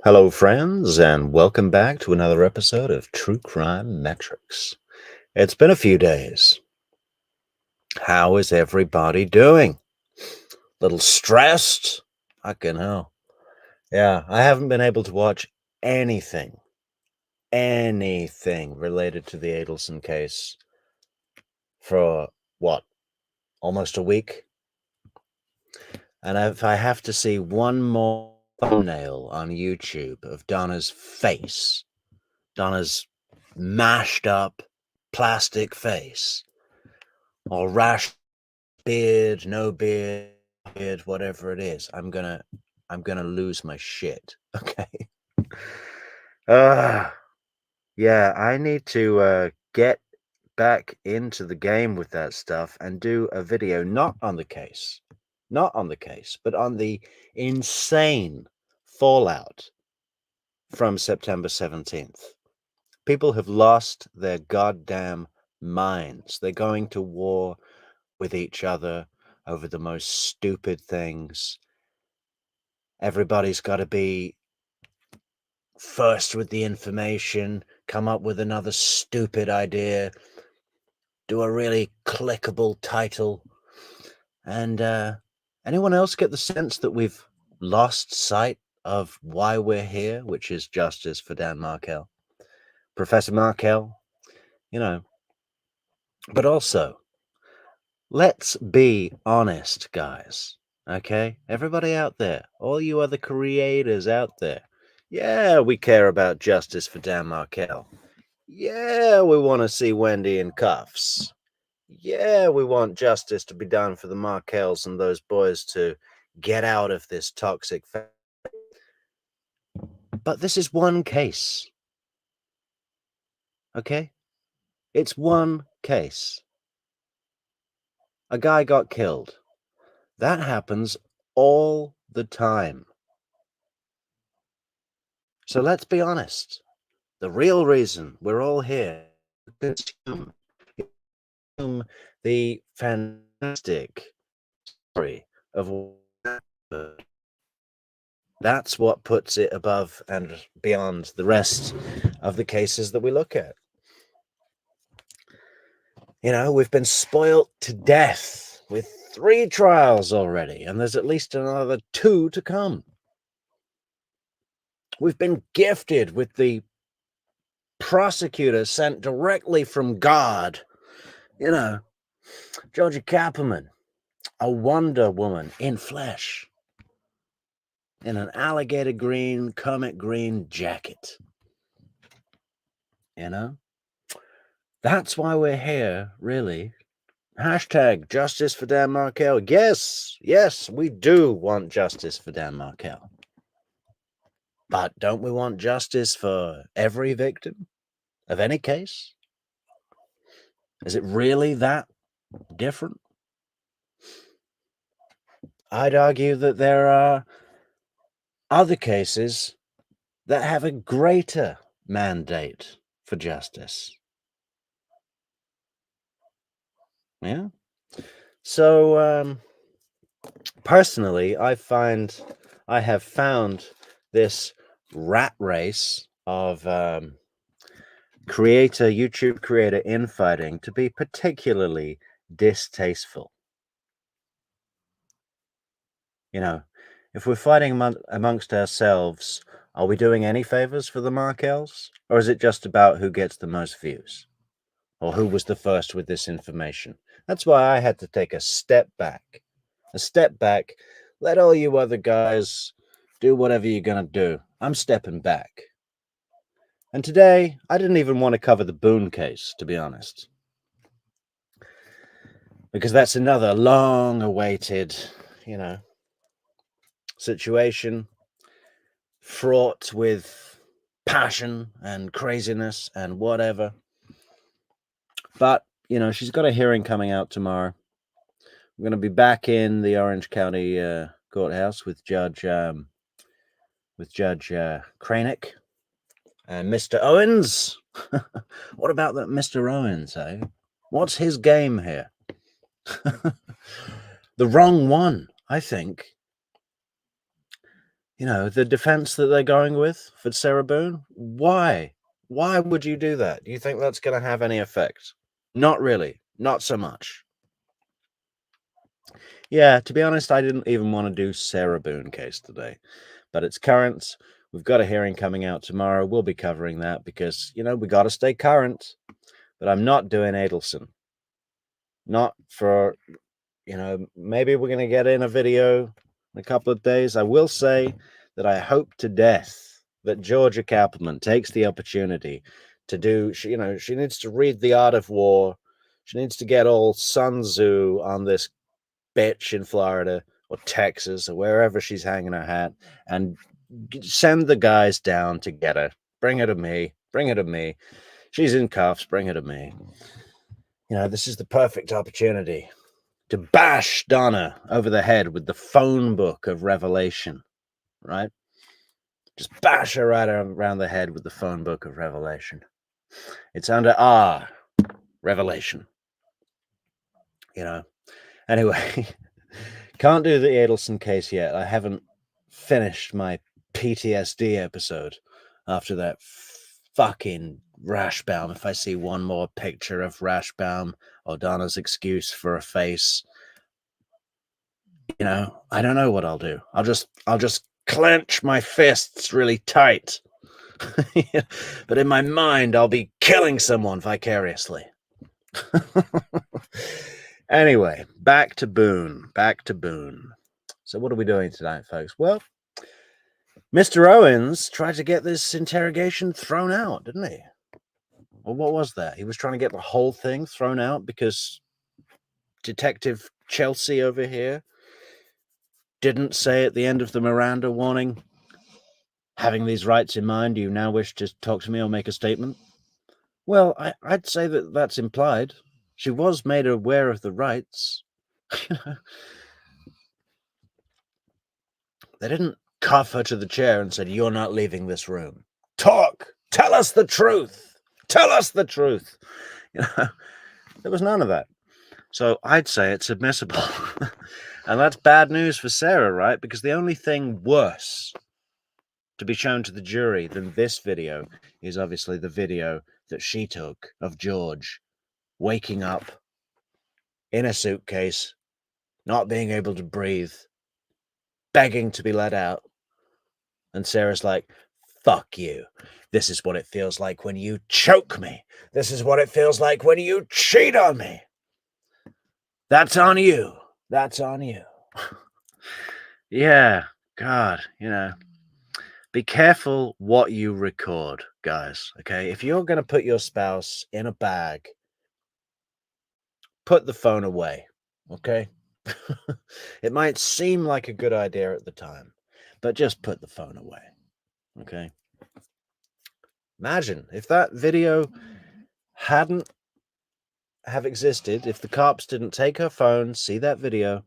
Hello, friends, and welcome back to another episode of True Crime Metrix. It's been a few days. How is everybody doing? Little stressed? Fucking hell. Yeah, I haven't been able to watch anything related to the Adelson case for, what, almost a week? And if I have to see one more thumbnail on YouTube of Donna's face, Donna's mashed up plastic face, or rash beard, no beard, whatever it is, I'm gonna lose my shit. Okay. Yeah, I need to get back into the game with that stuff and do a video not on the case, but on the insane fallout from September 17th. People have lost their goddamn minds. They're going to war with each other over the most stupid things. Everybody's got to be first with the information, come up with another stupid idea, do a really clickable title. And anyone else get the sense that we've lost sight of why we're here, which is justice for Dan Markel, Professor Markel, but also, let's be honest, guys. Okay? Everybody out there, all you other creators out there. Yeah, we care about justice for Dan Markel. Yeah, we want to see Wendy in cuffs. Yeah, we want justice to be done for the Markels and those boys to get out of this toxic But this is one case. Okay? It's one case. A guy got killed. That happens all the time. So let's be honest. The real reason we're all here is to consume the fantastic story of what happened. That's what puts it above and beyond the rest of the cases that we look at. We've been spoilt to death with 3 trials already, and there's at least another 2 to come. We've been gifted with the prosecutor sent directly from God. Georgia Kapperman, a Wonder Woman in flesh, in an alligator green, Kermit green jacket. That's why we're here, really. Hashtag justice for Dan Markel. Yes, we do want justice for Dan Markel. But don't we want justice for every victim of any case? Is it really that different? I'd argue that there are other cases that have a greater mandate for justice. Yeah. So, personally, I have found this rat race of YouTube creator infighting to be particularly distasteful. If we're fighting amongst ourselves, are we doing any favors for the Markels? Or is it just about who gets the most views? Or who was the first with this information? That's why I had to take a step back. Let all you other guys do whatever you're going to do. I'm stepping back. And today, I didn't even want to cover the Boon case, to be honest. Because that's another long-awaited, situation fraught with passion and craziness and whatever. But, she's got a hearing coming out tomorrow. We're going to be back in the Orange County courthouse with Judge Kranick and Mr. Owens. What about that Mr. Owens, eh? What's his game here? The wrong one, I think. the defense that they're going with for Sarah Boone. Why? Why would you do that? Do you think that's going to have any effect? Not really. Not so much. Yeah, to be honest, I didn't even want to do Sarah Boone case today, but it's current. We've got a hearing coming out tomorrow. We'll be covering that because, we got to stay current. But I'm not doing Adelson. Not for, maybe we're going to get in a video in a couple of days. I will say that I hope to death that Georgia Kappelman takes the opportunity to do, she needs to read The Art of War. She needs to get all Sun Tzu on this bitch in Florida or Texas or wherever she's hanging her hat and send the guys down to get her. Bring her to me. Bring her to me. She's in cuffs. Bring her to me. This is the perfect opportunity to bash Donna over the head with the phone book of Revelation, right? Just bash her right around the head with the phone book of Revelation. It's under R, Revelation. Anyway, can't do the Adelson case yet. I haven't finished my PTSD episode after that fucking Rashbaum. If I see one more picture of Rashbaum or Donna's excuse for a face, I don't know what I'll do. I'll just clench my fists really tight. But in my mind, I'll be killing someone vicariously. Anyway, back to Boon. So what are we doing tonight, folks? Well, Mr. Owens tried to get this interrogation thrown out, didn't he? Well, what was that? He was trying to get the whole thing thrown out because Detective Chelsea over here didn't say at the end of the Miranda warning, having these rights in mind, do you now wish to talk to me or make a statement? Well, I'd say that that's implied. She was made aware of the rights. They didn't cuff her to the chair and said, you're not leaving this room. Talk! Tell us the truth! Tell us the truth! There was none of that. So I'd say it's admissible. And that's bad news for Sarah, right? Because the only thing worse to be shown to the jury than this video is obviously the video that she took of George waking up in a suitcase, not being able to breathe, begging to be let out. And Sarah's like, fuck you. This is what it feels like when you choke me. This is what it feels like when you cheat on me. That's on you. That's on you. Yeah, God, be careful what you record, guys, okay? If you're going to put your spouse in a bag, put the phone away, okay? It might seem like a good idea at the time, but just put the phone away, okay? Imagine if that video hadn't have existed, if the cops didn't take her phone, see that video,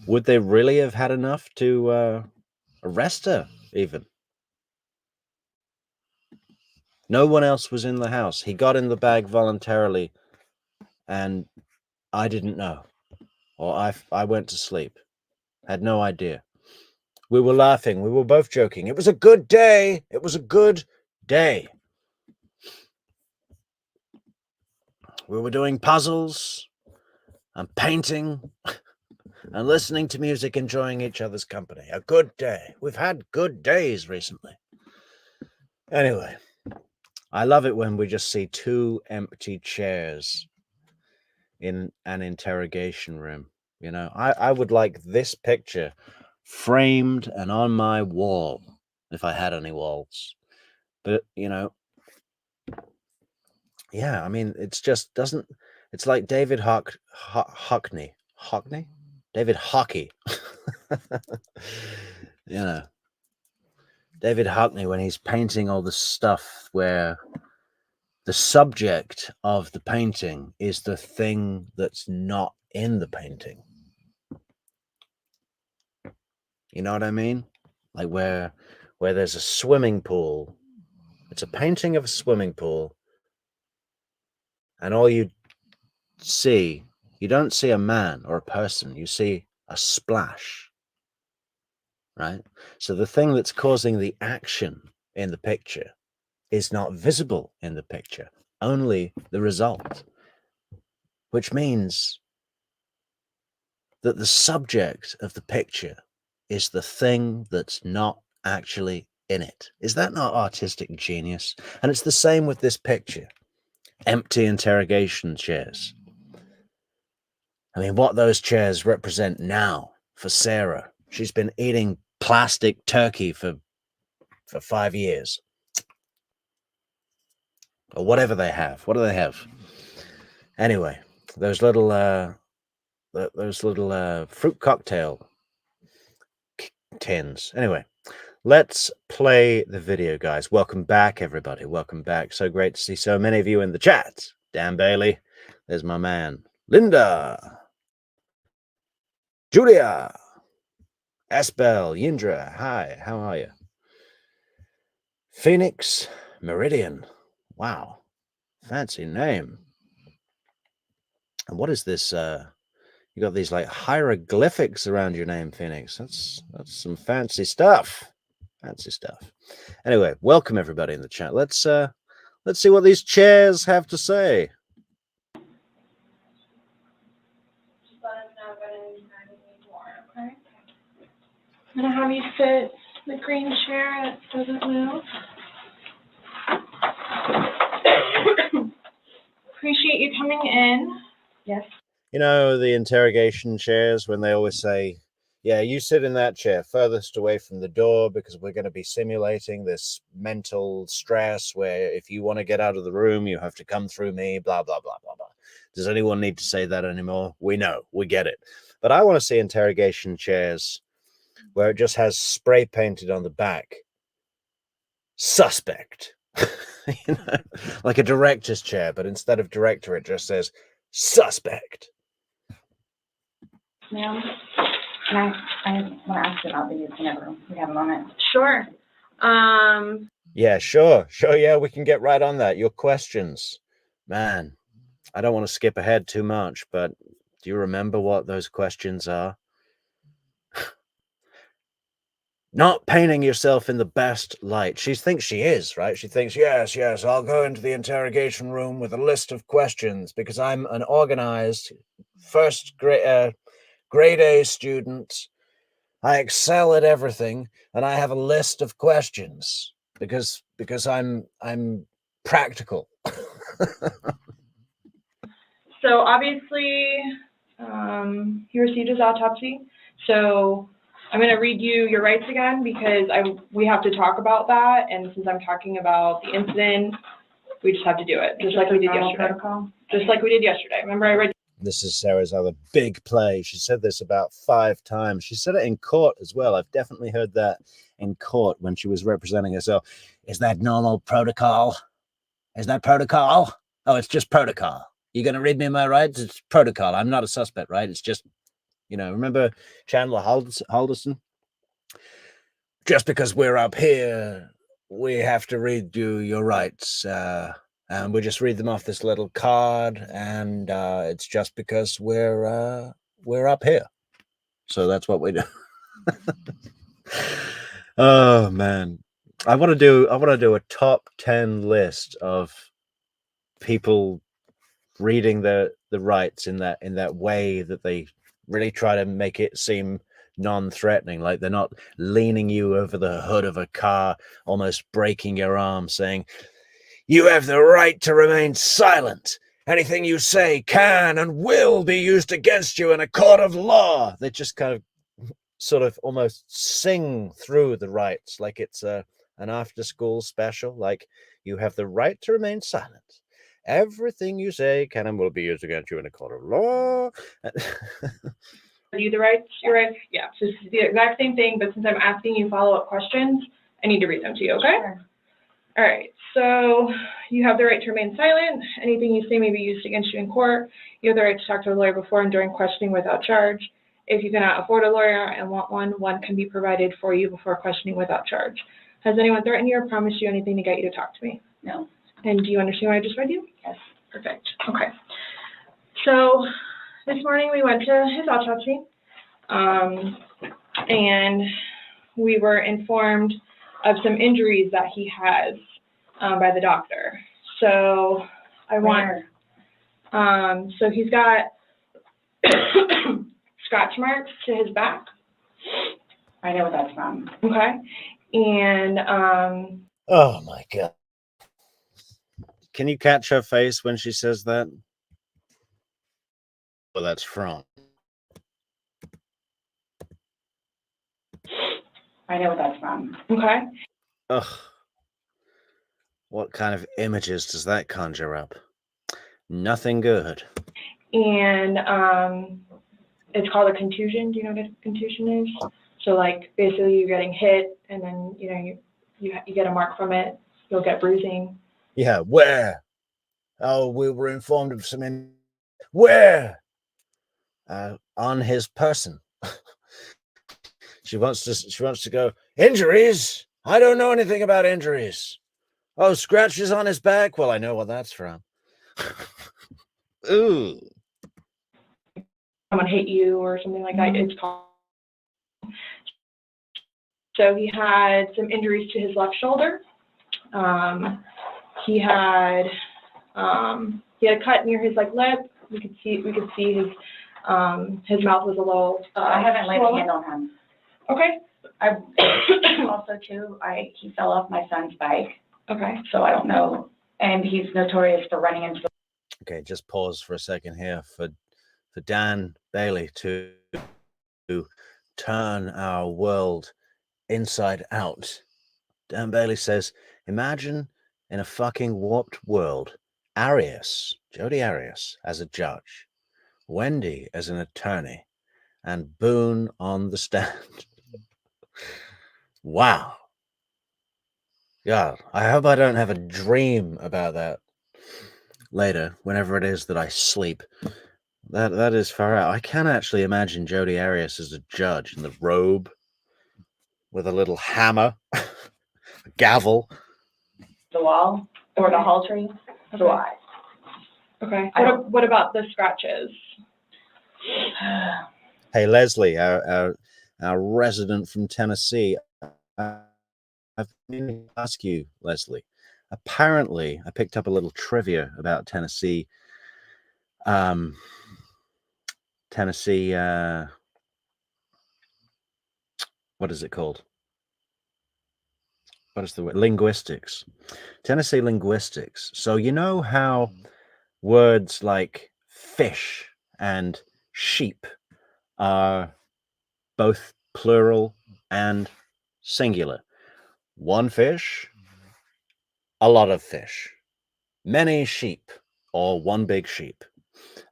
would they really have had enough to arrest her even? No one else was in the house. He got in the bag voluntarily, and I didn't know. Or I went to sleep. Had no idea. We were laughing. We were both joking. It was a good day. It was a good day. We were doing puzzles and painting and listening to music, enjoying each other's company. A good day. We've had good days recently. Anyway, I love it when we just see two empty chairs in an interrogation room. I would like this picture framed and on my wall if I had any walls. But, yeah, I mean, it's just doesn't, it's like David Hockney. David Hockey. David Hockney, when he's painting all the stuff where the subject of the painting is the thing that's not in the painting. You know what I mean? Like where there's a swimming pool. It's a painting of a swimming pool. And all you see, you don't see a man or a person. You see a splash. right? So the thing that's causing the action in the picture is not visible in the picture, only the result, which means that the subject of the picture is the thing that's not actually in it. Is that not artistic genius? And it's the same with this picture. Empty interrogation chairs. I mean, what those chairs represent now for Sarah. She's been eating plastic turkey for 5 years. Or whatever they have. What do they have? Anyway, those little fruit cocktail tins. Anyway, let's play the video, guys. Welcome back, everybody. Welcome back. So great to see so many of you in the chat. Dan Bailey, there's my man. Linda, Julia, Asbel, Yindra, hi, how are you? Phoenix Meridian, wow, fancy name. And what is this? You got these like hieroglyphics around your name, Phoenix. That's some fancy stuff. Fancy stuff. Anyway, welcome everybody in the chat. Let's see what these chairs have to say. Just let us know if anytime you need more, okay? I'm gonna have you sit in the green chair that doesn't move. Appreciate you coming in. Yes. You know, the interrogation chairs, when they always say, yeah, you sit in that chair furthest away from the door because we're going to be simulating this mental stress where if you want to get out of the room, you have to come through me, blah, blah, blah, blah, blah. Does anyone need to say that anymore? We know, we get it. But I want to see interrogation chairs where it just has spray painted on the back, suspect. You know, like a director's chair, but instead of director, it just says suspect. Ma'am, I want to ask you about the use whenever we have a moment. Sure. Yeah, sure. Yeah, we can get right on that. Your questions. Man, I don't want to skip ahead too much, but do you remember what those questions are? Not painting yourself in the best light. She thinks she is, right? She thinks, yes, I'll go into the interrogation room with a list of questions because I'm an organized first grade A student. I excel at everything, and I have a list of questions because I'm practical. So obviously, he received his autopsy. So I'm going to read you your rights again because we have to talk about that. And since I'm talking about the incident, we just have to do it, just like we did yesterday. Protocol. Just like we did yesterday. Remember, I read. This is Sarah's other big play. She said this about 5 times. She said it in court as well. I've definitely heard that in court when she was representing herself. Is that normal protocol? Is that protocol? Oh, it's just protocol. You're going to read me my rights? It's protocol. I'm not a suspect, right? It's just, you know, remember Chandler Halderson? Just because we're up here, we have to read you your rights. And we just read them off this little card, and it's just because we're up here. So that's what we do. Oh man. I want to do a top 10 list of people reading the rights in that way that they really try to make it seem non-threatening, like they're not leaning you over the hood of a car, almost breaking your arm, saying, "You have the right to remain silent. Anything you say can and will be used against you in a court of law." They just kind of sort of almost sing through the rights like it's an after-school special, like you have the right to remain silent. Everything you say can and will be used against you in a court of law. You the rights, your rights? Yeah, so it's the exact same thing, but since I'm asking you follow-up questions, I need to read them to you, okay? Sure. All right, so you have the right to remain silent. Anything you say may be used against you in court. You have the right to talk to a lawyer before and during questioning without charge. If you cannot afford a lawyer and want one can be provided for you before questioning without charge. Has anyone threatened you or promised you anything to get you to talk to me? No. And do you understand what I just read you? Yes. Perfect. Okay. So this morning we went to his autopsy, and we were informed of some injuries that he has by the doctor. So I want, so he's got scratch marks to his back. I know what that's from. Okay. And oh my God. Can you catch her face when she says that? Well, that's from. I know what that's from. okay. Ugh. What kind of images does that conjure up? Nothing good. And it's called a contusion. Do you know what a contusion is? So like basically you're getting hit and then you get a mark from it. You'll get bruising. Yeah, where? Oh, we were informed of some where? On his person. She wants to go, injuries? I don't know anything about injuries. Oh, scratches on his back? Well, I know what that's from. Ooh. Someone hit you or something like that. It's called. So he had some injuries to his left shoulder. He had a cut near his like lip. We could see his mouth was a little. I haven't laid a hand on him. Okay. I also too. He fell off my son's bike. Okay. So I don't know, and he's notorious for running into. Okay, just pause for a second here for Dan Bailey to turn our world inside out. Dan Bailey says, imagine in a fucking warped world, Jodi Arias as a judge, Wendy as an attorney, and Boon on the stand. Wow. God, I hope I don't have a dream about that later, whenever it is that I sleep. That is far out. I can actually imagine Jodi Arias as a judge in the robe with a little hammer, a gavel. The wall or the hall tree. So I. Okay. What about the scratches? Hey, Leslie, our resident from Tennessee. I've been to ask you, Leslie. Apparently, I picked up a little trivia about Tennessee. Tennessee, what is it called? What is the word? Linguistics. Tennessee linguistics. So you know how words like fish and sheep are both plural and singular. One fish, a lot of fish, many sheep, or one big sheep.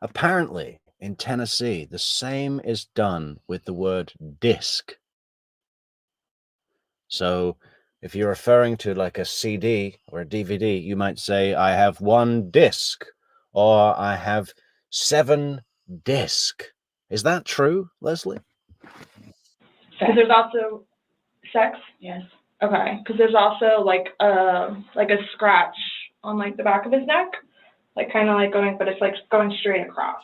Apparently, in Tennessee, the same is done with the word disc. So if you're referring to like a CD or a DVD, you might say, I have one disc, or I have 7 disc. Is that true, Leslie? Because there's also sex. Yes. Okay. Because there's also like a scratch on like the back of his neck, like kind of like going, but it's like going straight across.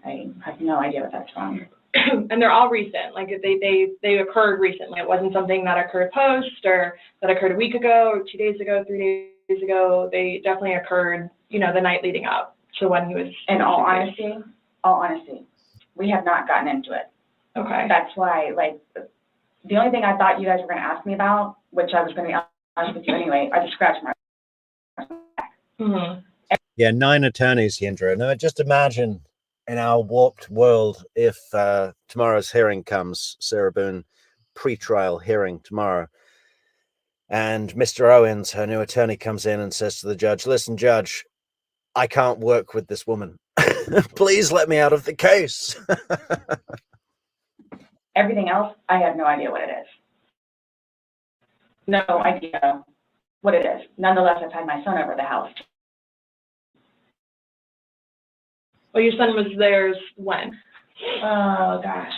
I have no idea what that's from. And they're all recent. Like they occurred recently. It wasn't something that occurred post or that occurred a week ago or 2 days ago, 3 days ago. They definitely occurred, the night leading up to when he was. In all honesty, we have not gotten into it. Okay. That's why, like, the only thing I thought you guys were going to ask me about, which I was going to be honest with you anyway, are the scratch marks. Mm-hmm. Yeah, 9 attorneys, Hindra. Now, just imagine in our warped world, if tomorrow's hearing comes, Sarah Boone pre-trial hearing tomorrow, and Mr. Owens, her new attorney, comes in and says to the judge, listen, judge, I can't work with this woman. Please let me out of the case. Everything else, I have no idea what it is. No idea what it is. Nonetheless, I've had my son over the house. Well, your son was there when? Oh, gosh.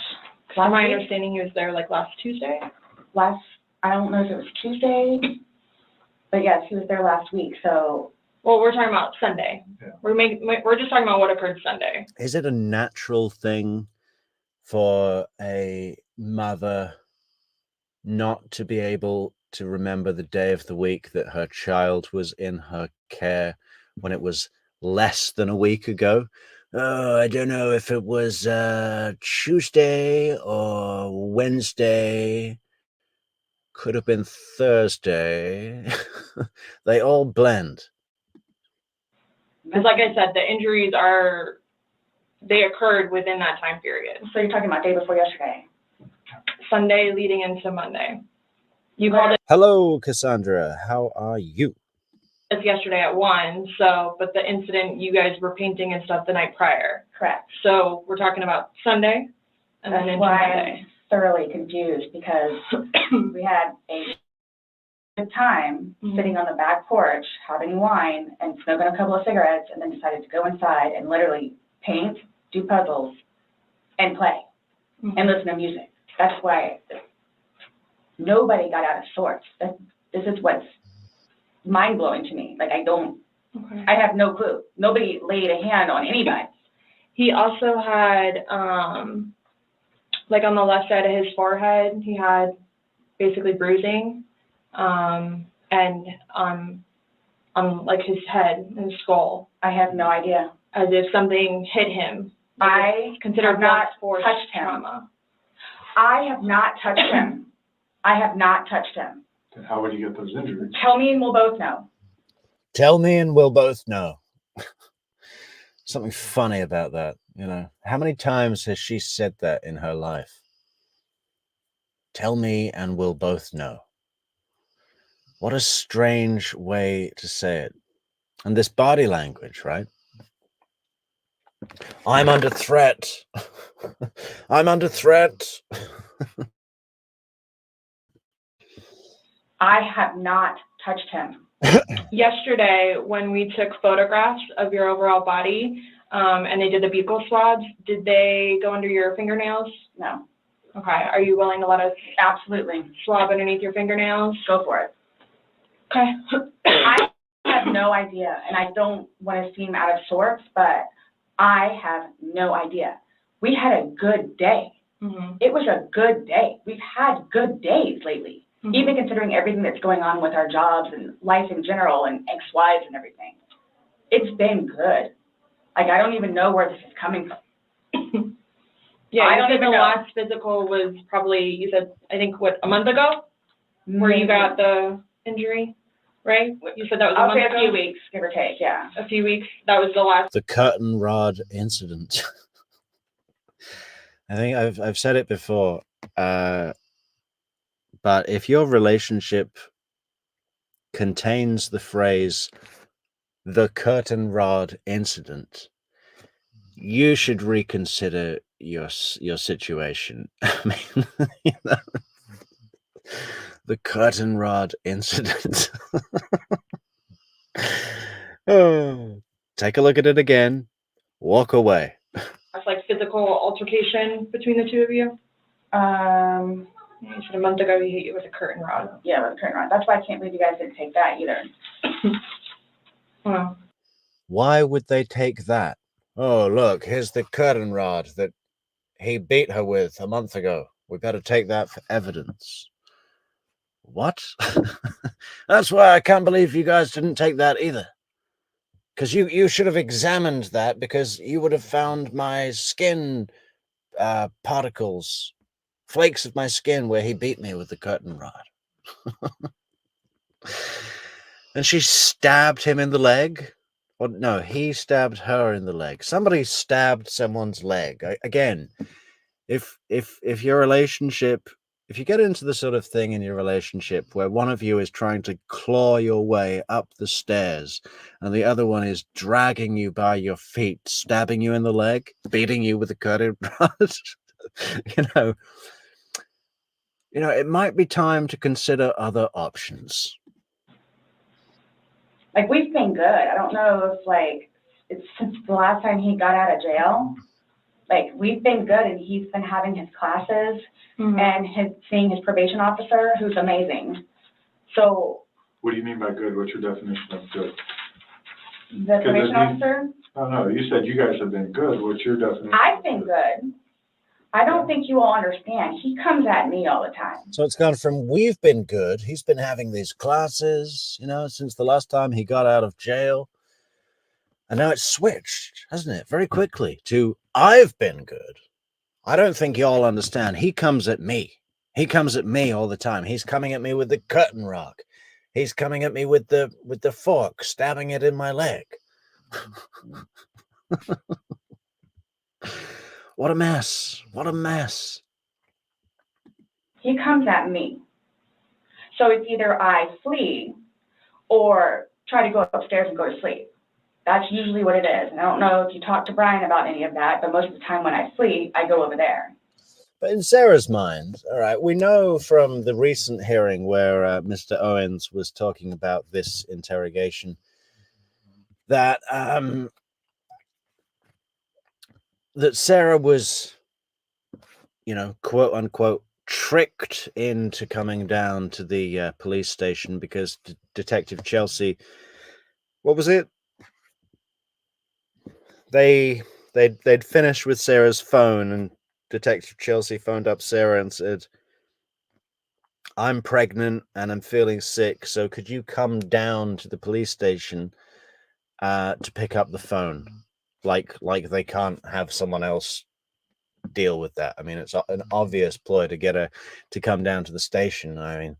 From my understanding, he was there like last Tuesday? I don't know if it was Tuesday, but yes, he was there last week, so. Well, we're talking about Sunday. Yeah. We're just talking about what occurred Sunday. Is it a natural thing for a mother not to be able to remember the day of the week that her child was in her care when it was less than a week ago? Oh, I don't know if it was Tuesday or Wednesday. Could have been Thursday. They all blend. Because like I said, the injuries they occurred within that time period. So you're talking about day before yesterday? Sunday leading into Monday. You called it Hello, Cassandra. How are you? yesterday at 1, but the incident, you guys were painting and stuff the night prior. Correct. So we're talking about Sunday and then into Monday. I'm thoroughly confused because we had a good time sitting on the back porch, having wine and smoking a couple of cigarettes, and then decided to go inside and literally paint, do puzzles, and play, and listen to music. That's why nobody got out of sorts. This is what's mind-blowing to me. Like, I have no clue. Nobody laid a hand on anybody. He also had, like on the left side of his forehead, he had basically bruising, and on like his head and skull. I have no idea. As if something hit him. I considered not force touched him. trauma. I have not touched him. I have not touched him. Then how would you get those injuries? Tell me and we'll both know. Tell me and we'll both know. Something funny about that, you know. How many times has she said that in her life? Tell me and we'll both know. What a strange way to say it. And this body language, right? I'm under threat. I'm under threat. I have not touched him. Yesterday, when we took photographs of your overall body, and they did the buccal swabs, did they go under your fingernails? No. Okay. Are you willing to let us Absolutely. swab underneath your fingernails? Go for it. Okay. I have no idea, and I don't want to seem out of sorts, but I have no idea. We had a good day. It was a good day. We've had good days lately, even considering everything that's going on with our jobs and life in general and ex-wives and everything. It's been good. Like, I don't even know where this is coming from. Yeah, I you don't said even the know. last physical was probably, you said, I think, what, a month ago? Where you got the injury, right? You said that was a I'll month say ago? a few weeks, give or take, yeah. A few weeks. That was the last. The curtain rod incident. I think I've said it before, but if your relationship contains the phrase "the curtain rod incident," you should reconsider your situation. I mean, you know, the curtain rod incident. Oh, take a look at it again. Walk away. Like physical altercation between the two of you? You said a month ago he hit you with a curtain rod. Yeah, with a curtain rod. That's why I can't believe you guys didn't take that either. Wow. Why would they take that? Oh, look, here's the curtain rod that he beat her with a month ago. We better take that for evidence. What? That's why I can't believe you guys didn't take that either. Because you should have examined that, because you would have found my skin particles, flakes of my skin where he beat me with the curtain rod. And she stabbed him in the leg. Or no, he stabbed her in the leg. Somebody stabbed someone's leg. Again, if your relationship, if you get into the sort of thing in your relationship where one of you is trying to claw your way up the stairs and the other one is dragging you by your feet, stabbing you in the leg, beating you with a curtain rod, you know, it might be time to consider other options. Like, we've been good. I don't know if, like, it's since the last time he got out of jail. Like, we've been good, and he's been having his classes and seeing his probation officer, who's amazing. So. What do you mean by good? What's your definition of good? The probation officer? Oh, no, you said you guys have been good. What's your definition? I've been good. I don't think you all understand. He comes at me all the time. So it's gone from we've been good, he's been having these classes, you know, since the last time he got out of jail. And now it's switched, hasn't it? Very quickly to I've been good. I don't think you all understand. He comes at me. He comes at me all the time. He's coming at me with the curtain rod. He's coming at me with the fork, stabbing it in my leg. What a mess. What a mess. He comes at me. So it's either I flee or try to go upstairs and go to sleep. That's usually what it is. And I don't know if you talked to Brian about any of that, but most of the time when I flee, I go over there. But in Sarah's mind, all right, we know from the recent hearing where Mr. Owens was talking about this interrogation that that Sarah was, you know, quote unquote, tricked into coming down to the police station because Detective Chelsea, what was it? They'd finished with Sarah's phone, and Detective Chelsea phoned up Sarah and said, I'm pregnant and I'm feeling sick, so could you come down to the police station to pick up the phone? Like they can't have someone else deal with that. I mean, it's an obvious ploy to get her to come down to the station. I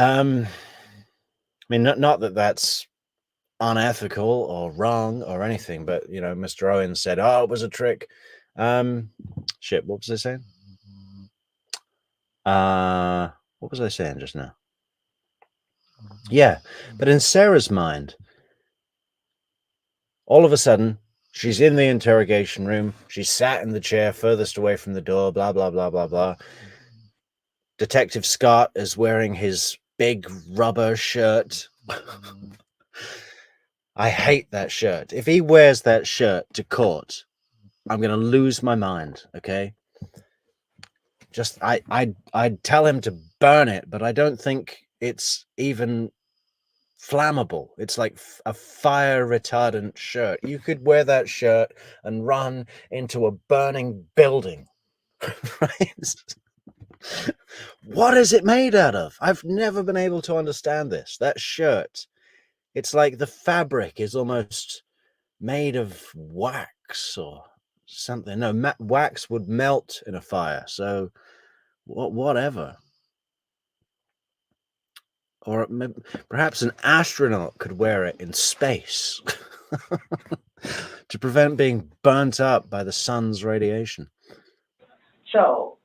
mean, not that that's unethical or wrong or anything, but you know, Mr. Owens said, "Oh, it was a trick." Shit, what was I saying? What was I saying just now? Yeah, but in Sarah's mind, all of a sudden, she's in the interrogation room. She's sat in the chair furthest away from the door, blah, blah, blah, blah, blah. Detective Scott is wearing his big rubber shirt. I hate that shirt. If he wears that shirt to court, I'm going to lose my mind, okay? Just, I'd tell him to burn it, but I don't think it's even flammable. It's like a fire retardant shirt. You could wear that shirt and run into a burning building. Right? What is it made out of? I've never been able to understand this. That shirt, it's like the fabric is almost made of wax or something. No, wax would melt in a fire. So whatever. Or perhaps an astronaut could wear it in space to prevent being burnt up by the sun's radiation. So,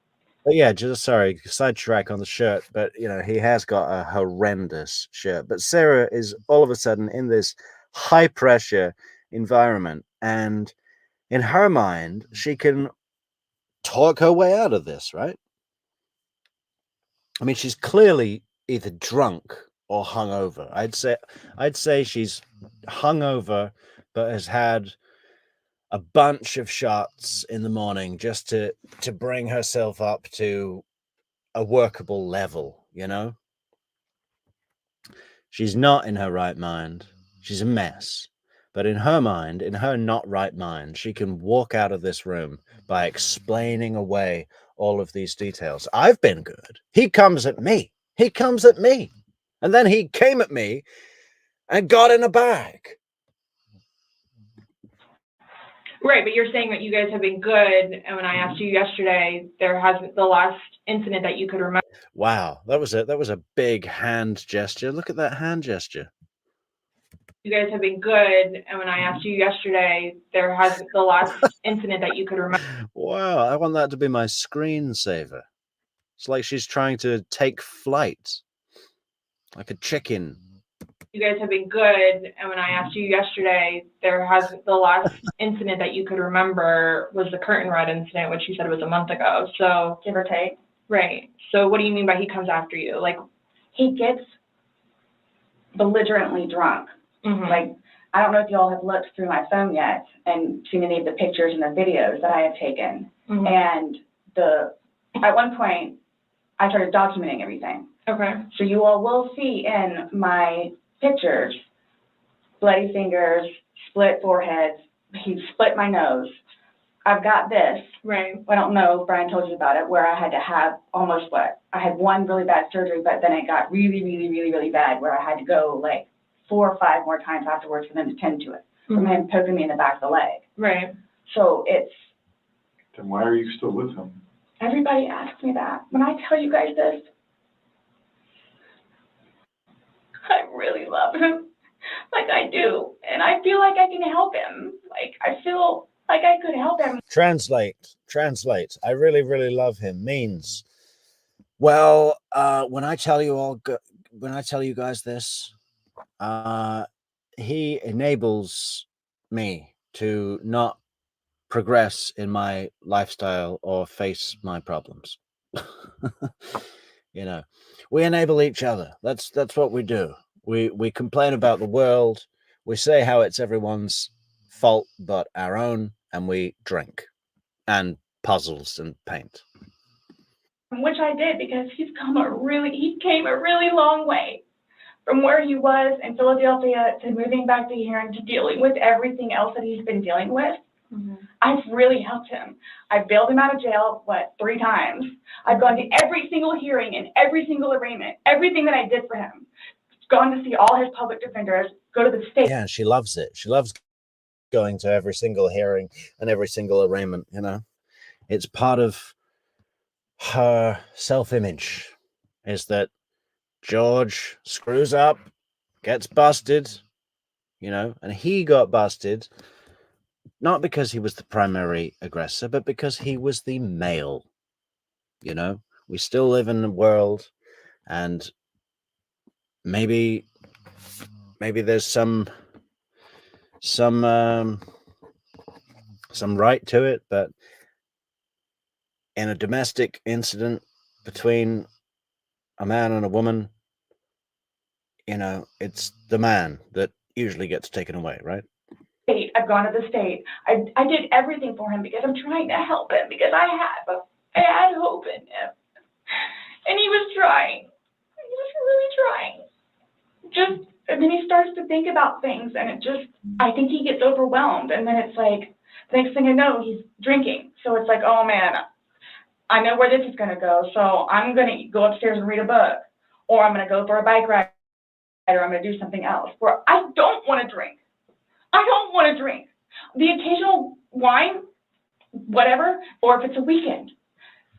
but yeah, just sorry, sidetrack on the shirt, but you know, he has got a horrendous shirt. But Sarah is all of a sudden in this high pressure environment, and in her mind, she can talk her way out of this, right? I mean, she's clearly either drunk or hungover. I'd say she's hungover, but has had a bunch of shots in the morning just to bring herself up to a workable level, you know? She's not in her right mind. She's a mess. But in her mind, in her not right mind, she can walk out of this room by explaining away all of these details. I've been good. He comes at me. He comes at me. And then he came at me and got in a bag. Right, but you're saying that you guys have been good, and when I asked you yesterday, there hasn't the last incident that you could remember. Wow, that was a big hand gesture. Look at that hand gesture. You guys have been good, and when I asked you yesterday, there hasn't the last incident that you could remember. Wow, I want that to be my screensaver. It's like she's trying to take flight, like a chicken. You guys have been good, and when I asked you yesterday, there hasn't the last incident that you could remember was the curtain rod incident, which you said was a month ago. So give or take. Right. So what do you mean by he comes after you? Like, he gets belligerently drunk. mm-hmm. Like, I don't know if y'all have looked through my phone yet and seen any of the pictures and the videos that I have taken. Mm-hmm. And at one point, I started documenting everything. Okay. So you all will see in my pictures, bloody fingers, split foreheads, he split my nose. I've got this. Right. I don't know if Brian told you about it, where I had to have almost I had one really bad surgery, but then it got really, really, really, really bad where I had to go like 4 or 5 more times afterwards for them to tend to it. From him poking me in the back of the leg. Right. So it's... Then why are you still with him? Everybody asks me that. When I tell you guys this, I really love him. Like I do. And I feel like I can help him. Like I feel like I could help him. Translate. I really, really love him means, well, when I tell you guys this, he enables me to not progress in my lifestyle or face my problems. You know, we enable each other. That's what we do. We complain about the world. We say how it's everyone's fault but our own, and we drink and puzzles and paint. Which I did, because he came a really long way from where he was in Philadelphia to moving back to here and to dealing with everything else that he's been dealing with. Mm-hmm. I've really helped him. I've bailed him out of jail, 3 times. I've gone to every single hearing and every single arraignment, everything that I did for him. Gone to see all his public defenders, go to the state. Yeah, she loves it. She loves going to every single hearing and every single arraignment, you know. It's part of her self-image, is that George screws up, gets busted, you know, and he got busted not because he was the primary aggressor, but because he was the male. You know, we still live in a world, and maybe there's some right to it, but in a domestic incident between a man and a woman, you know, it's the man that usually gets taken away, right? I've gone to the state. I did everything for him because I'm trying to help him, because I had hope in him. And he was trying. He was really trying. And then he starts to think about things, and I think he gets overwhelmed. And then it's like, the next thing I know, he's drinking. So it's like, oh man, I know where this is going to go. So I'm going to go upstairs and read a book, or I'm going to go for a bike ride, or I'm going to do something else where I don't want to drink. I don't want to drink. The occasional wine, whatever, or if it's a weekend,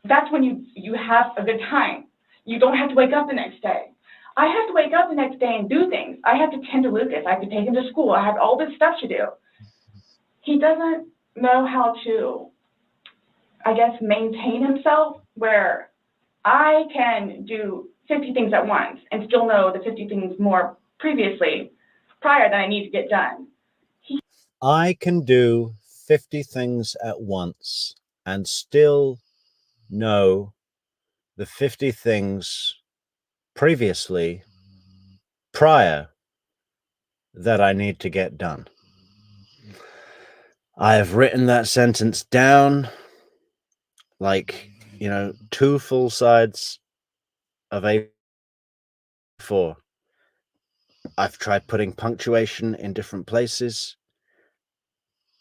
that's when you have a good time. You don't have to wake up the next day. I have to wake up the next day and do things. I have to tend to Lucas. I have to take him to school. I have all this stuff to do. He doesn't know how to, I guess, maintain himself, where I can do 50 things at once and still know the 50 things more prior that I need to get done. I can do 50 things at once and still know the 50 things prior that I need to get done. I have written that sentence down like, 2 full sides of A4. I've tried putting punctuation in different places.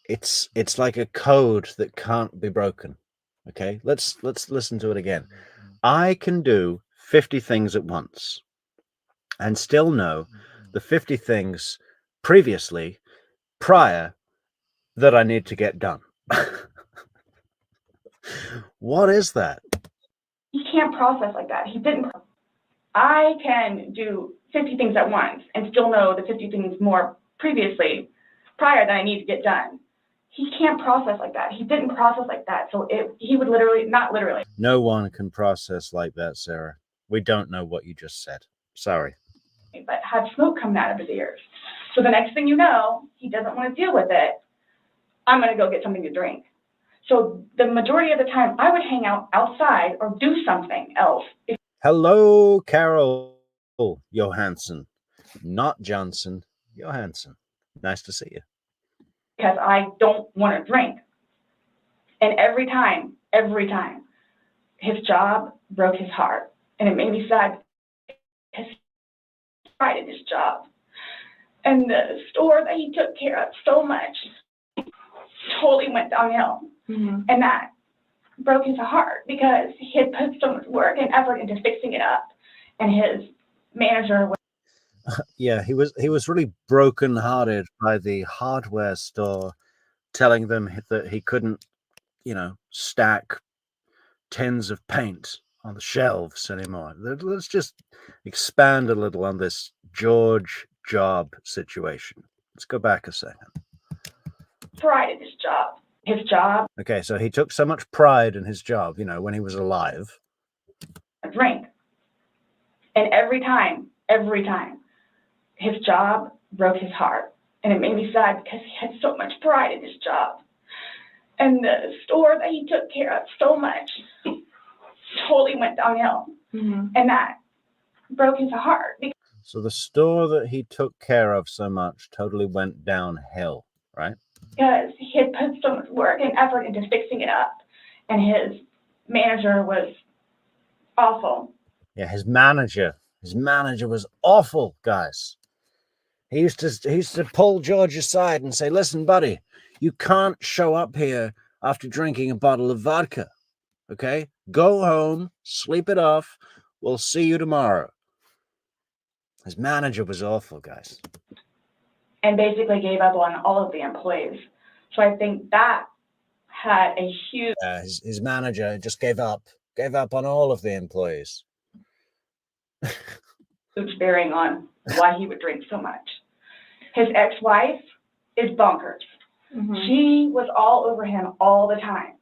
It's like a code that can't be broken. Okay, let's listen to it again. I can do 50 things at once and still know the 50 things prior that I need to get done. What is that? He can't process like that. He didn't. I can do 50 things at once and still know the 50 things more prior that I need to get done. He can't process like that. He didn't process like that. So he would not literally. No one can process like that, Sarah. We don't know what you just said. Sorry. But had smoke coming out of his ears. So the next thing you know, he doesn't want to deal with it. I'm going to go get something to drink. So the majority of the time, I would hang out outside or do something else. Hello, Carol Johansson. Not Johnson, Johansson. Nice to see you. Because I don't want to drink. And every time, his job broke his heart. And it made me sad because he tried in his job. And the store that he took care of so much. totally went downhill. Mhm. And that broke his heart because he had put so much work and effort into fixing it up. And his manager was Yeah, he was really broken-hearted by the hardware store telling them that he couldn't, stack tins of paint on the shelves anymore. Let's just expand a little on this George job situation. Let's go back a second. pride in his job. His job, Okay, so he took so much pride in his job, when he was alive. a drink. And every time, his job broke his heart. And it made me sad because he had so much pride in his job. And the store that he took care of so much totally went downhill. Mhm. And that broke his heart So the store that he took care of so much totally went downhill, right? because he had put so much work and effort into fixing it up. And his manager was awful. Yeah, his manager was awful, guys. He used to pull George aside and say, "Listen, buddy, you can't show up here after drinking a bottle of vodka. Okay? Go home, sleep it off. We'll see you tomorrow." His manager was awful, guys. And basically gave up on all of the employees. So I think that had a huge His manager just gave up on all of the employees. bearing on why he would drink so much. His ex-wife is bonkers. Mhm. She was all over him all the time.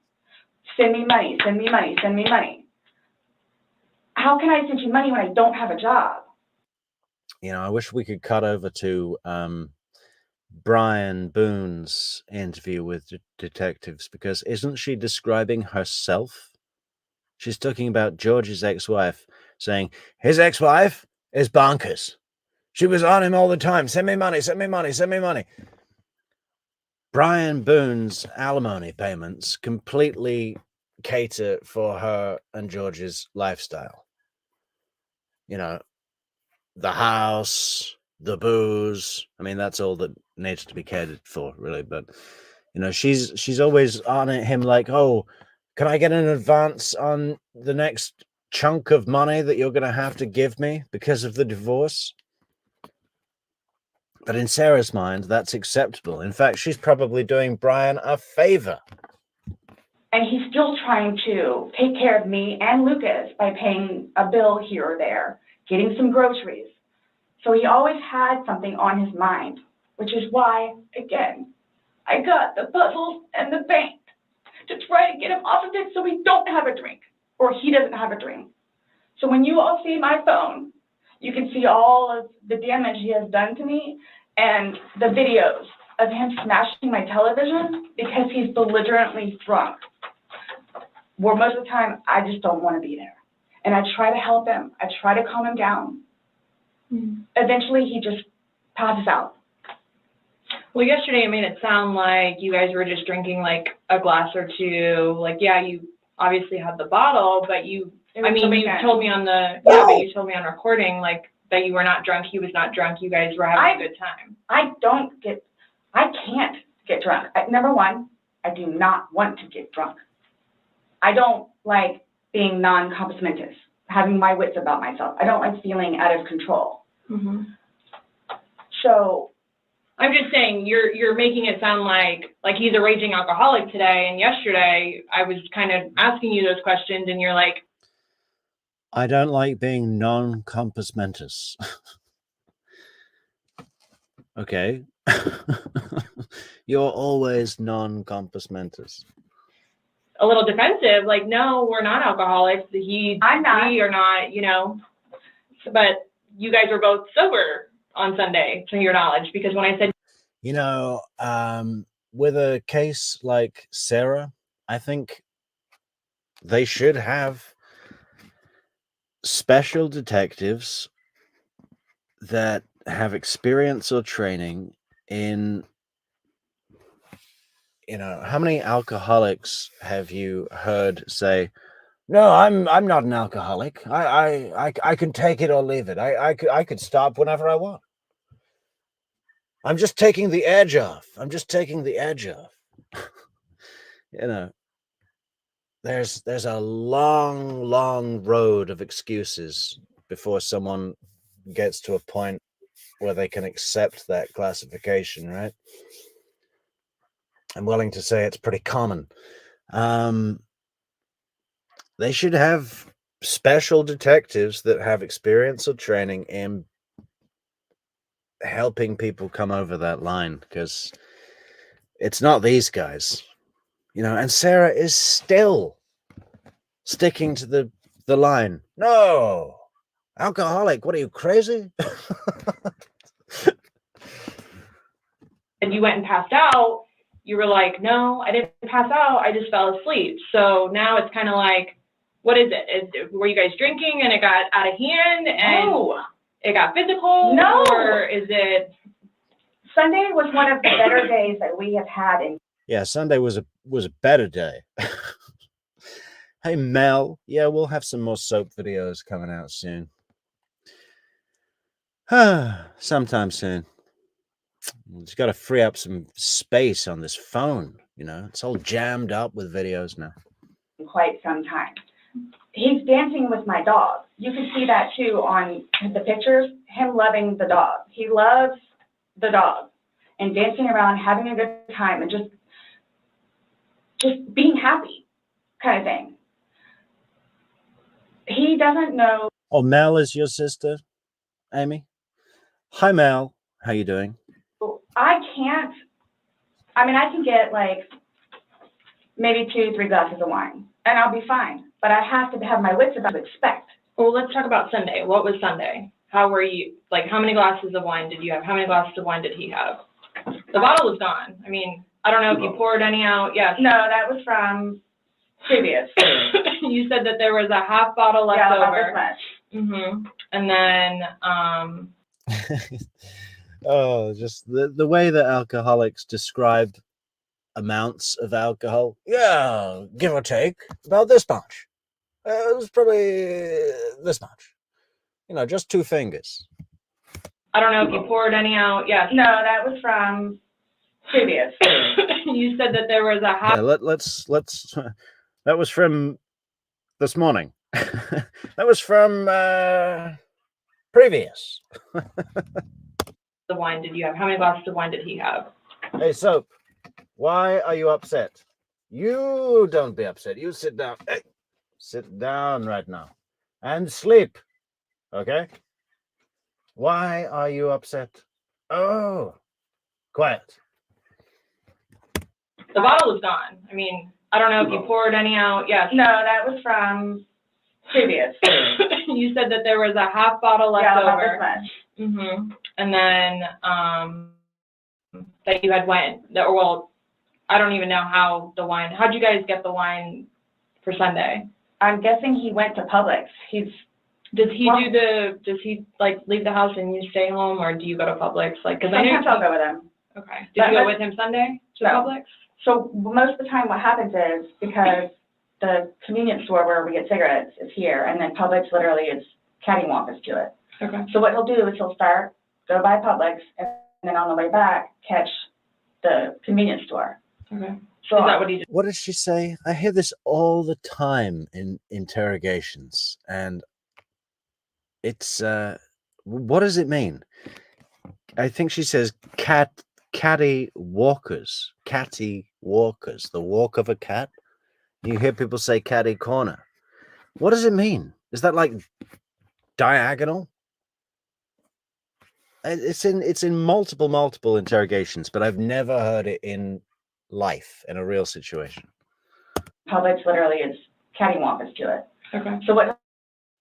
Send me money, send me money, send me money. How can I send you money when I don't have a job? I wish we could cut over to Brian Boone's interview with detectives, because isn't she describing herself? She's talking about George's ex-wife, saying, his ex-wife is bonkers. She was on him all the time. Send me money, send me money, send me money. Brian Boone's alimony payments completely cater for her and George's lifestyle. The house, the booze. I mean, that's all that needs to be catered for, really. But she's always on him like, "Oh, can I get an advance on the next chunk of money that you're going to have to give me because of the divorce?" But in Sarah's mind, that's acceptable. In fact, she's probably doing Brian a favor. And he's still trying to take care of me and Lucas by paying a bill here or there, getting some groceries. So he always had something on his mind, which is why, again, I got the puzzles and the paint to try to get him off of it so we don't have a drink, or he doesn't have a drink. So when you all see my phone, you can see all of the damage he has done to me and the videos of him smashing my television because he's belligerently drunk. Where most of the time, I just don't want to be there. And I try to help him. I try to calm him down. Mhm. Eventually, he just passes out. Well, yesterday it made it sound like you guys were just drinking like a glass or two. Like, yeah, you obviously had the bottle, but you told me on recording like that you were not drunk. He was not drunk. You guys were having a good time. I can't get drunk. Number one, I do not want to get drunk. I don't like being non-compos mentis, having my wits about myself. I don't like feeling out of control. Mm-hmm. So I'm just saying you're making it sound like he's a raging alcoholic today, and yesterday I was kind of asking you those questions, and you're like, I don't like being non-compos mentis. Okay. You're always non-compos mentis. a little defensive, like, no, we're not alcoholics. I'm not. We are not, but you guys were both sober on Sunday, to your knowledge, because when I said, with a case like Sarah, I think they should have special detectives that have experience or training in, how many alcoholics have you heard say, "No, I'm not an alcoholic. I can take it or leave it. I could stop whenever I want. I'm just taking the edge off. You know, there's a long road of excuses before someone gets to a point where they can accept that classification, right? I'm willing to say it's pretty common. They should have special detectives that have experience or training in helping people come over that line, because it's not these guys, you know. And Sarah is still sticking to the line. No, alcoholic. What are you, crazy? And you went and passed out, you were like, no, I didn't pass out, I just fell asleep. So now it's kind of like, what is it? Were you guys drinking and it got out of hand and it got physical? No. Or is it? Sunday was one of the better days that we have had in. Yeah, Sunday was a better day. Hey, Mel. Yeah, we'll have some more soap videos coming out soon. Sometime soon. Just got to free up some space on this phone. You know, it's all jammed up with videos now. Quite some time. He's dancing with my dog. You can see that too on the pictures, him loving the dog. He loves the dog and dancing around, having a good time, and just being happy kind of thing. He doesn't know. Oh, Mel is your sister, Amy? Hi, Mel. How you doing? I can get like maybe 2-3 glasses of wine and I'll be fine. But I have to have my wits about to expect. Well, let's talk about Sunday. What was Sunday? How were you, like, how many glasses of wine did you have? How many glasses of wine did he have? The bottle was gone. I mean, I don't know if you poured any out. Yes. No, that was from previous. You said that there was a half bottle left Yeah, about over. this much. And then, Oh, just the way that alcoholics describe amounts of alcohol. Yeah, give or take, about this much. It was probably this much. You know, just 2 fingers. I don't know if you poured any out. Yes. No, that was from previous. You said that there was a half. Yeah, let's. That was from this morning. That was from previous. The wine did you have? How many glasses of wine did he have? Hey, Soap, why are you upset? You don't be upset. You sit down. Hey, sit down right now and sleep. Okay? Why are you upset? Oh, quiet. The bottle was gone. I mean, I don't know if you poured any out. Yes. No, that was from previous. You said that there was a half bottle left Yeah, about over. this much. And then that you had went. Well, I don't even know how the wine. How'd you guys get the wine for Sunday? I'm guessing he went to Publix. Does he like leave the house and you stay home, or do you go to Publix? Like, because I know. Sometimes I'll go with him. Okay. Did you go with him Sunday to No. Publix? So most of the time what happens is, because the convenience store where we get cigarettes is here, and then Publix literally is cattywampus to it. Okay. So what he'll do is he'll start, go by Publix, and then on the way back, catch the convenience store. Okay. So Is that what he did? What did she say? I hear this all the time in interrogations, and it's what does it mean? I think she says catty walkers, the walk of a cat. You hear people say catty corner. What does it mean? Is that like diagonal? It's in multiple interrogations, but I've never heard it in life, in a real situation. Publix literally is cattywampus to it. Okay. So what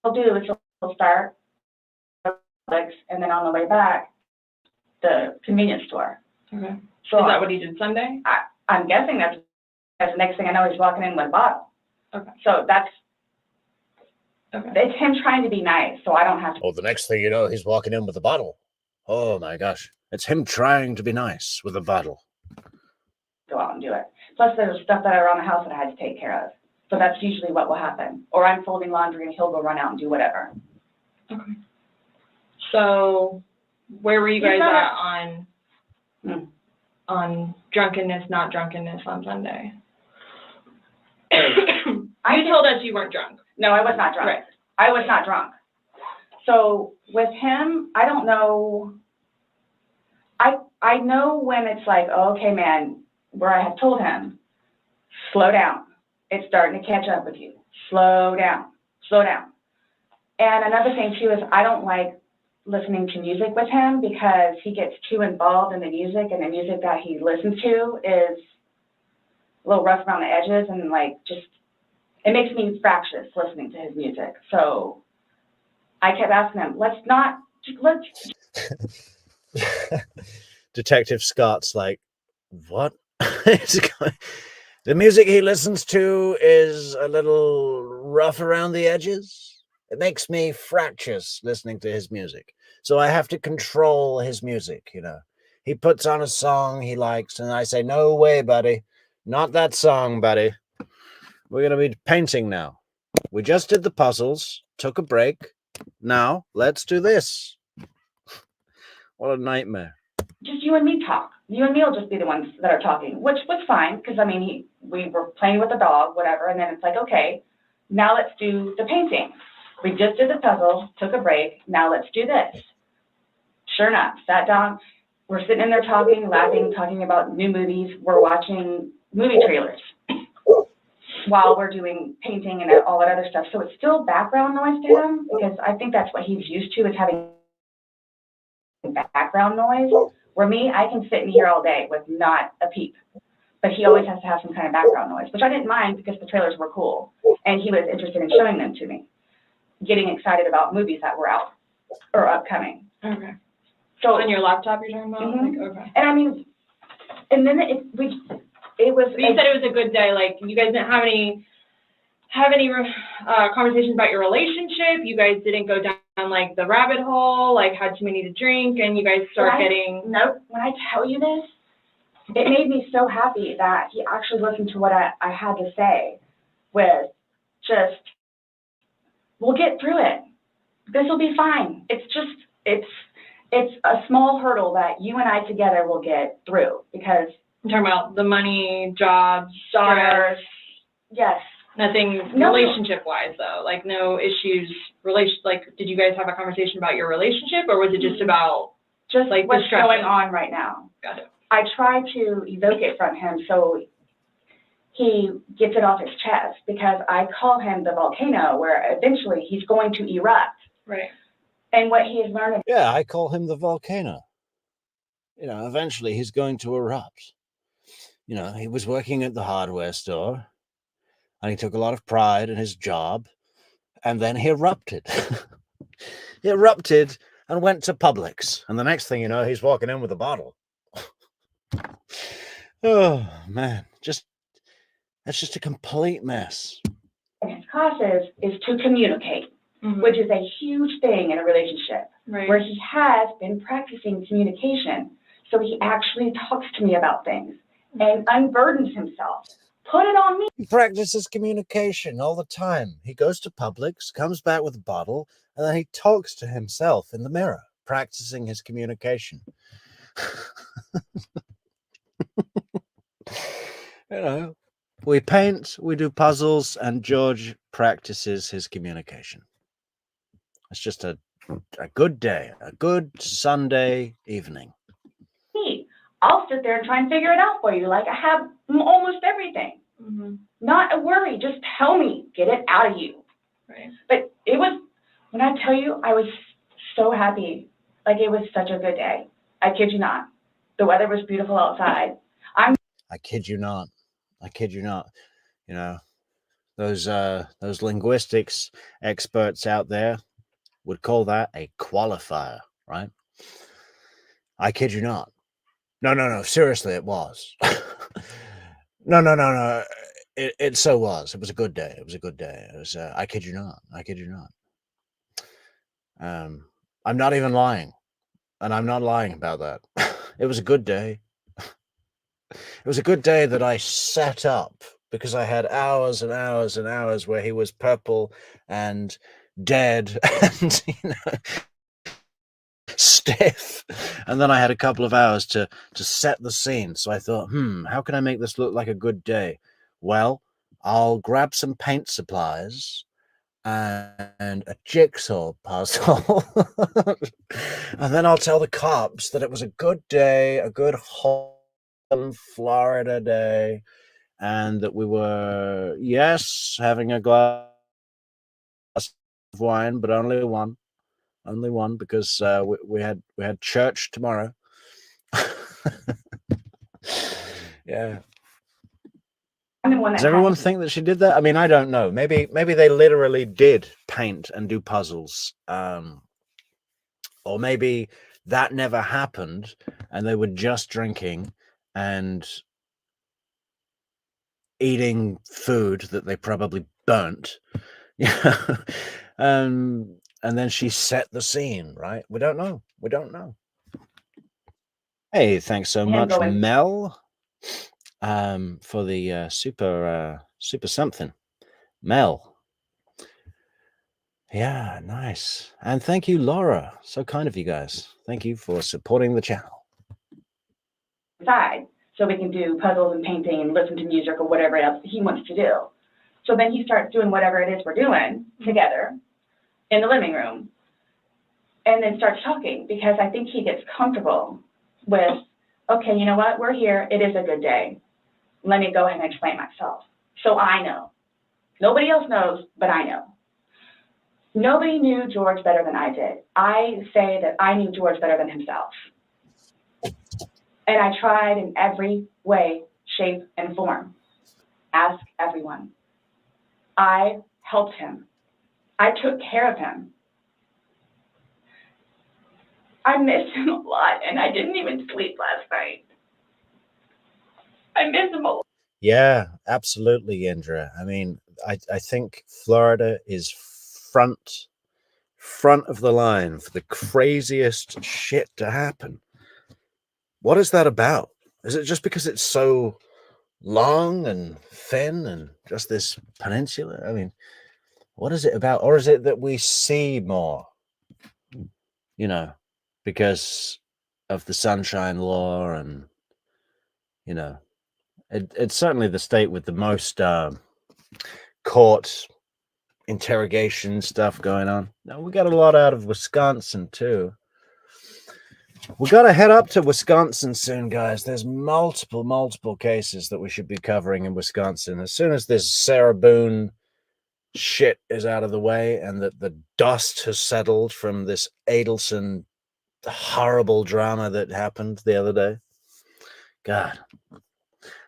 he'll do is he'll start Publix, and then on the way back, the convenience store. Okay. So Is that what he did Sunday? I'm guessing that's the next thing I know, he's walking in with a bottle. Okay. So Okay. it's him trying to be nice, so I don't have to Oh, the next thing you know, he's walking in with a bottle. Oh my gosh. It's him trying to be nice with a bottle. go out and do it. Plus there's stuff that are around the house that I had to take care of. So that's usually what will happen. Or I'm folding laundry and he'll go run out and do whatever. Okay. So where were you guys He's not at on drunkenness, not drunkenness on Sunday. You told us you weren't drunk. No, I was not drunk. Right. I was not drunk. So with him, I don't know. I know when it's like, oh, okay, man, where I have told him, slow down. It's starting to catch up with you. Slow down. Slow down. And another thing, too, is I don't like listening to music with him because he gets too involved in the music, and the music that he listens to is a little rough around the edges, and, like, just, it makes me fractious listening to his music. So I kept asking him, let's. Detective Scott's like, what? The music he listens to is a little rough around the edges. It makes me fractious listening to his music. So I have to control his music, you know. He puts on a song he likes, and I say, no way, buddy. Not that song, buddy. We're going to be painting now. We just did the puzzles, took a break. Now, let's do this. What a nightmare. Just you and me talk. You and me will just be the ones that are talking, which was fine, because, I mean, we were playing with the dog, whatever, and then it's like, okay, now let's do the painting. We just did the puzzle, took a break, now let's do this. Sure enough, sat down, we're sitting in there talking, laughing, talking about new movies. We're watching movie trailers while we're doing painting and all that other stuff. So it's still background noise to him, because I think that's what he's used to, is having background noise. Where me, I can sit in here all day with not a peep. But he always has to have some kind of background noise, which I didn't mind because the trailers were cool. And he was interested in showing them to me, getting excited about movies that were out or upcoming. Okay. So On your laptop you're talking about? Mhm. Like, okay. And I mean, and then it was. But you said it was a good day. Like, you guys didn't have any conversations about your relationship. You guys didn't go down like the rabbit hole, like had too many to drink, and you guys start getting. Nope. When I tell you this, it made me so happy that he actually listened to what I had to say. With just, we'll get through it. This will be fine. It's just, it's a small hurdle that you and I together will get through, because. I'm talking about the money, jobs, Daughters. stress. Yes. Nothing No. relationship-wise, though. Like, no issues. Like, did you guys have a conversation about your relationship, or was it just about Just like what's the stress? going on right now. Got it. I try to evoke it from him so he gets it off his chest, because I call him the volcano, where eventually he's going to erupt. Right. And what he has learned. Yeah, I call him the volcano. You know, eventually he's going to erupt. You know, he was working at the hardware store, and he took a lot of pride in his job, and then he erupted. He erupted and went to Publix, and the next thing you know, he's walking in with a bottle. Oh, man, that's just a complete mess. in his classes is to communicate, Mhm. which is a huge thing in a relationship, Right. where he has been practicing communication. So he actually talks to me about things and unburdens himself. Put it on me. He practices communication all the time. He goes to Publix, comes back with a bottle, and then he talks to himself in the mirror, practicing his communication. You know, we paint, we do puzzles, and George practices his communication. It's just a good day, a good Sunday evening. I'll sit there and try and figure it out for you. Like I have almost everything. Mhm. Not a worry. Just tell me. Get it out of you. Right. But it was, when I tell you, I was so happy. Like it was such a good day. I kid you not. The weather was beautiful outside. I kid you not. I kid you not. You know, those linguistics experts out there would call that a qualifier, right? I kid you not. No. Seriously, it was. No. It so was. It was a good day. It was a good day. It was. I kid you not. I kid you not. I'm not even lying, and I'm not lying about that. It was a good day. It was a good day that I sat up because I had hours and hours and hours where he was purple and dead and stiff. And then I had a couple of hours to set the scene. So I thought, how can I make this look like a good day? Well, I'll grab some paint supplies and a jigsaw puzzle. And then I'll tell the cops that it was a good day, a good wholesome Florida day, and that we were, yes, having a glass of wine, but only one, because we had church tomorrow. Yeah. I'm the one that Does everyone has, think that she did that? I mean, I don't know. Maybe they literally did paint and do puzzles, or maybe that never happened, and they were just drinking and eating food that they probably burnt. Yeah. And then she set the scene, right? We don't know. Hey, thanks so him much, going, Mel, for the super something. Mel. Yeah, nice. And thank you, Laura. So kind of you guys. Thank you for supporting the channel. inside, so we can do puzzles and painting and listen to music or whatever else he wants to do. So then he starts doing whatever it is we're doing together in the living room, and then starts talking, because I think he gets comfortable with, okay, you know what, we're here, it is a good day. Let me go ahead and explain myself. So I know. Nobody else knows, but I know. Nobody knew George better than I did. I say that I knew George better than himself. And I tried in every way, shape, and form. Ask everyone. I helped him. I took care of him. I missed him a lot, and I didn't even sleep last night. I miss him a lot. Yeah, absolutely, Indra. I mean, I think Florida is front of the line for the craziest shit to happen. What is that about? Is it just because it's so long and thin and just this peninsula? I mean, what is it about? Or is it that we see more, you know, because of the Sunshine Law? And, you know, it's certainly the state with the most court interrogation stuff going on. Now, we got a lot out of Wisconsin too. We got to head up to Wisconsin soon, guys. There's multiple cases that we should be covering in Wisconsin. As soon as this Sarah Boone shit is out of the way and that the dust has settled from this Adelson horrible drama that happened the other day. God.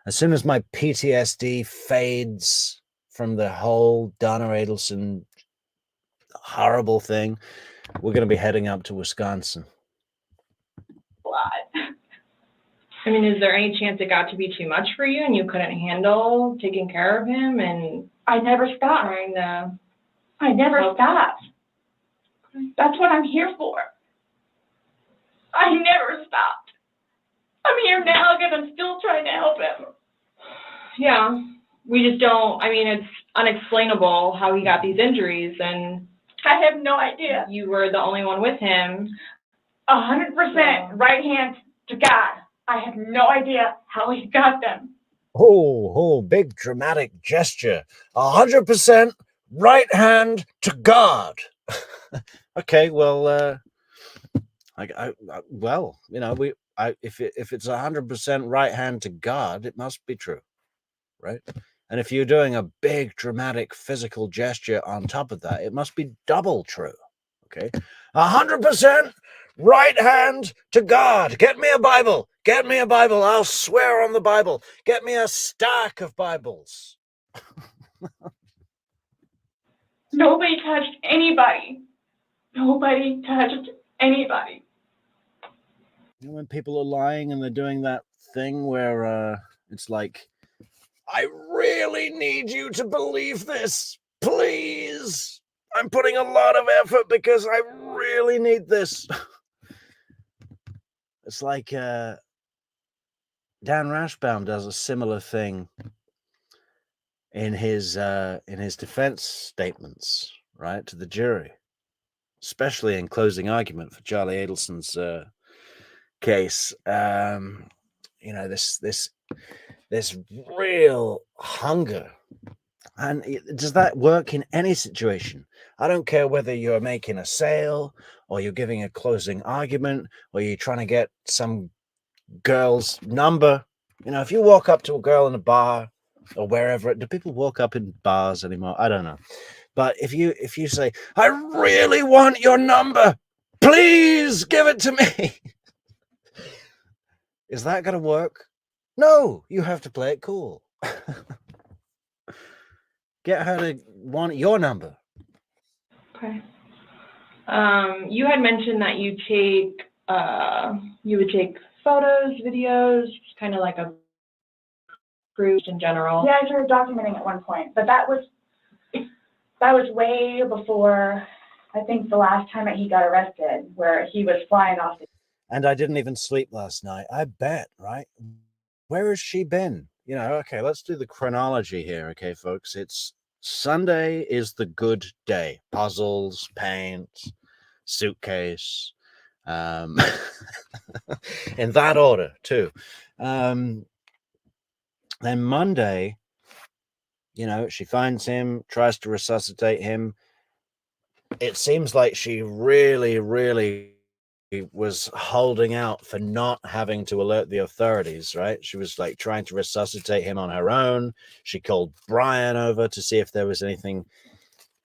As soon as my PTSD fades from the whole Donna Adelson horrible thing, we're going to be heading up to Wisconsin. I mean, is there any chance it got to be too much for you and you couldn't handle taking care of him and I never stopped. trying to... I never stopped. That's what I'm here for. I never stopped. I'm here now because I'm still trying to help him. Yeah, we just don't, I mean, it's unexplainable how he got these injuries, and I have no idea. you were the only one with him. 100% right hand to God. I have no idea how he got them. Oh, big dramatic gesture. 100% right hand to God. Okay, well, well, you know, if it's 100% right hand to God, it must be true, right? And if you're doing a big dramatic physical gesture on top of that, it must be double true. Okay, 100% right hand to God. Get me a Bible. Get me a Bible. I'll swear on the Bible. Get me a stack of Bibles. Nobody touched anybody. Nobody touched anybody. You know, when people are lying and they're doing that thing where it's like, I really need you to believe this, please. I'm putting a lot of effort because I really need this. It's like Dan Rashbaum does a similar thing in his defense statements, right, to the jury. especially in closing argument for Charlie Adelson's case. You know, this real hunger. And does that work in any situation? I don't care whether you're making a sale or you're giving a closing argument or you're trying to get some girl's number. You know, if you walk up to a girl in a bar or wherever, do people walk up in bars anymore? I don't know. But if you say, I really want your number, please give it to me. Is that going to work? No, you have to play it cool. Get her to want your number. Okay. You had mentioned that you would take photos, videos, kind of like a cruise in general. Yeah, I started documenting at one point, but that was way before, I think, the last time that he got arrested, where he was flying off the... And I didn't even sleep last night. I bet, right? Where has she been? You know, okay, let's do the chronology here, okay, folks? It's Sunday is the good day. Puzzles, paint, suitcase, in that order, too. Then Monday, you know, she finds him, tries to resuscitate him. It seems like she really, really was holding out for not having to alert the authorities, right? She was like trying to resuscitate him on her own. She called Brian over to see if there was anything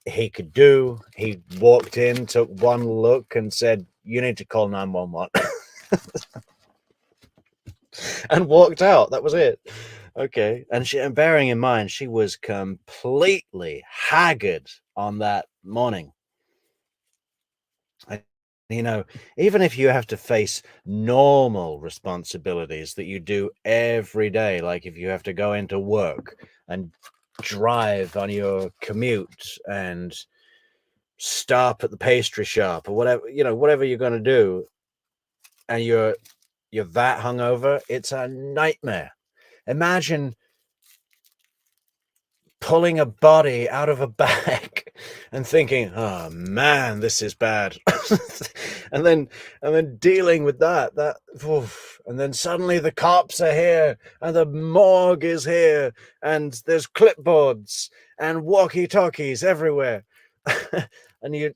he could do. He walked in, took one look and said, you need to call 911. And walked out. That was it. Okay. And bearing in mind, she was completely haggard on that morning. You know, even if you have to face normal responsibilities that you do every day, like if you have to go into work and drive on your commute and stop at the pastry shop or whatever, you know, whatever you're going to do, and you're that hungover, it's a nightmare. Imagine pulling a body out of a bag and thinking, oh man, this is bad. and then dealing with that oof. And then suddenly the cops are here and the morgue is here and there's clipboards and walkie-talkies everywhere. And you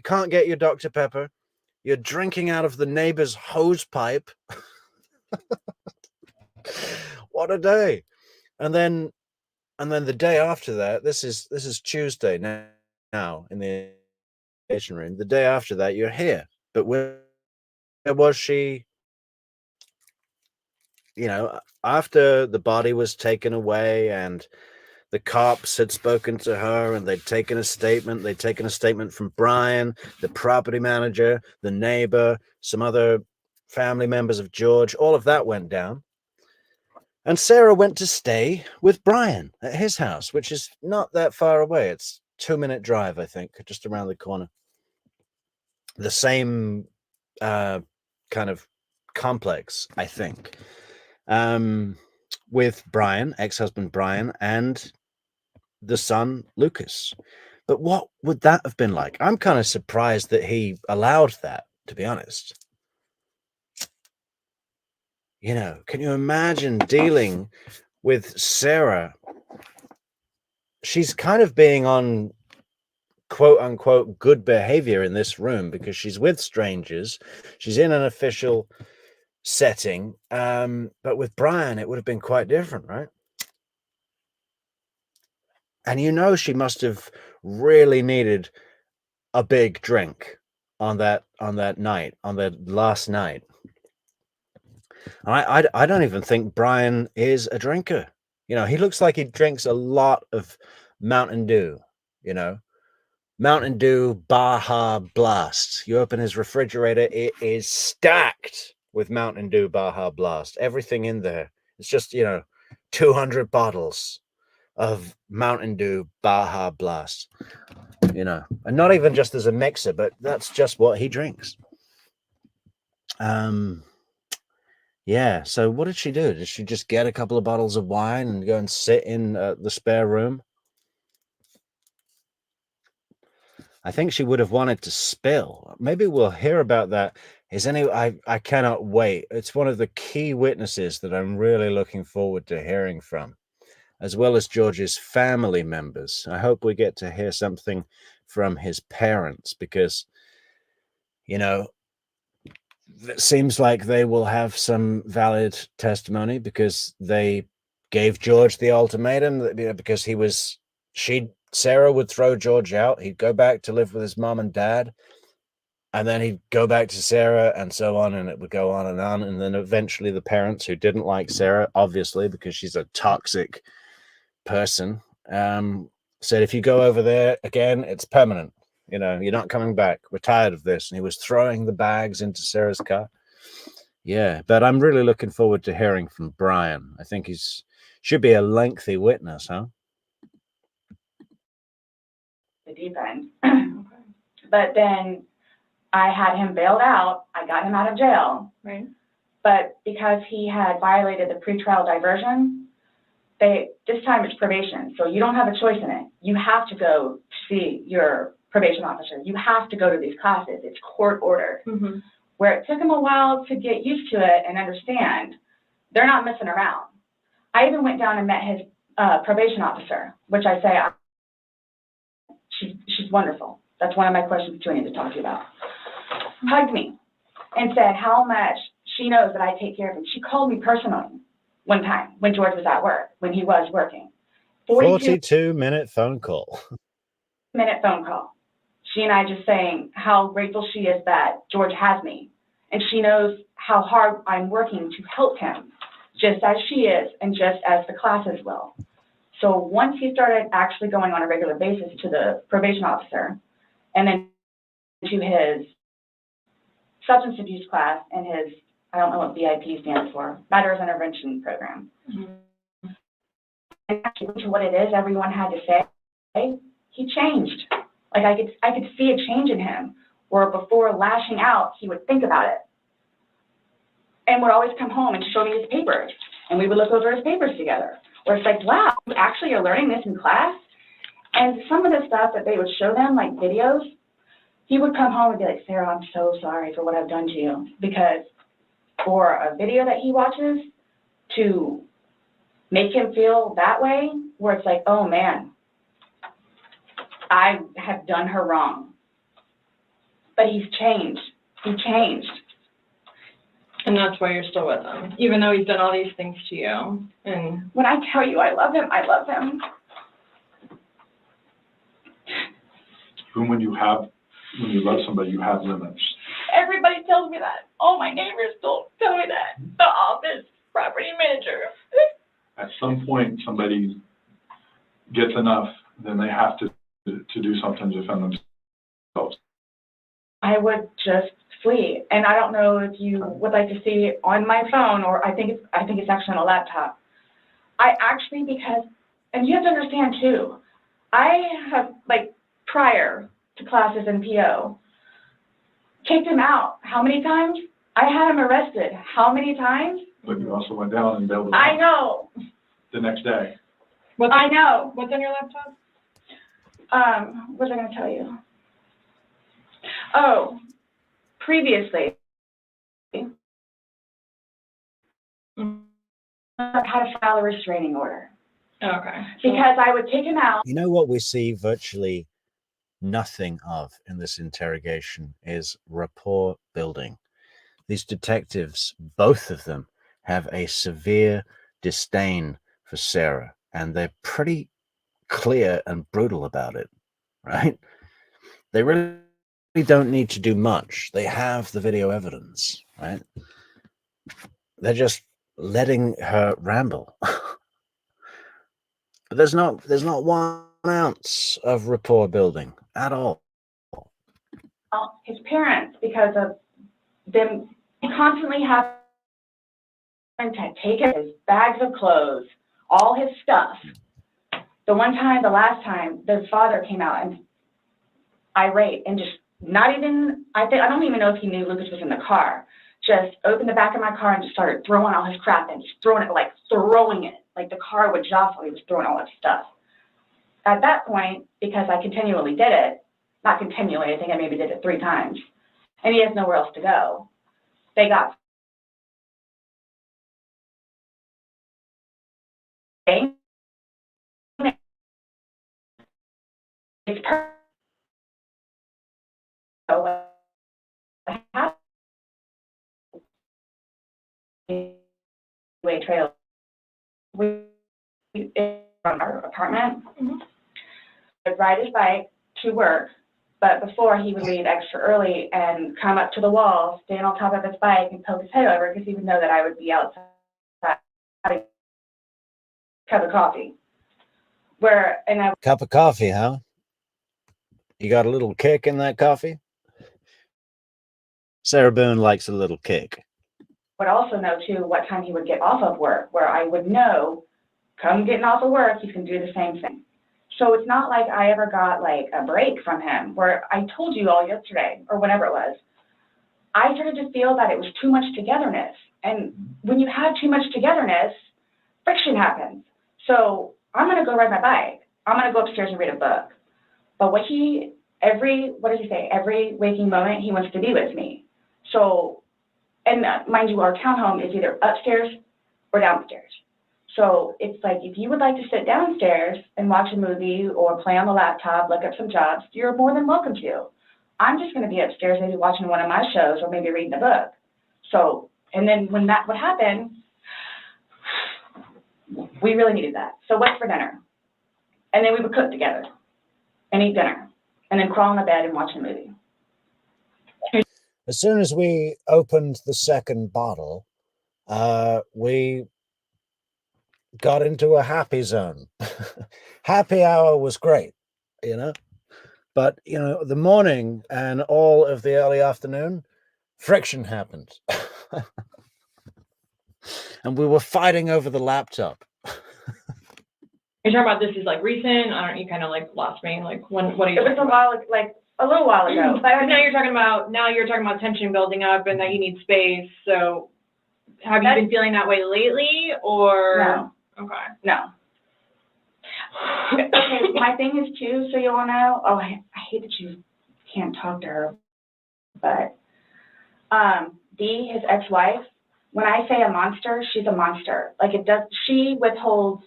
can't get your Dr. Pepper. You're drinking out of the neighbor's hose pipe. What a day. And then the day after that, this is Tuesday now in the interrogation room. The day after that, you're here. But where was she? You know, after the body was taken away and the cops had spoken to her and they'd taken a statement. They'd taken a statement from Brian, the property manager, the neighbor, some other family members of George. All of that went down. And Sarah went to stay with Brian at his house, which is not that far away. It's a 2-minute drive, I think, just around the corner. The same kind of complex, I think, with Brian, ex-husband Brian, and the son, Lucas. But what would that have been like? I'm kind of surprised that he allowed that, to be honest. You know, can you imagine dealing with Sarah? She's kind of being on quote unquote good behavior in this room because she's with strangers. She's in an official setting. But with Brian, it would have been quite different, right? And you know, she must have really needed a big drink on that night, on that last night. I don't even think Brian is a drinker. You know, he looks like he drinks a lot of Mountain Dew, you know, Mountain Dew Baja Blast. You open his refrigerator, it is stacked with Mountain Dew Baja Blast. Everything in there. It's just, you know, 200 bottles of Mountain Dew Baja Blast, you know, and not even just as a mixer, but that's just what he drinks. Yeah, so what did she do? Did she just get a couple of bottles of wine and go and sit in the spare room? I think she would have wanted to spill. Maybe we'll hear about that. I cannot wait. It's one of the key witnesses that I'm really looking forward to hearing from, as well as George's family members. I hope we get to hear something from his parents, because, you know, it seems like they will have some valid testimony, because they gave George the ultimatum that, because Sarah would throw George out. He'd go back to live with his mom and dad, and then he'd go back to Sarah, and so on, and it would go on. And then eventually the parents, who didn't like Sarah, obviously, because she's a toxic person, said, if you go over there again, it's permanent. You're not coming back. We're tired of this. And he was throwing the bags into Sarah's car. Yeah, but I'm really looking forward to hearing from Brian. I think should be a lengthy witness, huh? The deep end. But then I had him bailed out. I got him out of jail. Right. But because he had violated the pretrial diversion, this time it's probation. So you don't have a choice in it. You have to go see your probation officer. You have to go to these classes. It's court ordered. Mm-hmm. Where it took him a while to get used to it and understand, they're not messing around. I even went down and met his probation officer, which I say, she's wonderful. That's one of my questions too I need to talk to you about. Hugged me and said how much she knows that I take care of him. She called me personally one time when George was at work, when he was working. 42-minute phone call. Minute phone call. She and I just saying how grateful she is that George has me. And she knows how hard I'm working to help him, just as she is and just as the classes will. So once he started actually going on a regular basis to the probation officer, and then to his substance abuse class and his, I don't know what VIP stands for, Matters Intervention Program. Mm-hmm. And actually to what it is everyone had to say, he changed. Like I could see a change in him, where before lashing out, he would think about it. And would always come home and show me his papers. And we would look over his papers together. Where it's like, wow, you actually are learning this in class? And some of the stuff that they would show them, like videos, he would come home and be like, Sarah, I'm so sorry for what I've done to you. Because for a video that he watches to make him feel that way, where it's like, oh man, I have done her wrong. But he's changed. He changed. And that's why you're still with him, even though he's done all these things to you. And when I tell you I love him, I love him. Even when you love somebody, you have limits. Everybody tells me that. All my neighbors still tell me that. The office, property manager. At some point, somebody gets enough, then they have to do something to defend themselves. I would just flee. And I don't know if you would like to see it on my phone, or I think it's actually on a laptop. I actually, because, and you have to understand too, I have, like, prior to classes in PO, kicked him out. How many times? I had him arrested. How many times? But you also went down and bailed him I out know. the next day. I know. What's on your laptop? What was I going to tell you? Oh, previously, I had to file a restraining order. Okay. Because I would take him out. You know what we see virtually nothing of in this interrogation is rapport building. These detectives, both of them, have a severe disdain for Sarah, and they're pretty clear and brutal about it, right? They really don't need to do much. They have the video evidence, right? They're just letting her ramble. But there's not 1 ounce of rapport building at all. His parents, because of them constantly having to take his bags of clothes, all his stuff. The last time, the father came out and irate and just not even, I don't even know if he knew Lucas was in the car, just opened the back of my car and just started throwing all his crap in, just throwing it. Like the car would jostle, he was throwing all his stuff. At that point, because I continually did it, not continually, I think I maybe did it 3 times. And he has nowhere else to go. They got it's way trail. We from our apartment. I'd ride his bike to work, but before he would leave extra early and come up to the wall, stand on top of his bike and poke his head over because he would know that I would be outside having a cup of coffee. Cup of coffee, huh? You got a little kick in that coffee? Sarah Boone likes a little kick. Would also know too what time he would get off of work, where I would know, come getting off of work, he's gonna do the same thing. So it's not like I ever got like a break from him, where I told you all yesterday, or whenever it was, I started to feel that it was too much togetherness. And when you have too much togetherness, friction happens. So I'm gonna go ride my bike. I'm gonna go upstairs and read a book. But what every waking moment, he wants to be with me. So, and mind you, our townhome is either upstairs or downstairs. So it's like, if you would like to sit downstairs and watch a movie or play on the laptop, look up some jobs, you're more than welcome to. I'm just going to be upstairs, maybe watching one of my shows or maybe reading a book. So, and then when that would happen, we really needed that. So what's for dinner? And then we would cook together and eat dinner and then crawl in the bed and watch a movie. As soon as we opened the second bottle, we got into a happy zone. Happy hour was great, you know, but you know, the morning and all of the early afternoon, friction happened. And we were fighting over the laptop. You're talking about this is like recent? You kind of like lost me. Like when? What are you? It was a little while ago. But now you're talking about tension building up and that you need space. So have you been feeling that way lately, or no? Okay. No. Okay, my thing is too, so you all know. Oh, I hate that you can't talk to her, but Dee, his ex-wife. When I say a monster, she's a monster. Like she withholds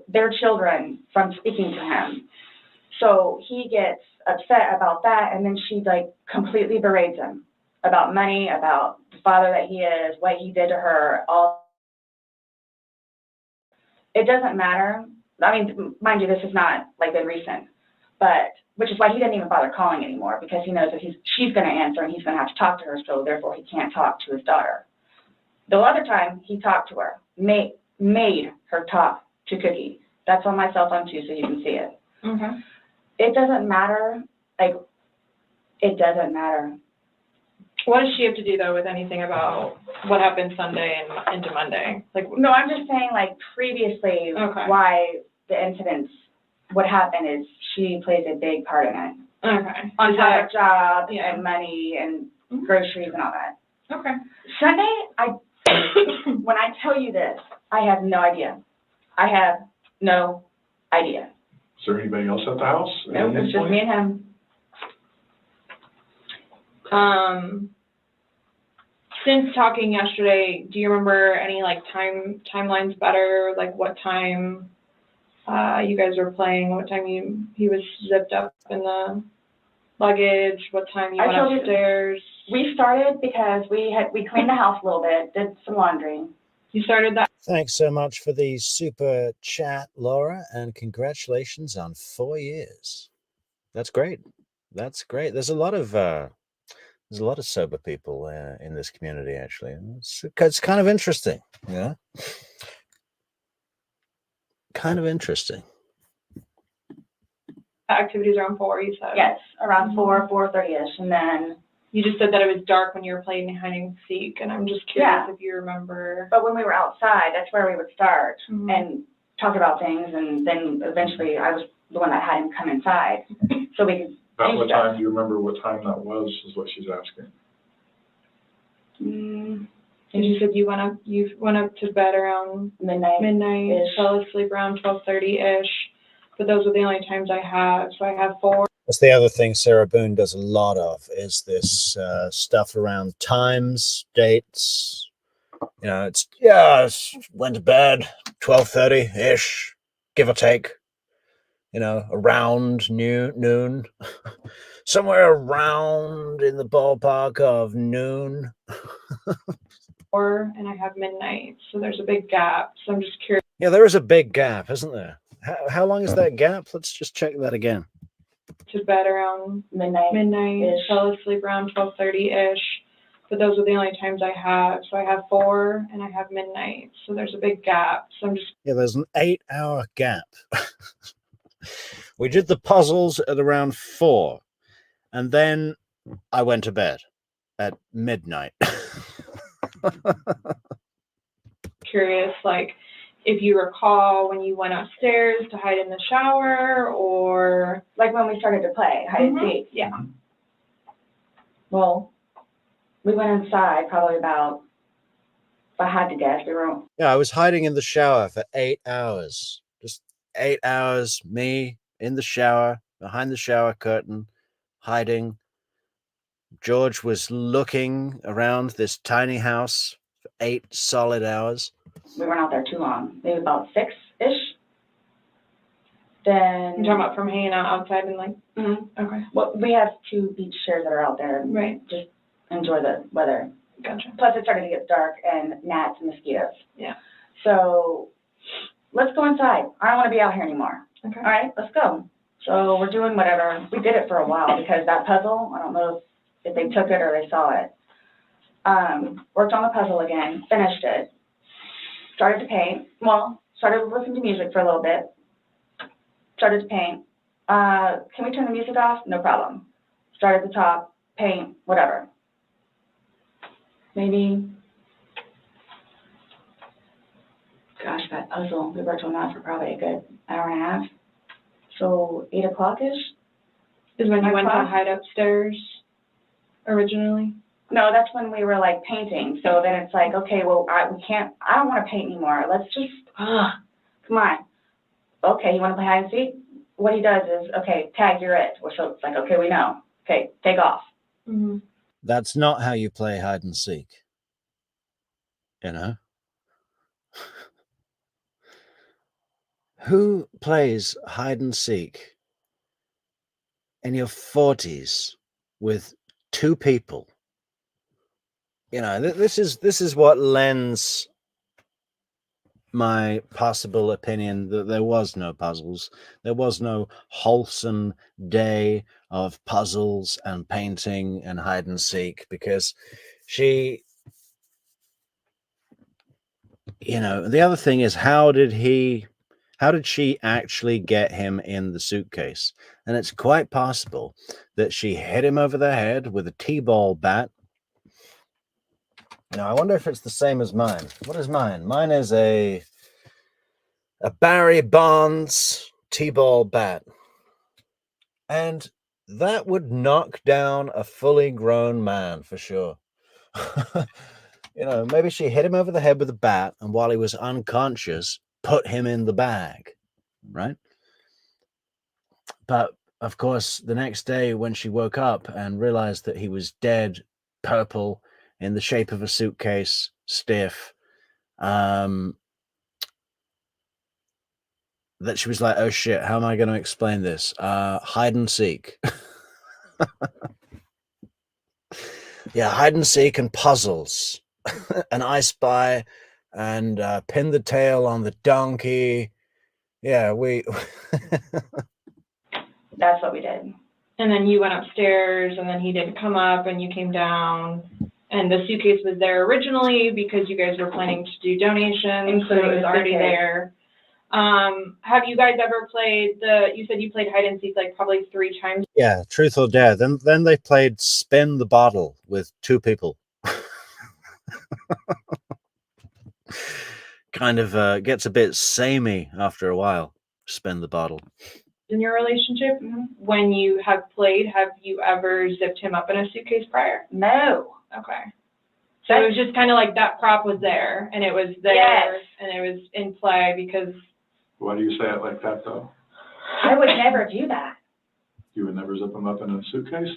their children from speaking to him. So he gets upset about that, and then she like completely berates him about money, about the father that he is, what he did to her, all. It doesn't matter. I mean, mind you, this is not like been recent, but which is why he didn't even bother calling anymore, because he knows that she's going to answer and he's going to have to talk to her, so therefore he can't talk to his daughter. The other time he talked to her, made her talk to Cookie. That's on my cell phone too, so you can see it. Okay. It doesn't matter. Like, it doesn't matter. What does she have to do though with anything about what happened Sunday and into Monday? Like, no, I'm just saying, like, previously, okay, why the incidents, what happened is she plays a big part in it. Okay. On top of job yeah, and money and groceries and all that. Okay. Sunday, when I tell you this, I have no idea. I have no idea. Is there anybody else at the house? No, it's just me and him. Since talking yesterday, do you remember any like timelines better? Like what time you guys were playing? What time he was zipped up in the luggage? What time you went upstairs? We started because we cleaned the house a little bit, did some laundry. You started that. Thanks so much for the super chat, Laura, and congratulations on 4 years. That's great. That's great. There's a lot of sober people in this community, actually. It's kind of interesting, yeah. Kind of interesting. Activities around 4, you said? Yes, around 4:30ish, and then. You just said that it was dark when you were playing hide and seek, and I'm just curious if you remember. But when we were outside, that's where we would start and talk about things, and then eventually I was the one that had him come inside, so we could. About what time, do you remember what time that was, is what she's asking. And you said you went up to bed around midnight, fell asleep around 12:30-ish, but those were the only times I have, so I have 4. That's the other thing Sarah Boone does a lot of, is this stuff around times, dates. You know, went to bed 12:30-ish, give or take. You know, around noon. Somewhere around in the ballpark of noon. And I have midnight, so there's a big gap. So I'm just curious. Yeah, there is a big gap, isn't there? How long is that gap? Let's just check that again. To bed around Midnight. midnight, fell asleep around 12:30-ish. But those are the only times I have. So I have 4 and I have midnight. So there's a big gap. So I'm just. Yeah, there's an 8-hour gap. We did the puzzles at around 4, and then I went to bed at midnight. Curious, like, if you recall when you went upstairs to hide in the shower, or Like when we started to play hide and seek. yeah. Well, we went inside probably about, if I had to guess, we were, Yeah, I was hiding in the shower for 8 hours. Just 8 hours, me in the shower, behind the shower curtain, hiding. George was looking around this tiny house for 8 solid hours. we weren't out there too long, maybe about 6-ish. Then. You're talking about from hanging out outside and like, Mhm. okay, Well, we have 2 beach chairs that are out there and right, just enjoy the weather. gotcha. Plus it started to get dark and gnats and mosquitoes. Yeah. So let's go inside. I don't want to be out here anymore. Okay. All right, let's go. So we're doing whatever. We did it for a while because that puzzle, I don't know if they took it or they saw it. Worked on the puzzle again, finished it. Started to paint. Well, started listening to music for a little bit. Started to paint. Can we turn the music off? No problem. Start at the top, paint, whatever. Maybe, gosh, that puzzle, we worked on that for probably a good hour and a half. So 8 o'clock-ish? Is when you went to 9 o'clock? hide upstairs originally? No, that's when we were like painting. So then it's like, okay, well, I don't want to paint anymore. Let's just, come on. Okay, you want to play hide and seek? What he does is, okay, tag, you're it. So it's like, okay, we know. Okay, take off. Mm-hmm. That's not how you play hide and seek. You know? Who plays hide and seek in your 40s with 2 people? You know, this is what lends my possible opinion that there was no puzzles. There was no wholesome day of puzzles and painting and hide and seek, because she, you know, the other thing is, how did she actually get him in the suitcase? And it's quite possible that she hit him over the head with a T-ball bat. Now, I wonder if it's the same as mine. What is mine? Mine is a Barry Bonds T-ball bat. And that would knock down a fully grown man for sure. You know, maybe she hit him over the head with a bat, and while he was unconscious, put him in the bag, right? But of course, the next day when she woke up and realized that he was dead, purple, in the shape of a suitcase, stiff, that she was like, oh shit, how am I going to explain this? Hide and seek. Yeah, hide and seek and puzzles. And I spy and pin the tail on the donkey. Yeah, we... That's what we did. And then you went upstairs, and then he didn't come up, and you came down, and the suitcase was there originally because you guys were planning to do donations, so it was already there. Have you guys ever played you said you played hide and seek like probably 3 times? Yeah, truth or dare. Then they played spin the bottle with 2 people. Kind of gets a bit samey after a while. Spin the bottle. In your relationship, when you have played, have you ever zipped him up in a suitcase prior? No. Okay. So it was just kind of like that prop was there, and it was there, Yes. and it was in play because... Why do you say it like that, though? I would never do that. You would never zip them up in a suitcase?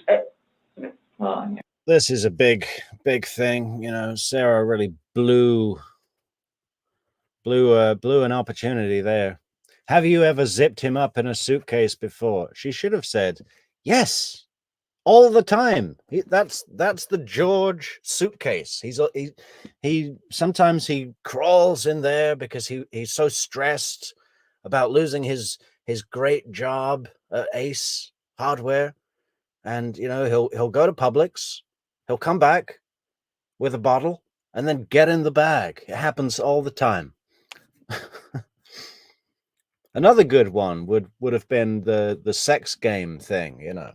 Well, yeah. This is a big thing. You know, Sarah really blew an opportunity there. Have you ever zipped him up in a suitcase before? She should have said, yes, all the time. That's the George suitcase. He sometimes he crawls in there because he's so stressed about losing his great job at Ace Hardware, and you know he'll go to Publix, he'll come back with a bottle, and then get in the bag. It happens all the time. Another good one would have been the sex game thing, you know.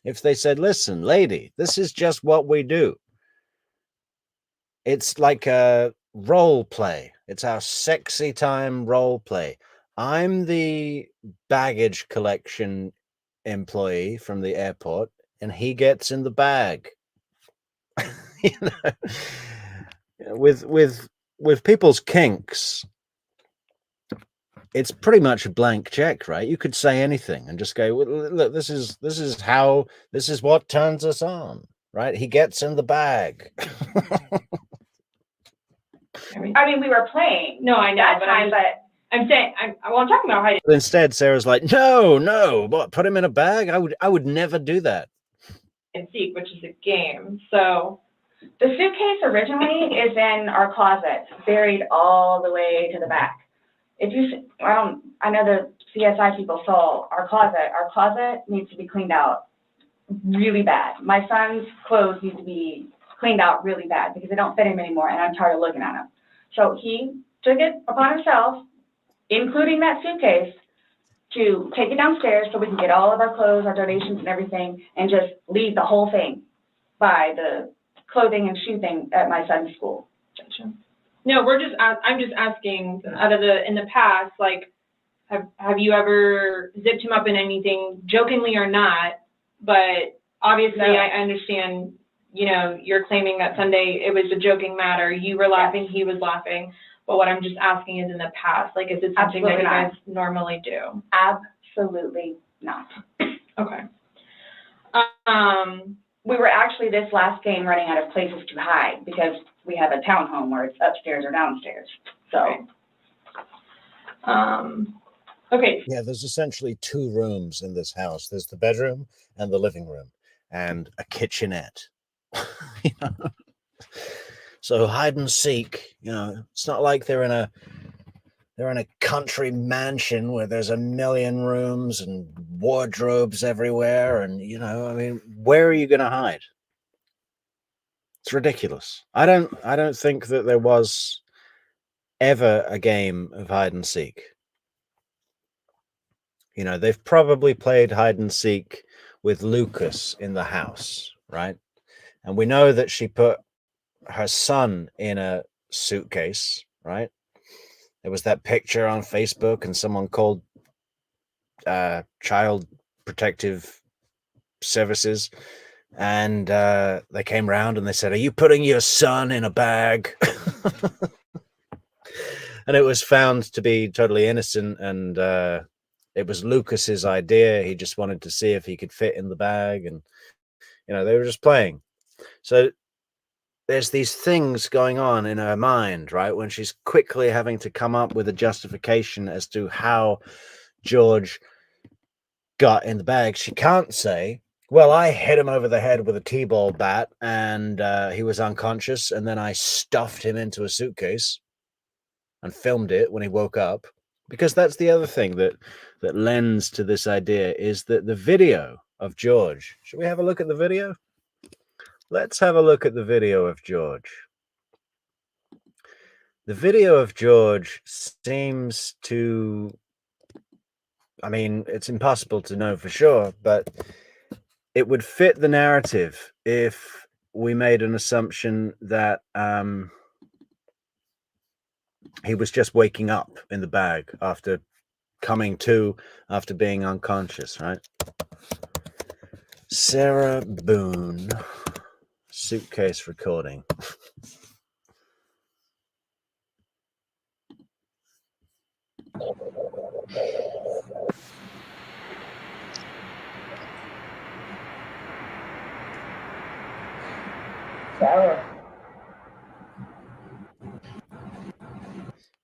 If they said, listen, lady, this is just what we do. It's like a role play. It's our sexy time role play. I'm the baggage collection employee from the airport, and he gets in the bag. You know, with people's kinks, it's pretty much a blank check, right? You could say anything and just go, well, look, this is what turns us on, right? He gets in the bag. I mean, we were playing. No, I know, that but time, but I'm saying, I'm talking about hiding. But instead, Sarah's like, no, what? Put him in a bag? I would never do that. And seek, which is a game. So the suitcase originally is in our closet, buried all the way to the back. If you, I know the CSI people saw our closet. Our closet needs to be cleaned out really bad. My son's clothes need to be cleaned out really bad because they don't fit him anymore, and I'm tired of looking at them. So he took it upon himself, including that suitcase, to take it downstairs so we can get all of our clothes, our donations and everything, and just leave the whole thing by the clothing and shoe thing at my son's school. Gotcha. No, I'm just asking, in the past, like, have you ever zipped him up in anything, jokingly or not? But obviously, No. I understand, you know, you're claiming that Sunday it was a joking matter. You were laughing, he was laughing. But what I'm just asking is, in the past, like, is it something that you guys normally do? Absolutely not. Okay. We were actually this last game running out of places to hide because we have a townhome where it's upstairs or downstairs. So, okay. Yeah, there's essentially 2 rooms in this house. There's the bedroom and the living room and a kitchenette. You know? So hide and seek, you know, it's not like they're in a country mansion where there's a million rooms and wardrobes everywhere, and you know, I mean, where are you going to hide? It's ridiculous. I don't think that there was ever a game of hide and seek. You know, they've probably played hide and seek with Lucas in the house, right? And we know that she put her son in a suitcase, right? There was that picture on Facebook, and someone called Child Protective Services, and they came round and they said, "Are you putting your son in a bag?" And it was found to be totally innocent, and it was Lucas's idea. He just wanted to see if he could fit in the bag, and you know, they were just playing. So there's these things going on in her mind, right? When she's quickly having to come up with a justification as to how George got in the bag. She can't say, well, I hit him over the head with a T-ball bat and he was unconscious, and then I stuffed him into a suitcase and filmed it when he woke up. Because that's the other thing that lends to this idea, is that the video of George. Should we have a look at the video? Let's have a look at the video of George. The video of George seems to, I mean, it's impossible to know for sure, but it would fit the narrative if we made an assumption that he was just waking up in the bag after coming to, after being unconscious, right? Sarah Boone, suitcase recording.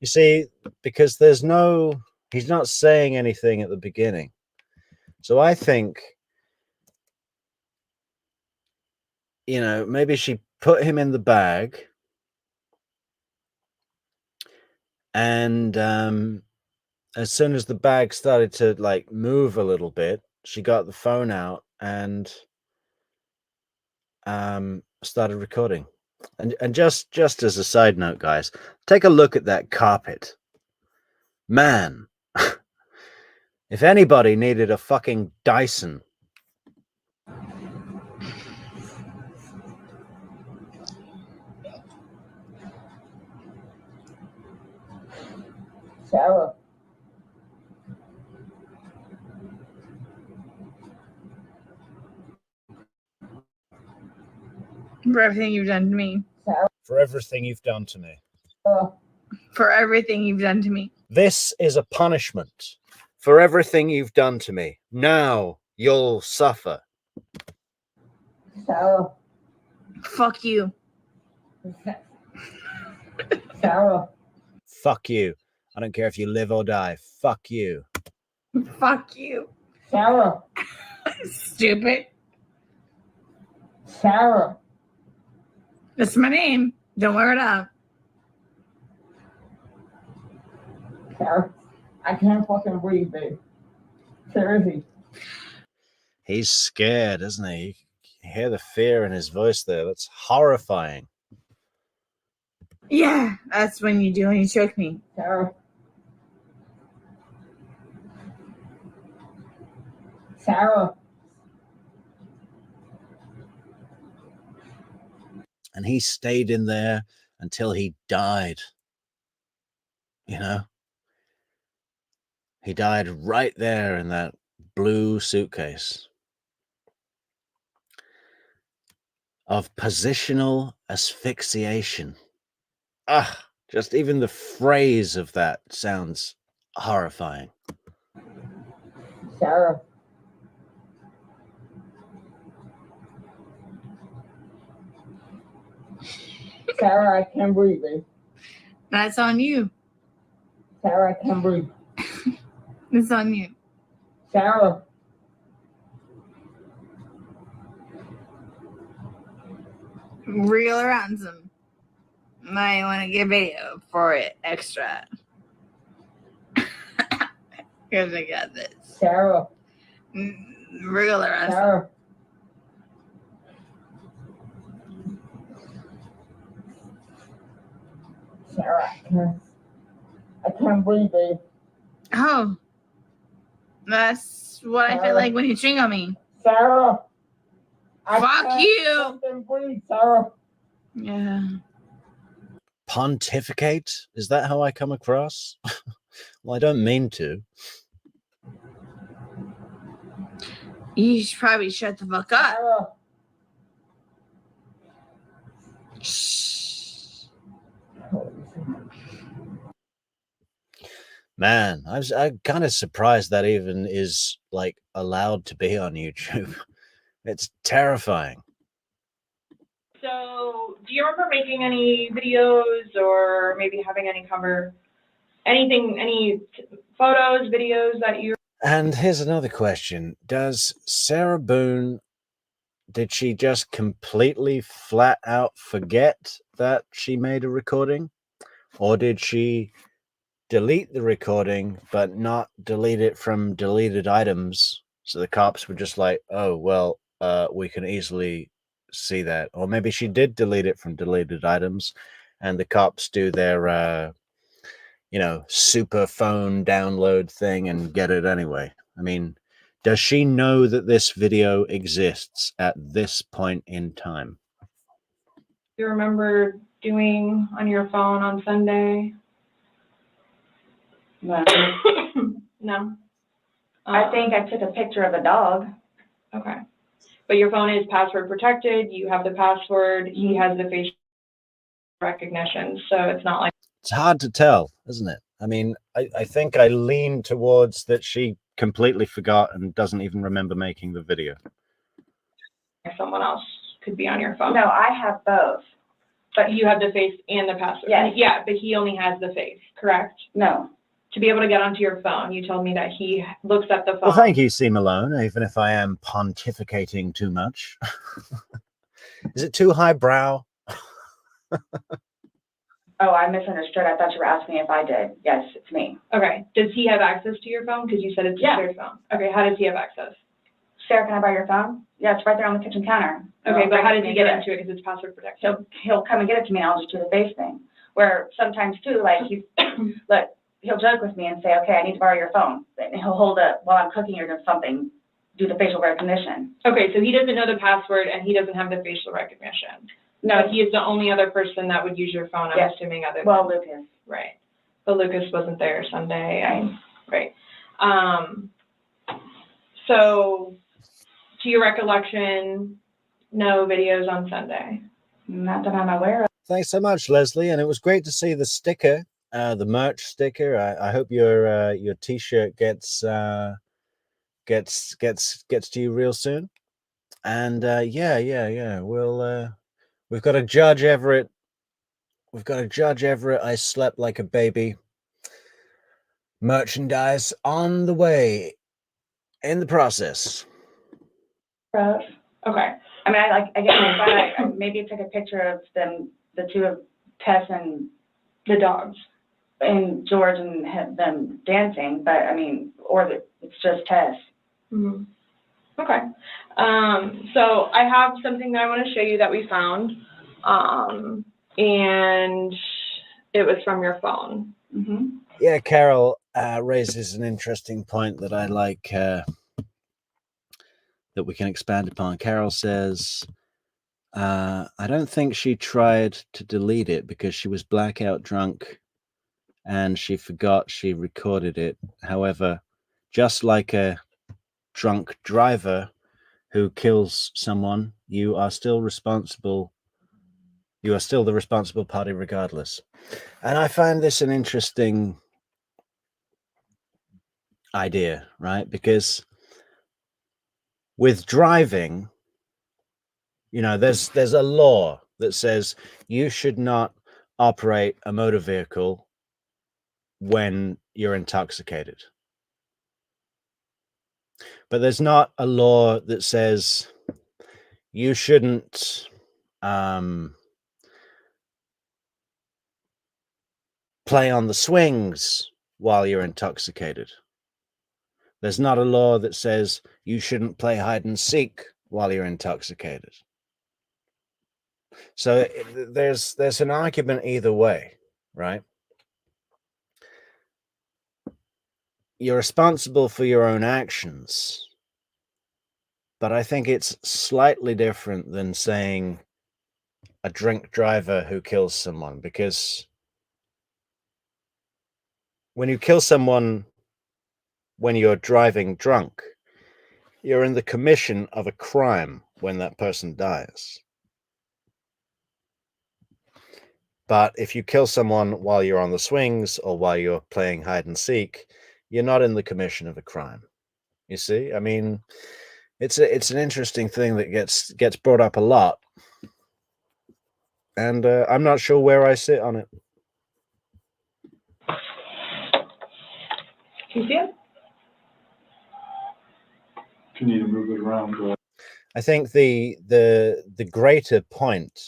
You see, because there's no, he's not saying anything at the beginning. So I think, you know, maybe she put him in the bag and as soon as the bag started to like move a little bit, she got the phone out and started recording. And just as a side note, guys, take a look at that carpet. Man, if anybody needed a fucking Dyson. Sarah. For everything you've done to me. For everything you've done to me. For everything you've done to me. This is a punishment for everything you've done to me. Now you'll suffer. Sarah. Fuck you. Sarah. Fuck you. I don't care if you live or die. Fuck you. Fuck you. Sarah. Stupid. Sarah. That's my name. Don't wear it out. Sarah. I can't fucking breathe, babe. Seriously. He's scared, isn't he? You can hear the fear in his voice there. That's horrifying. Yeah, that's when you do when you choke me. Sarah. Sarah. And he stayed in there until he died. You know? He died right there in that blue suitcase. Of positional asphyxiation. Ah, just even the phrase of that sounds horrifying. Sarah. Sarah, I can't breathe, babe. That's on you. Sarah, I can't breathe. It's on you. Sarah. Real or ransom. Might want to get video for it extra. Because I got this. Sarah. Real or ransom. Sarah. Sarah, I can't breathe, babe. Oh. That's what I feel like when you string on me. Sarah. Fuck you. Fucking breathe, Sarah. Yeah. Pontificate? Is that how I come across? Well, I don't mean to. You should probably shut the fuck up. Sarah. Shh. Man, I'm kind of surprised that even is like allowed to be on YouTube. It's terrifying. So, do you remember making any videos or maybe having any any photos, videos that you... And here's another question. Does Sarah Boone, did she just completely flat out forget that she made a recording? Or did she delete the recording, but not delete it from deleted items? So the cops were just like, oh, well, we can easily see that. Or maybe she did delete it from deleted items and the cops do their, you know, super phone download thing and get it anyway. I mean, does she know that this video exists at this point in time? you remember doing on your phone on Sunday? No. No? I think I took a picture of a dog. Okay. But your phone is password protected, you have the password, he has the facial recognition, so it's not like... It's hard to tell, isn't it? I mean, I think I lean towards that she completely forgot and doesn't even remember making the video. someone else could be on your phone. No, I have both. But you have the face and the password. Yes. Yeah, but he only has the face, correct? No. To be able to get onto your phone, you told me that he looks at the phone. Well, thank you, C. Malone, even if I am pontificating too much. Is it too highbrow? Oh, I misunderstood. I thought you were asking me if I did. Yes, it's me. Okay. Does he have access to your phone? Because you said it's a shared phone. Okay. How does he have access? Sarah, can I borrow your phone? Yeah, it's right there on the kitchen counter. Okay, but how does he get it? into it? Because it's password protected. He'll come and get it to me, and I'll just do the face thing. Where sometimes too, like look, he'll joke with me and say, okay, I need to borrow your phone. And he'll hold it while I'm cooking or doing something, do the facial recognition. Okay, so he doesn't know the password and he doesn't have the facial recognition. No, But he is the only other person that would use your phone, I'm Yes. assuming, other than. well, Lucas. Right. But Lucas wasn't there Sunday. Right. So, to your recollection, no videos on Sunday. Not that I'm aware of. Thanks so much, Leslie, and it was great to see the sticker, the merch sticker. I hope your T-shirt gets to you real soon. And yeah. We've got to judge Everett. We've got to judge Everett. I slept like a baby. Merchandise on the way. In the process. Of. Okay. I mean, I get my fun. I maybe took a picture of them, the two of Tess and The dogs. George and them dancing, but I mean, it's just Tess. Mm-hmm. Okay. So I have something that I want to show you that we found, and it was from your phone. Mm-hmm. Yeah, Carol raises an interesting point that I like that we can expand upon. Carol says, I don't think she tried to delete it because she was blackout drunk and she forgot she recorded it. However, just like a drunk driver who kills someone, you are still responsible. You are still the responsible party regardless. And I find this an interesting idea, right? Because with driving, you know, there's a law that says you should not operate a motor vehicle when you're intoxicated. But there's not a law that says you shouldn't play on the swings while you're intoxicated. There's not a law that says you shouldn't play hide and seek while you're intoxicated. So there's an argument either way, right? You're responsible for your own actions, but I think it's slightly different than saying a drink driver who kills someone, because when you kill someone when you're driving drunk, you're in the commission of a crime when that person dies. But if you kill someone while you're on the swings or while you're playing hide and seek, you're not in the commission of a crime. You see? I mean, it's an interesting thing that gets brought up a lot. And I'm not sure where I sit on it. Can you see it? If you need to move it around, go ahead. I think the greater point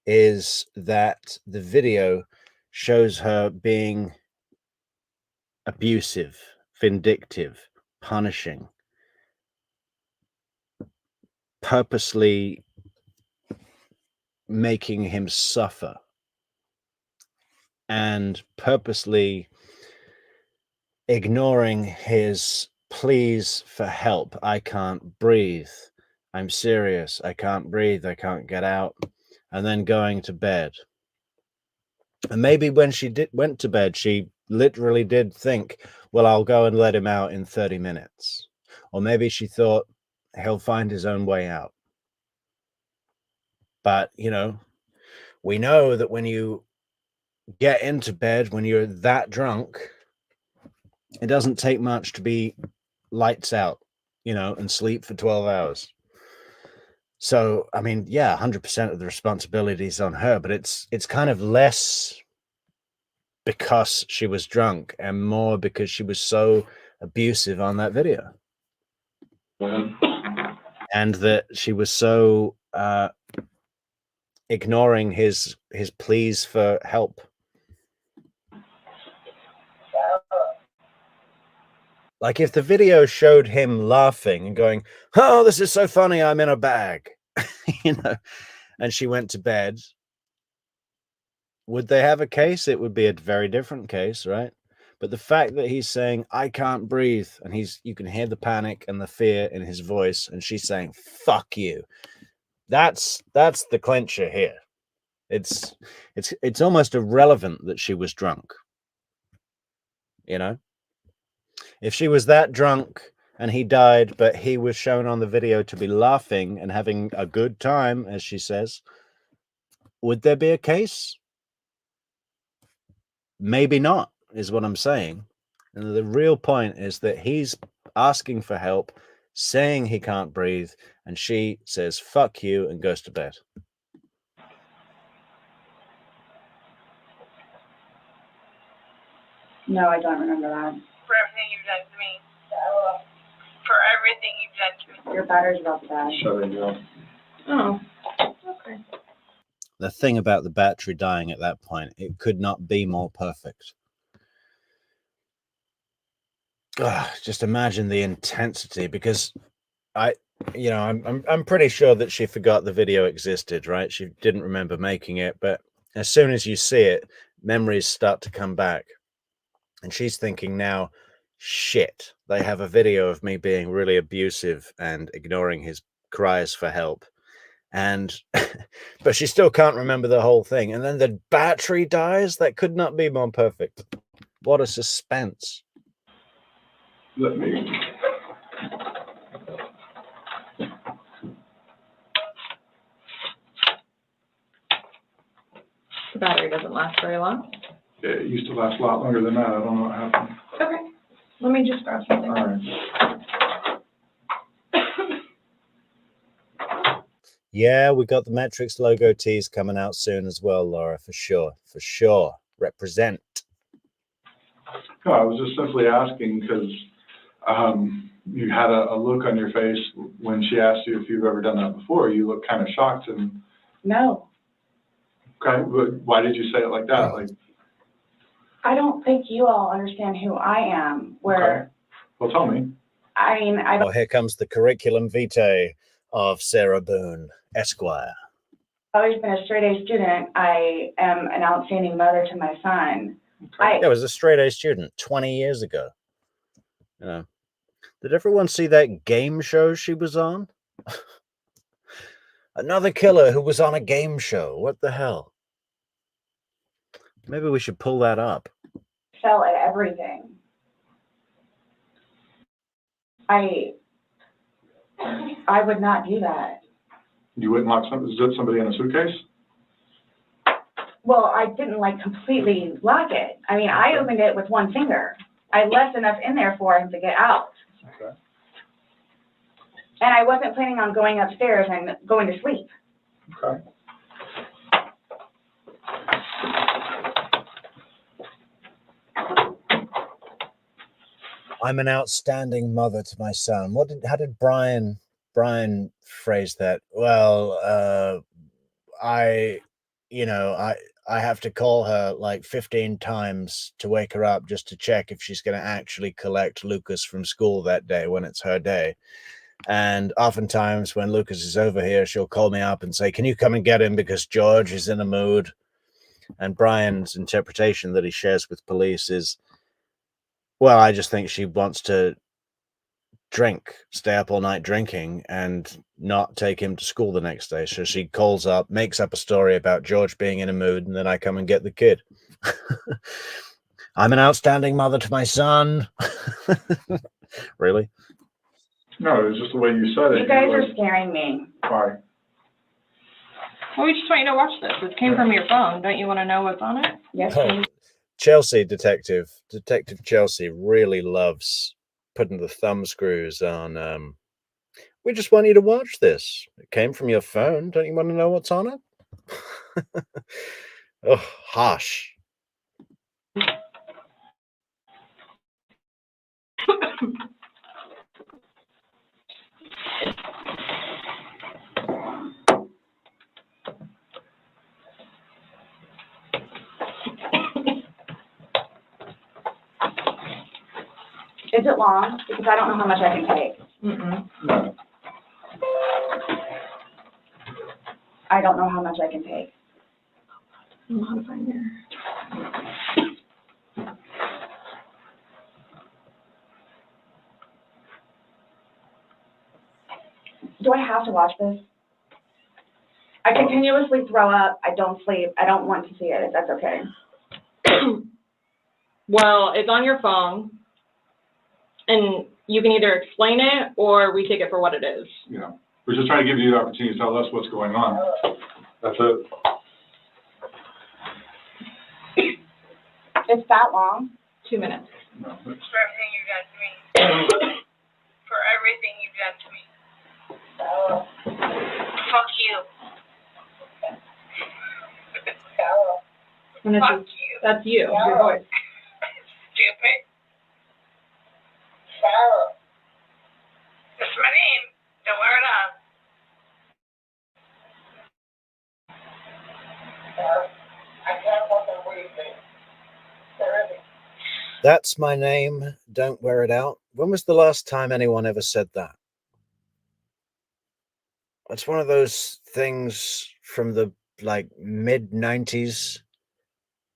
is that the video shows her being abusive, vindictive, punishing, purposely making him suffer, and purposely ignoring his pleas for help. I can't breathe. I'm serious. I can't breathe. I can't get out. And then going to bed. And maybe when she went to bed, she literally did think, well, I'll go and let him out in 30 minutes. Or maybe she thought he'll find his own way out. But, you know, we know that when you get into bed, when you're that drunk, it doesn't take much to be lights out, you know, and sleep for 12 hours. So, I mean, yeah, 100% of the responsibility is on her, but it's kind of less because she was drunk and more because she was so abusive on that video. And that she was so ignoring his pleas for help. Like if the video showed him laughing and going, "Oh, this is so funny, I'm in a bag," you know, and she went to bed, would they have a case? It would be a very different case, right? But the fact that he's saying, "I can't breathe," and you can hear the panic and the fear in his voice, and she's saying, "Fuck you." That's the clincher here. It's almost irrelevant that she was drunk. You know? If she was that drunk and he died, but he was shown on the video to be laughing and having a good time, as she says, would there be a case? Maybe not, is what I'm saying. And the real point is that he's asking for help, saying he can't breathe, and she says, "Fuck you," and goes to bed. No, I don't remember that. For everything you've done to me. For everything you've done to me. Your battery's about to die. Shut it down. Oh, okay. The thing about the battery dying at that point, it could not be more perfect. Just imagine the intensity, because I'm pretty sure that she forgot the video existed, right? She didn't remember making it, but as soon as you see it, memories start to come back. And she's thinking now, shit, they have a video of me being really abusive and ignoring his cries for help. And but she still can't remember the whole thing. And then the battery dies. That could not be more perfect. What a suspense. Let me. The battery doesn't last very long. It used to last a lot longer than that. I don't know what happened. Okay, let me just grab something. All right. Yeah, we got the Metrix logo tees coming out soon as well, Laura, for sure. For sure. Represent. No, I was just simply asking because you had a look on your face when she asked you if you've ever done that before. You looked kind of shocked and. No. Okay, but why did you say it like that? Like. I don't think you all understand who I am, where. Okay. Well, tell me. I mean, I don't. Oh, here comes the curriculum vitae of Sarah Boone, Esquire. I've always been a straight-A student. I am an outstanding mother to my son. Okay. I was a straight-A student 20 years ago. You know, did everyone see that game show she was on? Another killer who was on a game show. What the hell? Maybe we should pull that up. Excel at everything. I would not do that. You wouldn't zip somebody in a suitcase? Well, I didn't like completely lock it. I mean, I opened it with one finger. I left enough in there for him to get out. Okay. And I wasn't planning on going upstairs and going to sleep. Okay. I'm an outstanding mother to my son. How did Brian phrase that? Well, I have to call her like 15 times to wake her up just to check if she's going to actually collect Lucas from school that day when it's her day. And oftentimes when Lucas is over here, she'll call me up and say, "Can you come and get him because George is in a mood?" And Brian's interpretation that he shares with police is, well, I just think she wants to drink, stay up all night drinking, and not take him to school the next day. So she calls up, makes up a story about George being in a mood, and then I come and get the kid. I'm an outstanding mother to my son. Really? No, it was just the way you said it. You guys were are scaring me. Why? Well, we just want you to watch this. This came from your phone. Don't you want to know what's on it? Yes, please. Chelsea Detective Chelsea really loves putting the thumb screws on We just want you to watch this. It came from your phone. Don't you want to know what's on it? Oh, harsh. Is it long? Because I don't know how much I can take. Mm-mm. No. I don't know how much I can take. I don't know how to find her. Do I have to watch this? I continuously throw up. I don't sleep. I don't want to see it, if that's okay. Well, it's on your phone, and you can either explain it or we take it for what it is. Yeah, we're just trying to give you the opportunity to tell us what's going on. That's it. It's that long? 2 minutes. No, For everything you've done to me. For everything you've done to me. Fuck you. And it's Fuck just, you. that's you, your voice. Stupid. Sarah. That's my name. Don't wear it up. I can't fucking breathe. That's my name. Don't wear it out. When was the last time anyone ever said that? It's one of those things from the mid-90s.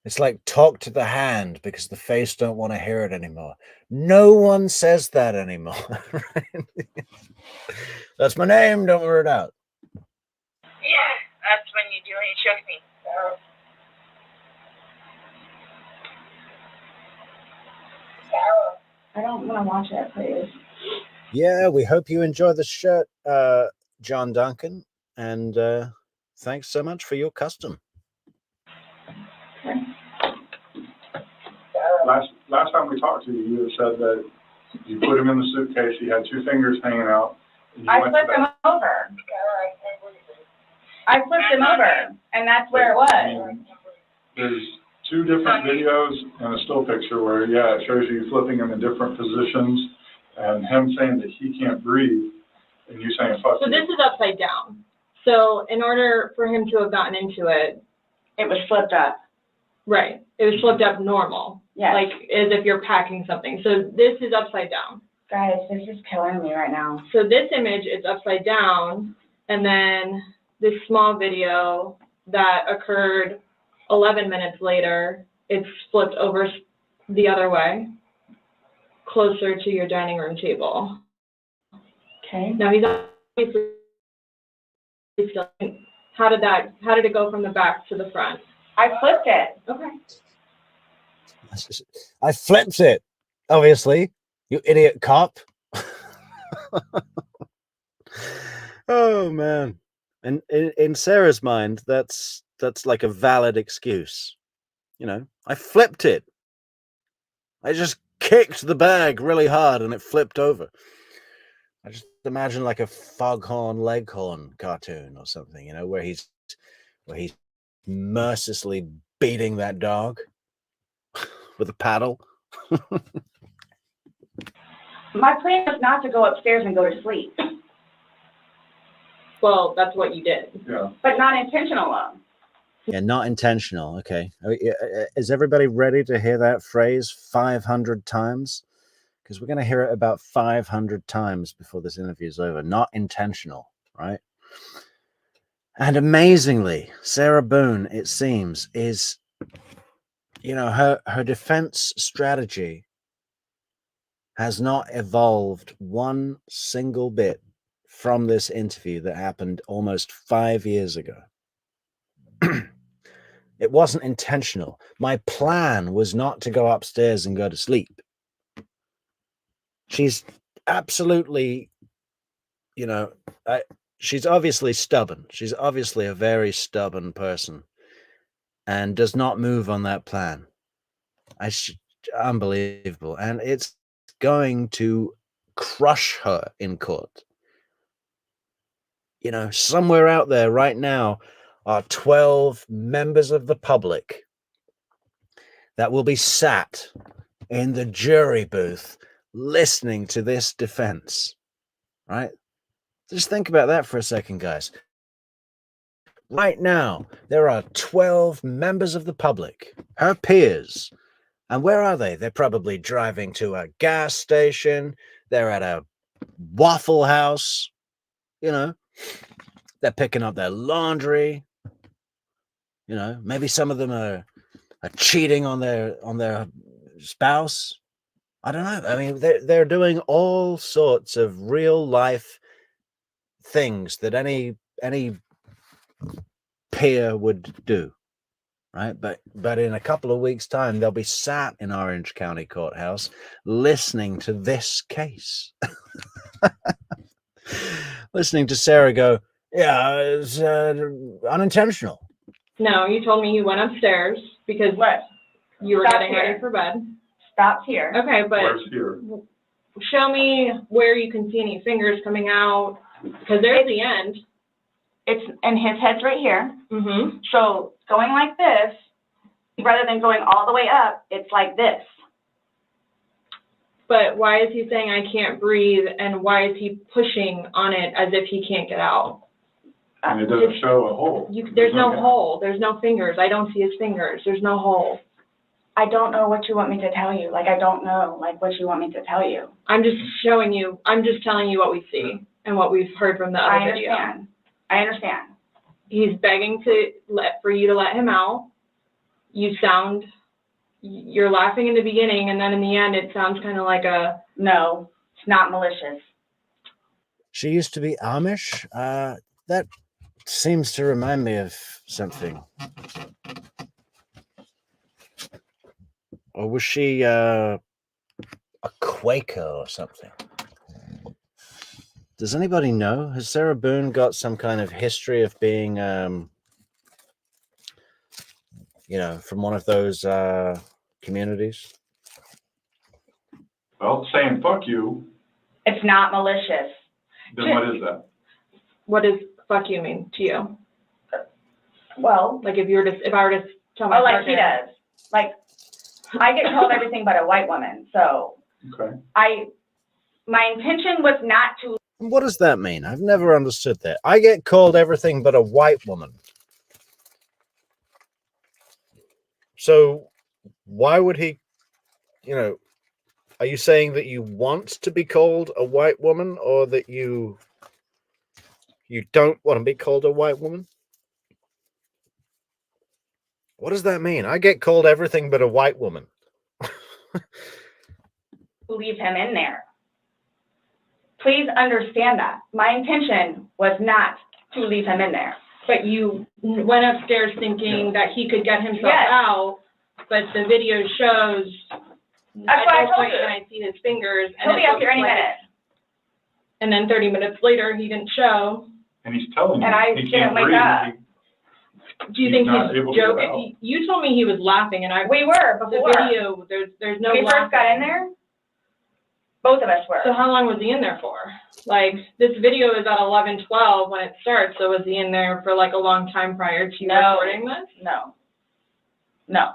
It's like talk to the hand because the face don't want to hear it anymore. No one says that anymore. Right? That's my name. Don't wear it out. Yeah, that's when you do it. Shook me. I don't want to watch it, please. Yeah, we hope you enjoy the shirt, John Duncan, and thanks so much for your custom. Last time we talked to you, you had said that you put him in the suitcase, he had two fingers hanging out. And you I went to flipped him bed. over. I flipped him over, and that's where it was. There's two different videos and a still picture where, yeah, it shows you flipping him in different positions and him saying that he can't breathe and you saying, fuck So you. this is upside down. So in order for him to have gotten into it, It was flipped up. right, it was flipped up normal. Yes. Like as if you're packing something. So this is upside down. Guys, this is killing me right now. So this image is upside down, and then this small video that occurred 11 minutes later, it's flipped over the other way, closer to your dining room table. Okay. Now he's obviously still. How did it go from the back to the front? I flipped it. Okay. I flipped it, obviously. You idiot cop. Oh man. And in Sarah's mind, that's like a valid excuse. You know, I flipped it. I just kicked the bag really hard and it flipped over. I just imagine like a Foghorn Leghorn cartoon or something, you know, where he's mercilessly beating that dog with a paddle. My plan was not to go upstairs and go to sleep, Well, that's what you did. Yeah. but not intentional. Yeah, not intentional. Okay. Is everybody ready to hear that phrase 500 times? Because we're going to hear it about 500 times before this interview is over. Not intentional, right? And amazingly, Sarah Boone, it seems, is, you know, her defense strategy has not evolved one single bit from this interview that happened almost 5 years ago. It wasn't intentional. My plan was not to go upstairs and go to sleep. She's absolutely, you know, she's obviously stubborn. She's obviously a very stubborn person and does not move on that plan. Unbelievable. And it's going to crush her in court. You know, somewhere out there right now are 12 members of the public that will be sat in the jury booth listening to this defense, right? Just think about that for a second, guys. Right now, there are 12 members of the public, her peers. And where are they? They're probably driving to a gas station. They're at a Waffle House. You know, they're picking up their laundry. You know, maybe some of them are cheating on their spouse. I don't know. I mean, they're doing all sorts of real life things that any peer would do, right? But in a couple of weeks' time, they'll be sat in Orange County Courthouse listening to this case, listening to Sarah go, "Yeah, it's unintentional." No, you told me you went upstairs because What? you were Stop getting here. ready for bed. Stops here. Okay, but Where's here? show me where you can see any fingers coming out, because there's the end. It's, and his head's right here. Mm-hmm. So going like this, rather than going all the way up, it's like this. But why is he saying I can't breathe, and why is he pushing on it as if he can't get out? And it doesn't show a hole. There's no hole. There's no fingers. I don't see his fingers. There's no hole. I don't know what you want me to tell you. Like, I don't know, like, what you want me to tell you. I'm just showing you. I'm just telling you what we see and what we've heard from the other video. I understand. He's begging for you to let him out. You're laughing in the beginning, and then in the end, it sounds kind of like a. No, it's not malicious. She used to be Amish. That seems to remind me of something. Or was she a Quaker or something? Does anybody know? Has Sarah Boone got some kind of history of being, you know, from one of those communities? Well, saying fuck you, It's not malicious. then what is that? What does fuck you mean to you? Well, Like if I were to tell my like he partner. does. Like, I get called everything but a white woman, so Okay. my intention was not to. What does that mean? I've never understood that. I get called everything but a white woman. So why would he, you know, are you saying that you want to be called a white woman, or that you don't want to be called a white woman? What does that mean? I get called everything but a white woman. Leave him in there. Please understand that. My intention was not to leave him in there. But you went upstairs thinking that he could get himself Yes. out, but the video shows That's at what I no told point you. can I see his fingers. He'll be it up here looks any like- minute. And then 30 minutes later, he didn't show. And he's telling you, And I he didn't can't wake breathe. up. Do you He's think not he's able to get out. joking? You told me he was laughing, and We were the before. video, there's no When we first got in there, both of us were. So how long was he in there for? Like, this video is at 11:12 when it starts, so was he in there for like a long time prior to you No. recording this? No. No.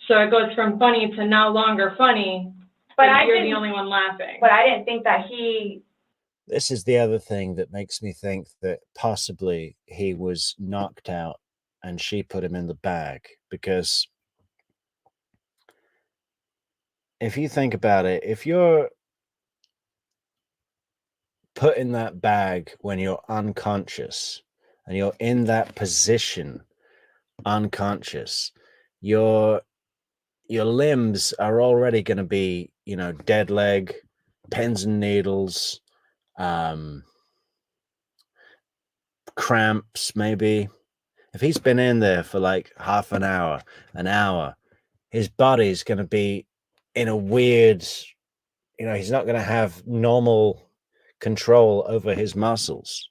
So it goes from funny to no longer funny, But and I you're the didn't, only one laughing. but I didn't think that he, This is the other thing that makes me think that possibly he was knocked out and she put him in the bag. Because if you think about it, if you're put in that bag when you're unconscious and you're in that position unconscious, your limbs are already going to be, you know, dead leg, pins and needles, cramps maybe. If he's been in there for like half an hour, his body's going to be in a weird, you know, he's not going to have normal control over his muscles.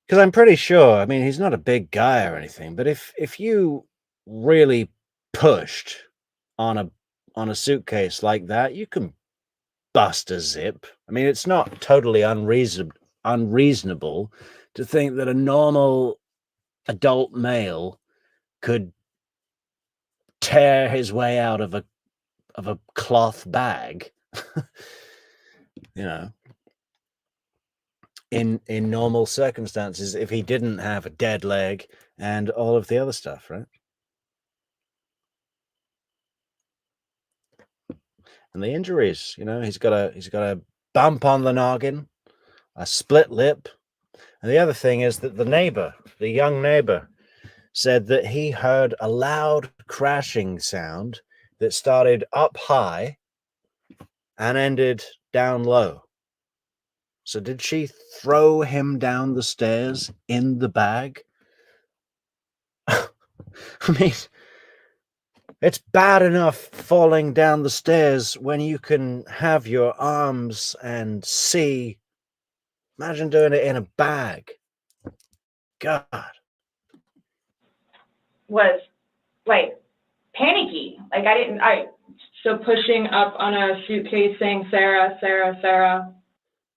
Because I'm pretty sure, I mean, he's not a big guy or anything, but if you really pushed on a suitcase like that, you can bust a zip. I mean, it's not totally unreasonable to think that a normal adult male could tear his way out of a cloth bag, you know, in normal circumstances, if he didn't have a dead leg and all of the other stuff, right? And the injuries, you know, he's got a bump on the noggin, a split lip. And the other thing is that the young neighbor, said that he heard a loud crashing sound that started up high and ended down low. So did she throw him down the stairs in the bag? I mean, it's bad enough falling down the stairs when you can have your arms and see. Imagine doing it in a bag. God. Was, like, panicky. Like, So pushing up on a suitcase saying, Sarah, Sarah, Sarah.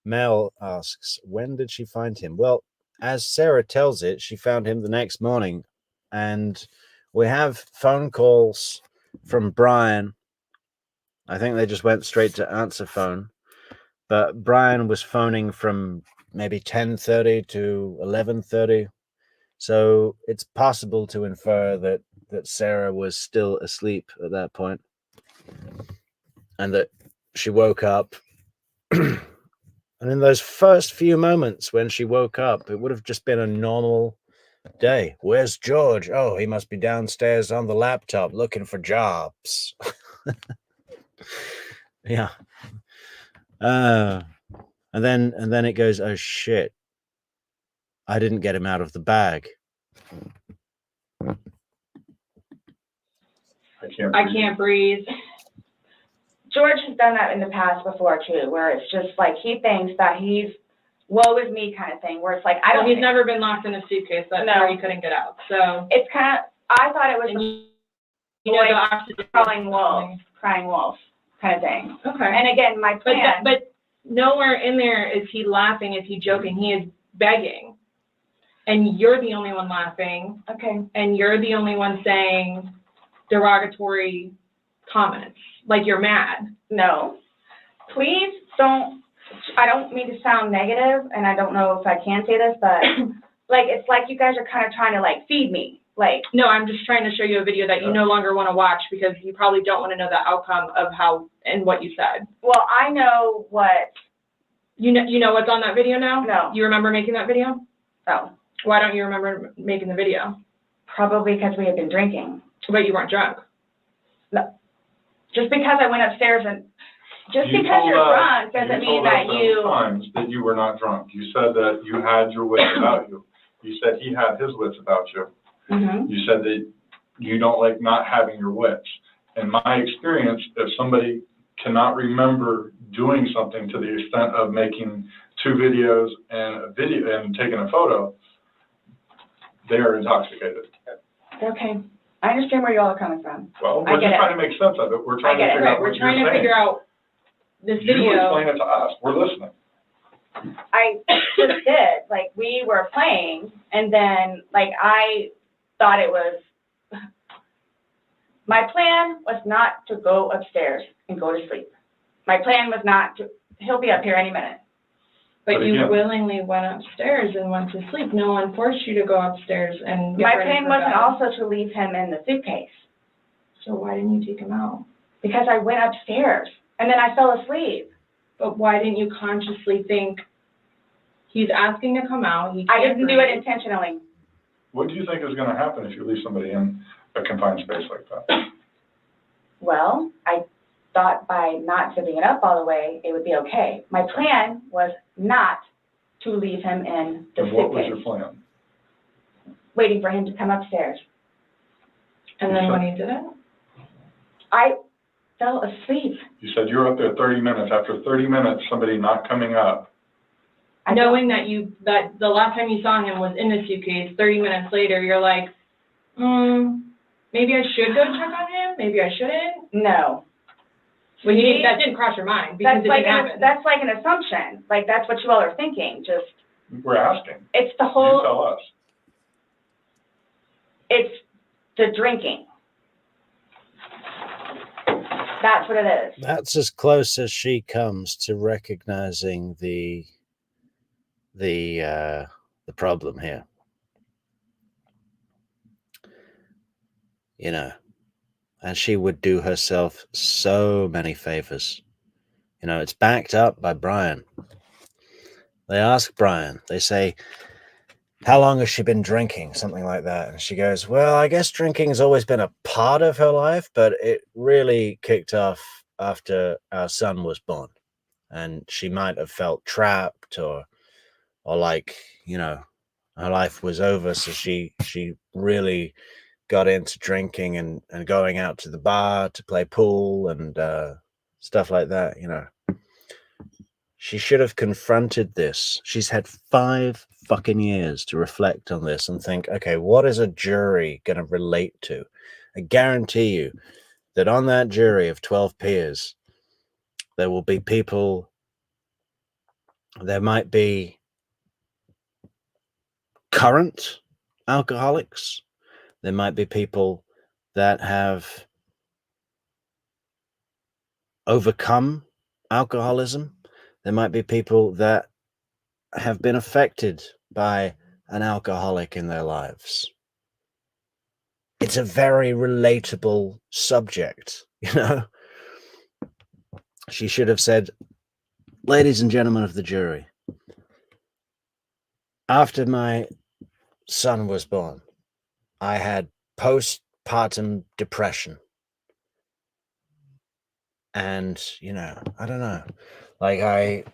Mel asks, when did she find him? Well, as Sarah tells it, she found him the next morning. And we have phone calls from Brian. I think they just went straight to answer phone. But Brian was phoning from maybe 10:30 to 11:30. So it's possible to infer that Sarah was still asleep at that point. And that she woke up. And in those first few moments when she woke up, it would have just been a normal day. Where's George? Oh, he must be downstairs on the laptop looking for jobs. Yeah. And then it goes, oh shit. I didn't get him out of the bag. I can't breathe. George has done that in the past before too, where it's just like he thinks that he's woe is me kind of thing, where it's like I don't. He's never been locked in a suitcase. That's No. where he couldn't get out. So It's kind of. I thought it was you know, like the opposite. crying wolf kind of thing. Okay. And again, my plan. But nowhere in there is he laughing. Is he joking? He is begging, and you're the only one laughing. Okay. And you're the only one saying derogatory comments, like you're mad. No, please don't. I don't mean to sound negative, and I don't know if I can say this, but like it's like you guys are kind of trying to like feed me. Like, no, I'm just trying to show you a video that you no longer want to watch because you probably don't want to know the outcome of how and what you said. Well, I know what. You know what's on that video now? No. You remember making that video? Oh. Why don't you remember making the video? Probably because we had been drinking. But you weren't drunk. No. Just because I went upstairs and just You because told you're us- drunk doesn't mean that You told us times that you were not drunk. You said that you had your wits about you. You said he had his wits about you. Mm-hmm. You said that you don't like not having your wits. In my experience, if somebody cannot remember doing something to the extent of making 2 videos and taking a photo, they are intoxicated. Okay. I understand where you all are coming from. Well, we're just trying to make sense of it. We're trying to figure out what We're you're trying to saying. figure out this You video. explain it to us. We're listening. I just did. Like, we were playing, and then, like, I thought it was, my plan was not to go upstairs and go to sleep. My plan was not to, he'll be up here any minute. But you again- willingly went upstairs and went to sleep. No one forced you to go upstairs and get My ready plan for wasn't bed. also to leave him in the suitcase, So why didn't you take him out? because I went upstairs, and then I fell asleep. But why didn't you consciously think he's asking to come out? He I can't didn't do it breathe. intentionally. What do you think is going to happen if you leave somebody in a confined space like that? Well, I thought by not zipping it up all the way, it would be okay. My plan was not to leave him in the And what was suitcase, your plan? waiting for him to come upstairs. And then when he didn't? I fell asleep. You said you were up there 30 minutes. After 30 minutes, somebody not coming up. Knowing that the last time you saw him was in the suitcase, 30 minutes later, you're like, maybe I should go check on him, maybe I shouldn't. No. That didn't cross your mind because it didn't happen. That's like an assumption. Like, that's what you all are thinking, just. We're asking. It's the You whole, tell us. it's the drinking. That's what it is. That's as close as she comes to recognizing the problem here. You know, and she would do herself so many favors. You know, it's backed up by Brian. They ask Brian, they say, how long has she been drinking? Something like that. And she goes, well, I guess drinking has always been a part of her life, but it really kicked off after our son was born. And she might have felt trapped or like, you know, her life was over. So she really got into drinking and going out to the bar to play pool and stuff like that, you know. She should have confronted this. She's had 5 fucking years to reflect on this and think, okay, what is a jury going to relate to? I guarantee you that on that jury of 12 peers, there will be people, there might be current alcoholics, there might be people that have overcome alcoholism, there might be people that have been affected by an alcoholic in their lives. It's a very relatable subject, you know. She should have said, ladies and gentlemen of the jury, after my son was born, I had postpartum depression. And, you know, I don't know, like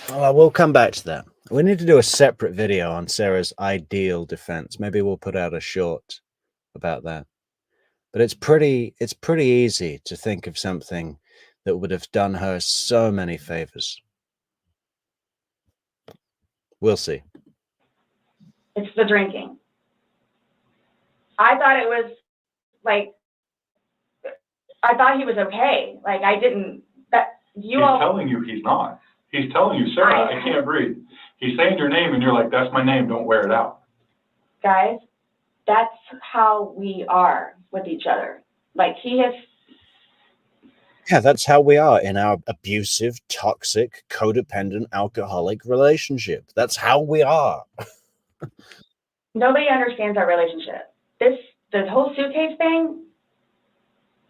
we'll come back to that. We need to do a separate video on Sarah's ideal defense. Maybe we'll put out a short about that. But it's pretty easy to think of something that would have done her so many favors. We'll see. It's the drinking. I thought it was like, I thought he was okay. Like I didn't, that you He's all. telling you he's not. He's telling you, Sarah, I can't breathe. He's saying your name and you're like, that's my name, don't wear it out. Guys, that's how we are with each other. Like he has. Yeah, that's how we are in our abusive, toxic, codependent, alcoholic relationship. That's how we are. Nobody understands our relationship. The whole suitcase thing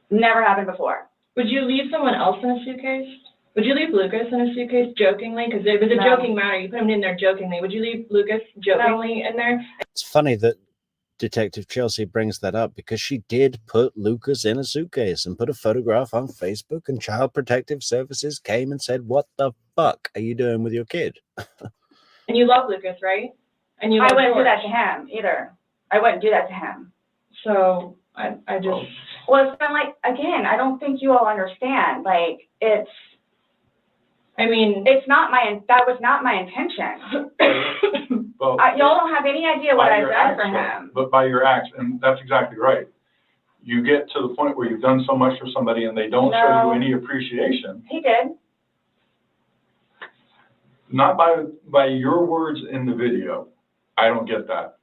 never happened before. Would you leave someone else in a suitcase? Would you leave Lucas in a suitcase jokingly? Because it was a No. joking matter. You put him in there jokingly. Would you leave Lucas jokingly in there? It's funny that Detective Chelsea brings that up because she did put Lucas in a suitcase and put a photograph on Facebook, and Child Protective Services came and said, what the fuck are you doing with your kid? And you love Lucas, right? And you I love wouldn't do George. that to him either. I wouldn't do that to him. So I just. Well, it's kind of like, again, I don't think you all understand. Like it's not that was not my intention. Well, Y'all don't have any idea what by I've your done for acts, him. But by your acts, and that's exactly right. You get to the point where you've done so much for somebody and they don't show No. you any appreciation. He did. Not by your words in the video. I don't get that.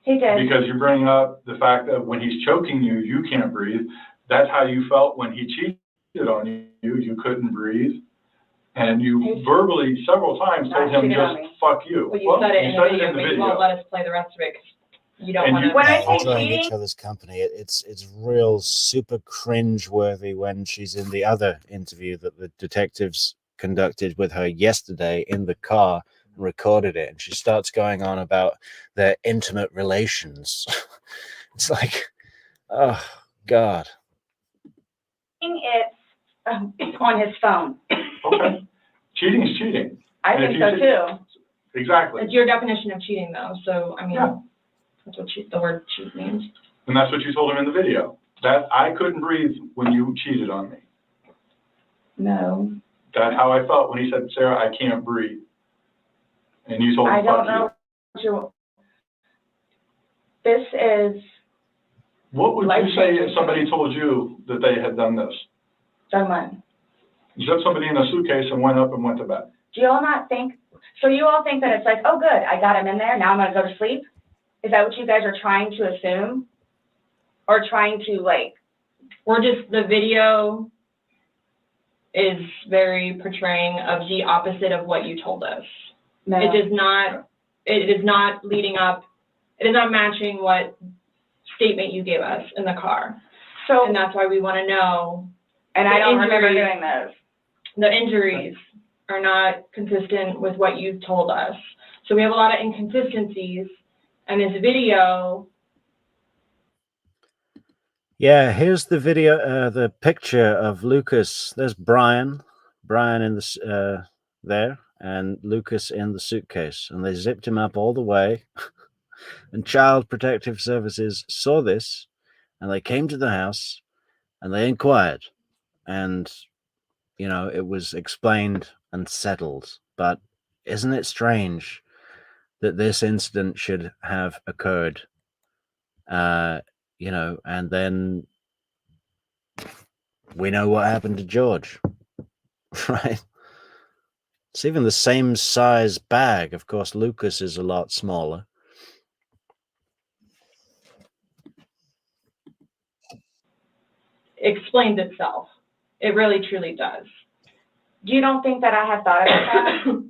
He did. Because you're bringing up the fact that when he's choking you, you can't breathe. That's how you felt when he cheated on you. You couldn't breathe. And you verbally several times told him just fuck you. Well, you said it in the video, but you won't let us play the rest of it because you don't want to. When I enjoying say cheating, each other's company, it's real super cringe-worthy when she's in the other interview that the detectives conducted with her yesterday in the car and recorded it, and she starts going on about their intimate relations. It's like, oh God. it's on his phone. Okay. Cheating is cheating. I think so too. Exactly. It's your definition of cheating, though. So I mean, Yeah. that's what the word cheat means. And that's what you told him in the video. That I couldn't breathe when you cheated on me. No. That's how I felt when he said, Sarah, I can't breathe. And you told him, I don't fuck know. This is. What would you say if somebody told you that they had done this? Done what? You set somebody in a suitcase and went up and went to bed. Do y'all not think So you all think that it's like, oh, good, I got him in there, now I'm gonna go to sleep? Is that what you guys are trying to assume? Or trying to, like, We're just, the video is very portraying of the opposite of what you told us. no? It is not leading up, it is not matching what statement you gave us in the car. So, And that's why we want to know. and the I don't remember injuries- doing those. The injuries are not consistent with what you've told us. So we have a lot of inconsistencies, and this video. Yeah, here's the video, the picture of Lucas. There's Brian in the there, and Lucas in the suitcase, and they zipped him up all the way. And Child Protective Services saw this, and they came to the house, and they inquired, and you know, it was explained and settled. But isn't it strange that this incident should have occurred? You know, and then we know what happened to George, right? It's even the same size bag. Of course, Lucas is a lot smaller. Explains itself. It really, truly does. You don't think that I have thought about that?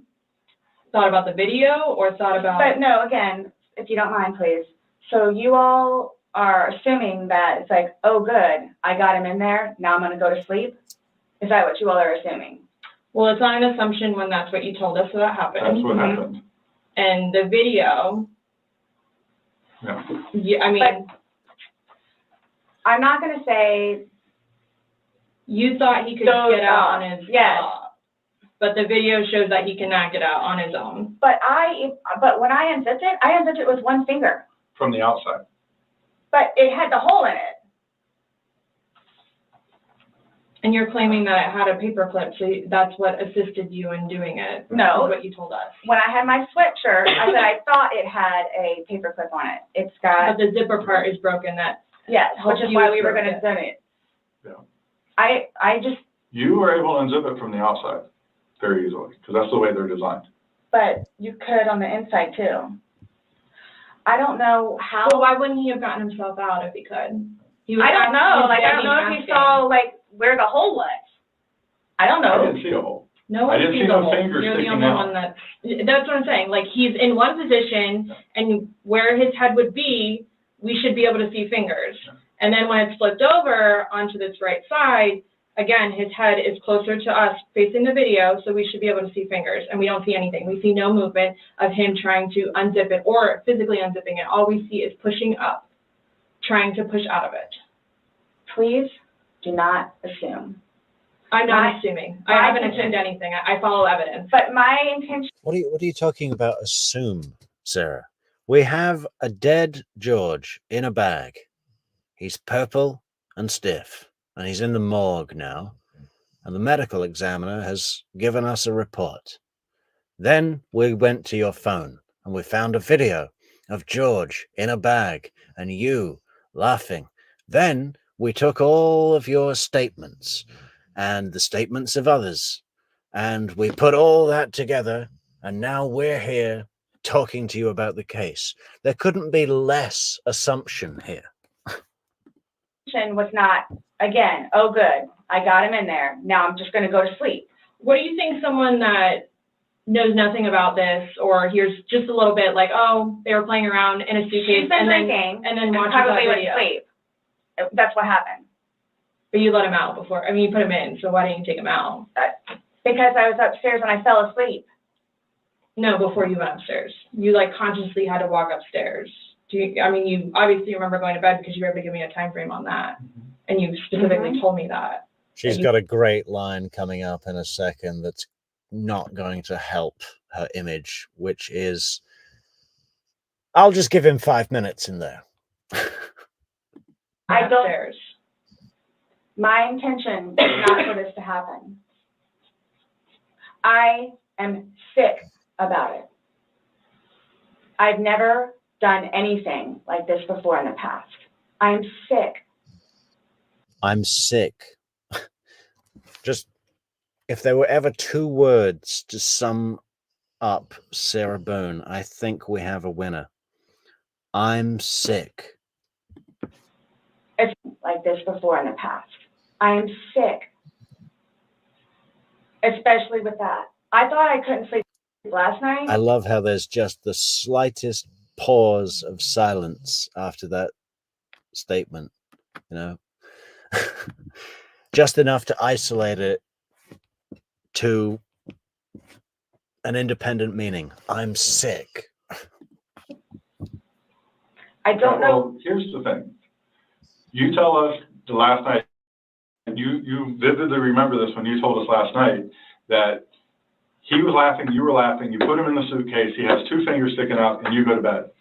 Thought about the video or thought about? But no, again, if you don't mind, please. So you all are assuming that it's like, oh, good, I got him in there, now I'm gonna go to sleep? Is that what you all are assuming? Well, it's not an assumption when that's what you told us that happened. That's what happened. And the video, Yeah. I mean, I'm not gonna say, you thought he could Those get out are- on his yes. but the video shows that he can not get out on his own. but when I unzipped it with one finger. From the outside. But it had the hole in it. And you're claiming that it had a paper clip, so that's what assisted you in doing it. No. Is what you told us. When I had my sweatshirt, I said I thought it had a paper clip on it. It's got, But the zipper part is broken, that yes, which is helps why you we were through gonna it. zip it. Yeah. I just, You were able to unzip it from the outside very easily, because that's the way they're designed. but you could on the inside too. I don't know how. So why wouldn't he have gotten himself out if he could? He was I don't know, asking- like, I don't know if you saw, like, where the hole was. I don't I know. didn't see a hole. No I one didn't sees see the no hole. fingers You're the sticking only out. one that's what I'm saying. Like, he's in one position, and where his head would be, we should be able to see fingers. Yeah. And then when it's flipped over onto this right side, again, his head is closer to us facing the video, so we should be able to see fingers, and we don't see anything. We see no movement of him trying to unzip it or physically unzipping it. All we see is pushing up, trying to push out of it. Please do not assume. I'm My- not assuming. my I haven't intention- assumed anything. I follow evidence. But my intention, What are you talking about? Assume, Sarah? We have a dead George in a bag. He's purple and stiff, and he's in the morgue now. And the medical examiner has given us a report. Then we went to your phone and we found a video of George in a bag and you laughing. Then we took all of your statements and the statements of others, and we put all that together, and now we're here talking to you about the case. There couldn't be less assumption here. was not, again, oh, good, I got him in there, now I'm just gonna go to sleep. What do you think someone that knows nothing about this or hears just a little bit like, oh, they were playing around in a suitcase She's been and drinking then and watches that probably went to video? sleep. That's what happened. But you let him out before. I mean, you put him in, so why didn't you take him out? Because I was upstairs and I fell asleep. No, before you went upstairs. You like consciously had to walk upstairs. I mean, you obviously remember going to bed because you were able to give me a time frame on that. And you specifically told me that. She's got a great line coming up in a second that's not going to help her image, which is, I'll just give him 5 minutes in there. I don't- Upstairs. My intention is not for this to happen. I am sick about it. I've never done anything like this before in the past. I'm sick. I'm sick. Just, if there were ever two words to sum up, Sarah Boone. I think we have a winner. I'm sick. It's like this before in the past. I am sick, especially with that. I thought I couldn't sleep last night. I love how there's just the slightest pause of silence after that statement, you know, just enough to isolate it to an independent meaning. I'm sick. I don't know. Well, here's the thing. You tell us the last night, and you vividly remember this when you told us last night, that he was laughing, you were laughing, you put him in the suitcase, he has 2 fingers sticking out, and you go to bed.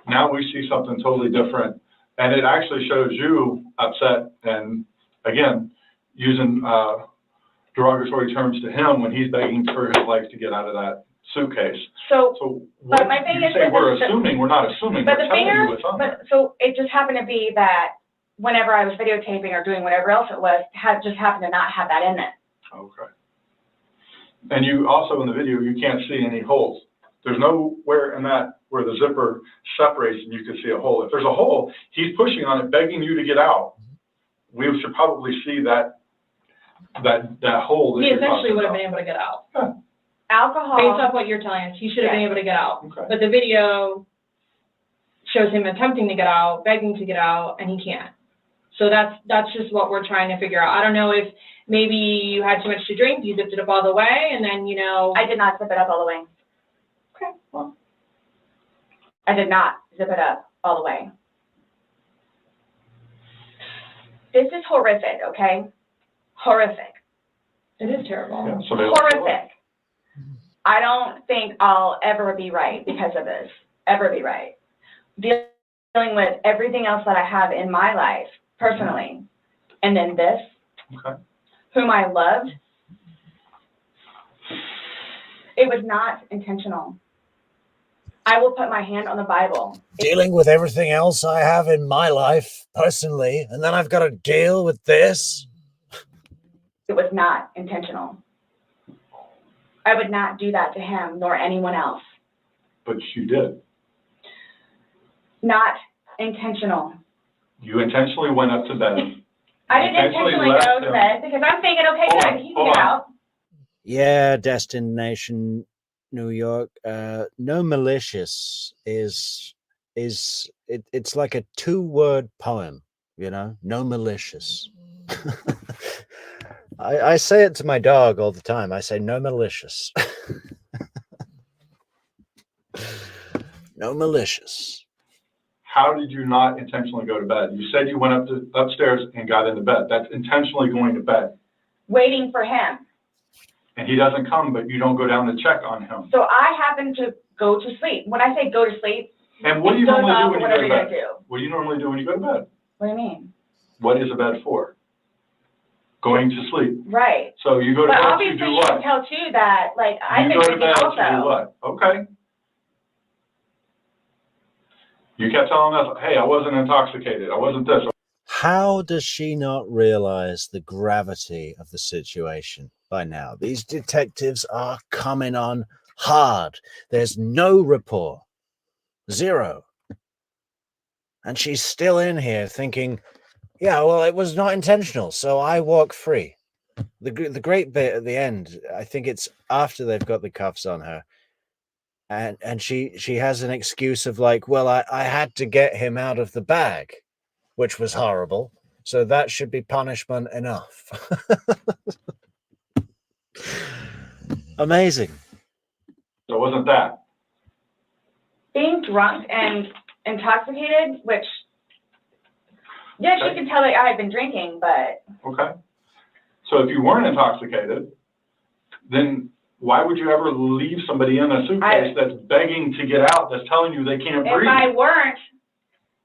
Now we see something totally different, and it actually shows you upset, and again, using derogatory terms to him when he's begging for his life to get out of that suitcase. So what but my thing you is say that we're the- assuming, we're not assuming, but we're the telling you fingers, what's on there. but so it just happened to be that whenever I was videotaping or doing whatever else it was, just happened to not have that in it. Okay. And you also, in the video, you can't see any holes. There's nowhere in that where the zipper separates and you can see a hole. If there's a hole, he's pushing on it, begging you to get out. We should probably see that hole. He essentially would have been able to get out. Yeah. Alcohol. Based off what you're telling us, he should have been able to get out. Okay. But the video shows him attempting to get out, begging to get out, and he can't. So that's just what we're trying to figure out. I don't know if maybe you had too much to drink, you zipped it up all the way, and then, you know. I did not zip it up all the way. Okay, well. I did not zip it up all the way. This is horrific, okay? Horrific. It is terrible. Yeah, so Horrific. I don't think I'll ever be right because of this. Ever be right. Dealing with everything else that I have in my life, personally, and then this, Okay. whom I loved, it was not intentional. I will put my hand on the Bible. Dealing with everything else I have in my life personally, and then I've got to deal with this. It was not intentional. I would not do that to him nor anyone else. But you did. Not intentional. You intentionally went up to bed. I didn't intentionally left go to him. bed because I'm thinking, okay, Hold good, on, he can hold get on. out. Yeah, destination New York. No malicious it's like a 2-word poem, you know? No malicious. I say it to my dog all the time. I say no malicious. No malicious. How did you not intentionally go to bed? You said you went upstairs and got into bed. That's intentionally going to bed. Waiting for him. And he doesn't come, but you don't go down to check on him. So I happen to go to sleep. When I say go to sleep, And what do you it goes normally do off when you go whatever to you're gonna bed? do. What do you normally do when you go to bed? What do you mean? What is a bed for? Going to sleep. Right. So you go to But bed to obviously do you what? can tell too that, like, I've You been go to drinking bed to also. do what? Okay. You kept telling us, hey, I wasn't intoxicated. I wasn't this. How does she not realize the gravity of the situation by now? These detectives are coming on hard. There's no rapport. Zero. And she's still in here thinking, yeah, well, it was not intentional, so I walk free. The great bit at the end, I think it's after they've got the cuffs on her, and she has an excuse of like, well, I had to get him out of the bag, which was horrible, so that should be punishment enough. Amazing. So it wasn't that. Being drunk and intoxicated, which, yes, Okay. you can tell that I had been drinking, but Okay. So if you weren't intoxicated, then why would you ever leave somebody in a suitcase that's begging to get out, that's telling you they can't breathe?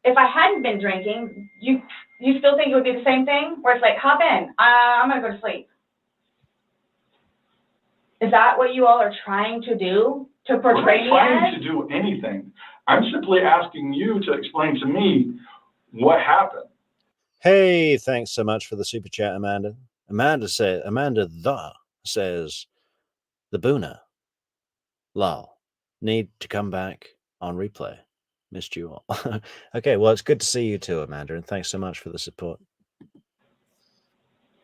if I hadn't been drinking, you still think it would be the same thing? Where it's like, hop in, I'm gonna go to sleep. Is that what you all are trying to do? To portray me We're not as? trying to do anything. I'm simply asking you to explain to me what happened. Hey, thanks so much for the super chat, Amanda. Amanda says, the Booner Lol. Need to come back on replay. Missed you all. Okay, well, it's good to see you too, Amanda, and thanks so much for the support.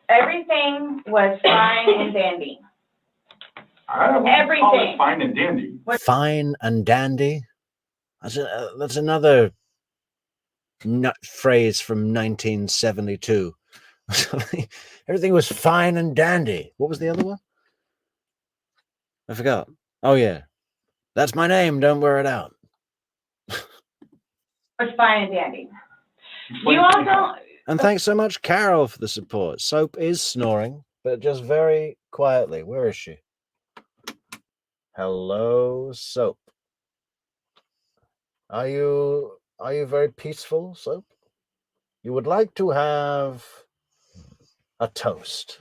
Everything was fine and dandy. I don't Everything. call it fine and dandy. Fine and dandy? That's another phrase from 1972. Everything was fine and dandy. What was the other one? I forgot. Oh, yeah. That's my name. Don't wear it out. It was fine and dandy. Explain You to all me how. don't. And thanks so much, Carol, for the support. Soap is snoring, but just very quietly. Where is she? Hello, Soap. Are you very peaceful, Soap? You would like to have a toast.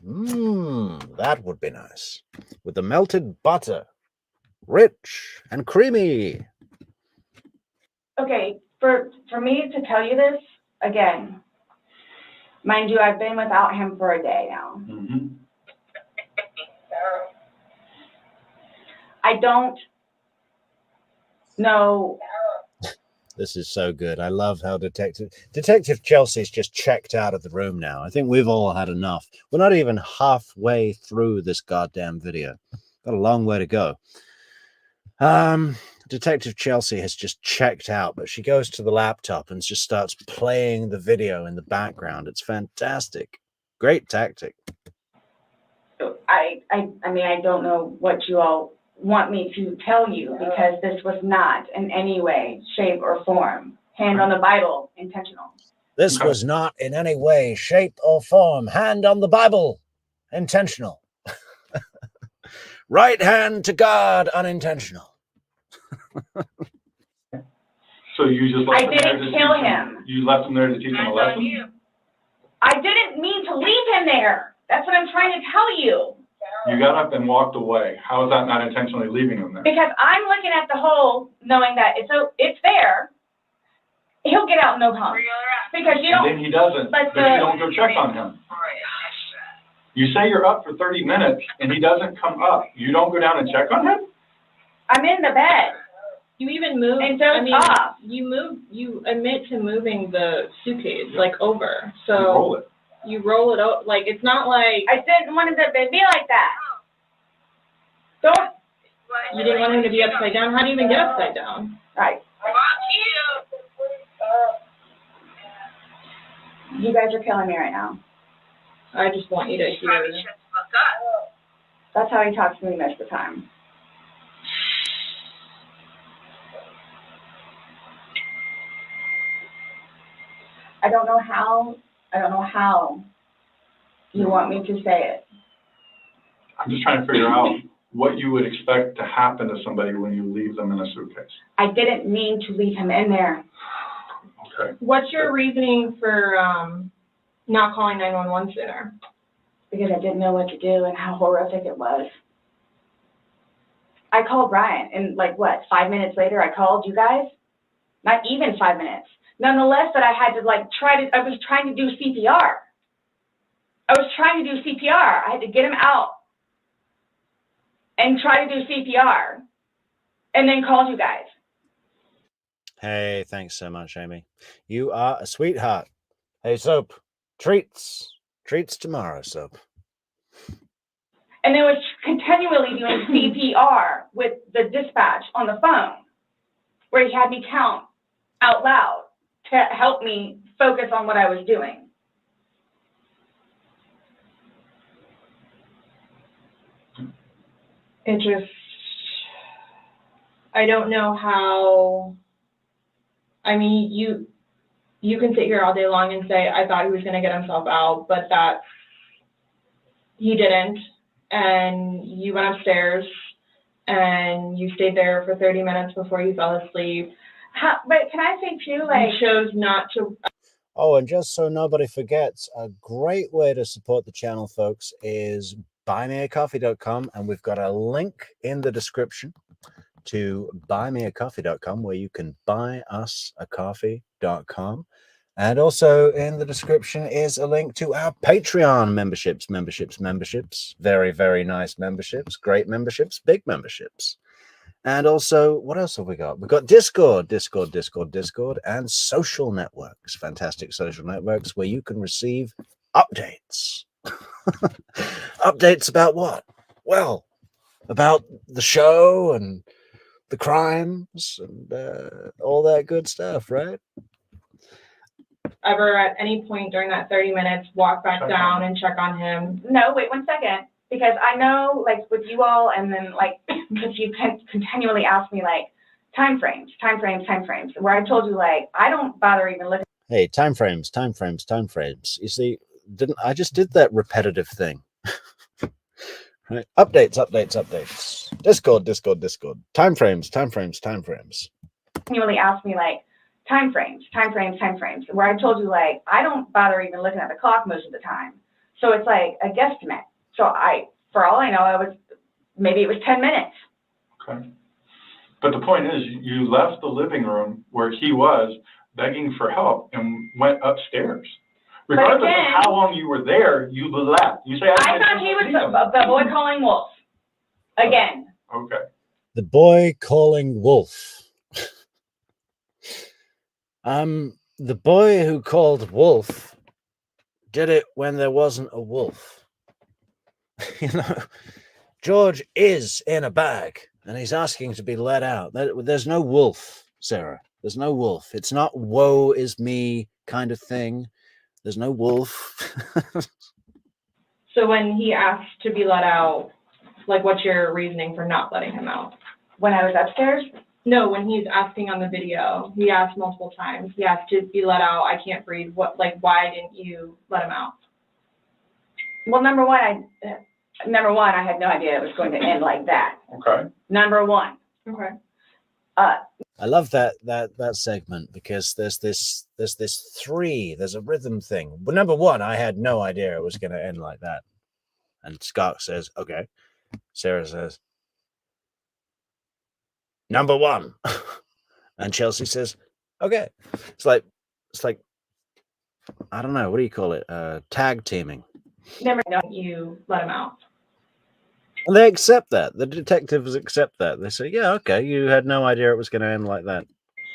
That would be nice. With the melted butter. Rich and creamy. Okay, for me to tell you this, again, mind you, I've been without him for a day now. Mhm. I don't know. This is so good. I love how Detective Chelsea's just checked out of the room now. I think we've all had enough. We're not even halfway through this goddamn video. Got a long way to go. Detective Chelsea has just checked out, but she goes to the laptop and just starts playing the video in the background. It's fantastic. Great tactic. I mean, I don't know what you all want me to tell you, because this was not in any way, shape, or form, hand on the Bible, intentional. This was not in any way, shape, or form, hand on the Bible, intentional. Right hand to God, unintentional. So you just left I him there didn't to kill teach him. You left him there to teach him a lesson? I didn't mean to leave him there. That's what I'm trying to tell you. You got up and walked away. How is that not intentionally leaving him there? Because I'm looking at the hole, knowing that it's there. He'll get out and no come. Because you And don't. then he doesn't, but you don't go check on him. You say you're up for 30 minutes and he doesn't come up. You don't go down and check on him? I'm in the bed. You even moved, And dozed off. you admit to moving the suitcase, like, over, so. You roll it. You roll it out, like, it's not like, I didn't want it to be like that. Don't. you didn't want him to be upside down. How do you even get upside down? Right. You guys are killing me right now. I just want you to hear. That's how he talks to me most of the time. I don't know how you want me to say it. I'm just trying to figure out what you would expect to happen to somebody when you leave them in a suitcase. I didn't mean to leave him in there. Okay. What's your reasoning for, not calling 911 sooner? Because I didn't know what to do and how horrific it was. I called Brian, and like, what, 5 minutes later I called you guys? Not even 5 minutes. Nonetheless, that I had to I was trying to do CPR. I had to get him out and try to do CPR and then call you guys. Hey, thanks so much, Amy. You are a sweetheart. Hey, Soap, treats tomorrow, Soap. And they was continually doing CPR with the dispatch on the phone, where he had me count out loud to help me focus on what I was doing. It just, I don't know how, I mean, you can sit here all day long and say, I thought he was gonna get himself out, but he didn't, and you went upstairs, and you stayed there for 30 minutes before you fell asleep. But can I say too, You chose not to. Oh, and just so nobody forgets, a great way to support the channel, folks, is buymeacoffee.com, and we've got a link in the description to buymeacoffee.com where you can buy us a coffee.com. And also in the description is a link to our Patreon memberships. Very, very nice memberships, great memberships, big memberships. And also, what else have we got? We've got Discord, and social networks, fantastic social networks where you can receive updates. Updates about what? Well, about the show and the crimes and all that good stuff, right? Ever at any point during that 30 minutes walk back down and check on him? No, wait 1 second, because I know, like, with you all, and then, like, because you continually ask me, like, time frames, where I told you, like, I don't bother even looking. Hey, time frames. You see, I just did that repetitive thing. Right? Updates. Discord. Time frames. Continually ask me, like, time frames, where I told you, like, I don't bother even looking at the clock most of the time. So it's like a guesstimate. So for all I know, maybe it was 10 minutes. Okay. But the point is, you left the living room where he was begging for help and went upstairs. Regardless of how long you were there, you left. You say, I thought he was the boy calling wolf. Again. Okay. The boy calling wolf. The boy who called wolf did it when there wasn't a wolf. You know, George is in a bag and he's asking to be let out. There's no wolf, Sarah. There's no wolf. It's not woe is me kind of thing. There's no wolf. So when he asked to be let out, like, what's your reasoning for not letting him out? When I was upstairs? No, when he's asking on the video, he asked multiple times. He asked to be let out. I can't breathe. Why didn't you let him out? Well, number one, I had no idea it was going to end like that. Okay. Number one. Okay. I love that segment because there's a rhythm thing. But number one, I had no idea it was going to end like that. And Scott says, okay. Sarah says, number one. And Chelsea says, okay. It's like, I don't know, what do you call it? Tag teaming. Never know you let him out. And they accept that. The detectives accept that. They say, yeah, okay, you had no idea it was going to end like that.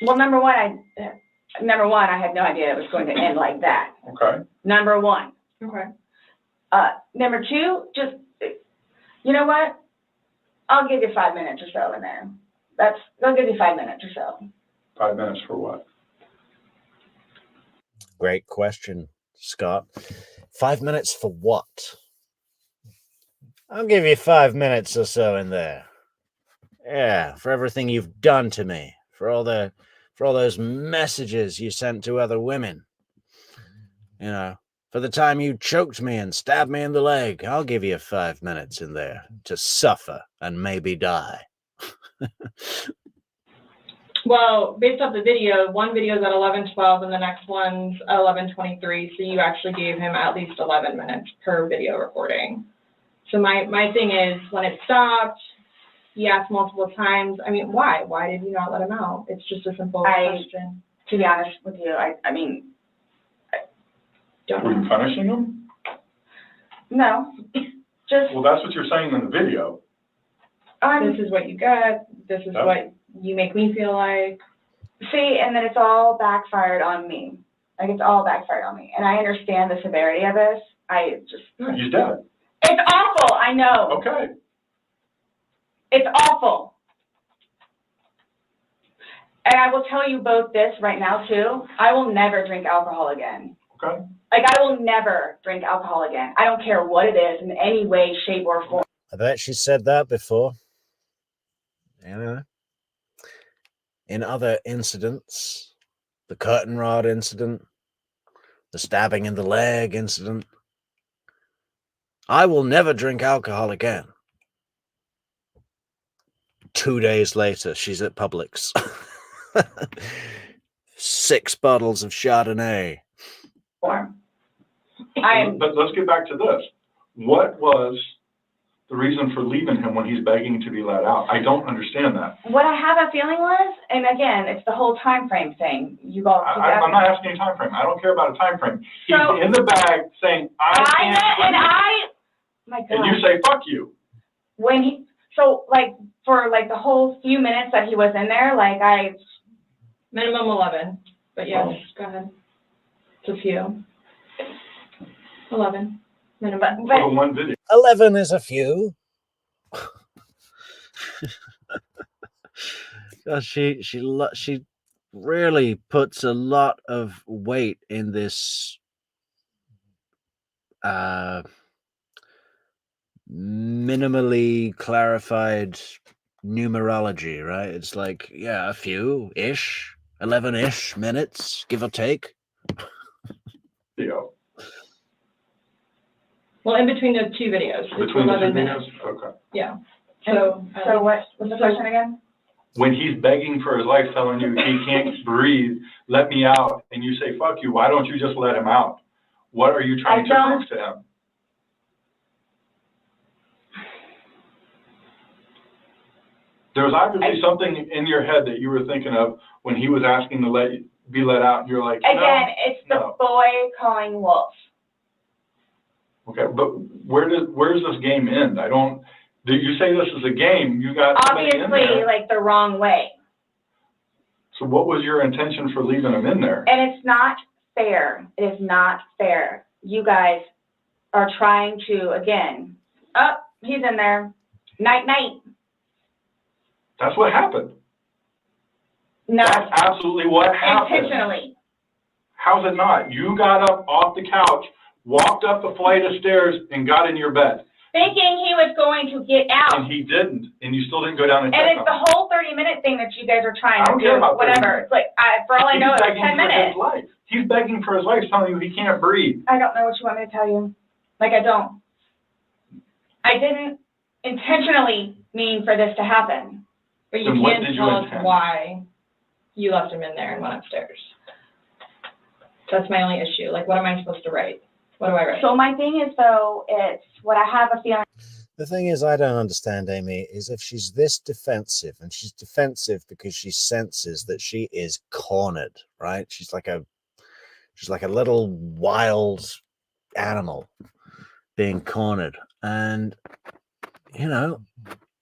Well, number one, I had no idea it was going to end like that. Okay. Number one. Okay. Number two, just, you know what? I'll give you 5 minutes or so in there. I'll give you 5 minutes or so. 5 minutes for what? Great question, Scott. 5 minutes for what? I'll give you 5 minutes or so in there. Yeah, for everything you've done to me, for all those messages you sent to other women. You know, for the time you choked me and stabbed me in the leg. I'll give you 5 minutes in there to suffer and maybe die. Well, based off the video, one video is at 11:12 and the next one's at 11:23. So you actually gave him at least 11 minutes per video recording. So my thing is, when it stopped, he asked multiple times. I mean, why? Why did you not let him out? It's just a simple question. To be honest with you, I mean, Don't Were you know. punishing him? no, just, Well, that's what you're saying in the video. This is what you get. This is Oh. what you make me feel like. see, and then it's all backfired on me. Like, it's all backfired on me. And I understand the severity of this. He's dead. It's awful, I know. Okay. It's awful. And I will tell you both this right now, too. I will never drink alcohol again. Okay. Like, I will never drink alcohol again. I don't care what it is in any way, shape, or form. I bet she said that before. You know, in other incidents, the curtain rod incident, the stabbing in the leg incident. I will never drink alcohol again. 2 days later, she's at Publix. 6 bottles of Chardonnay. Form. I am, But let's get back to this. What was the reason for leaving him when he's begging to be let out? I don't understand that. What I have a feeling was, and again, it's the whole time frame thing. You all keep I'm not asking a time frame. I don't care about a time frame. He's So- in the bag saying, I can't breathe. My God. And you say, fuck you. When he, so like, for like the whole few minutes that he was in there, like Minimum 11, but yes, Oh. go ahead. It's a few. 11, minimum. but For one video. 11 is a few. She really puts a lot of weight in this minimally clarified numerology, right? It's like, yeah, a few-ish, 11-ish minutes, give or take. Video. Well, in between those two videos, it's Between the two 11 minutes. videos? Okay. Yeah. so what's the question again? When he's begging for his life, telling you he can't breathe, let me out, and you say, fuck you, why don't you just let him out? What are you trying to prove to him? There was obviously something in your head that you were thinking of when he was asking to be let out, and you're like, no. Again, it's the no. boy calling wolf. Okay, but where's this game end? Did you say this is a game? You got somebody in Obviously, there. like the wrong way. So what was your intention for leaving him in there? And it's not fair. It is not fair. You guys are trying to, again, he's in there. Night, night. That's what happened. No, That's absolutely what happened. intentionally. How's it not? You got up off the couch, walked up the flight of stairs, and got in your bed. Thinking he was going to get out. And he didn't, and you still didn't go down and check And it's on the him. whole 30-minute thing that you guys are trying I to don't do, care about 30 whatever. minutes. It's like, for all I know, He's it's begging 10 for minutes. his life. He's begging for his life, telling you he can't breathe. I don't know what you want me to tell you. Like, I don't. I didn't intentionally mean for this to happen. But you Then what can't did you tell us intend? why you left him in there and went upstairs. That's my only issue. Like, what am I supposed to write? What do I write? So my thing is, though, it's what I have a feeling. The thing is, I don't understand, Amy, is if she's this defensive, and she's defensive because she senses that she is cornered, right? She's like a little wild animal being cornered. And, you know,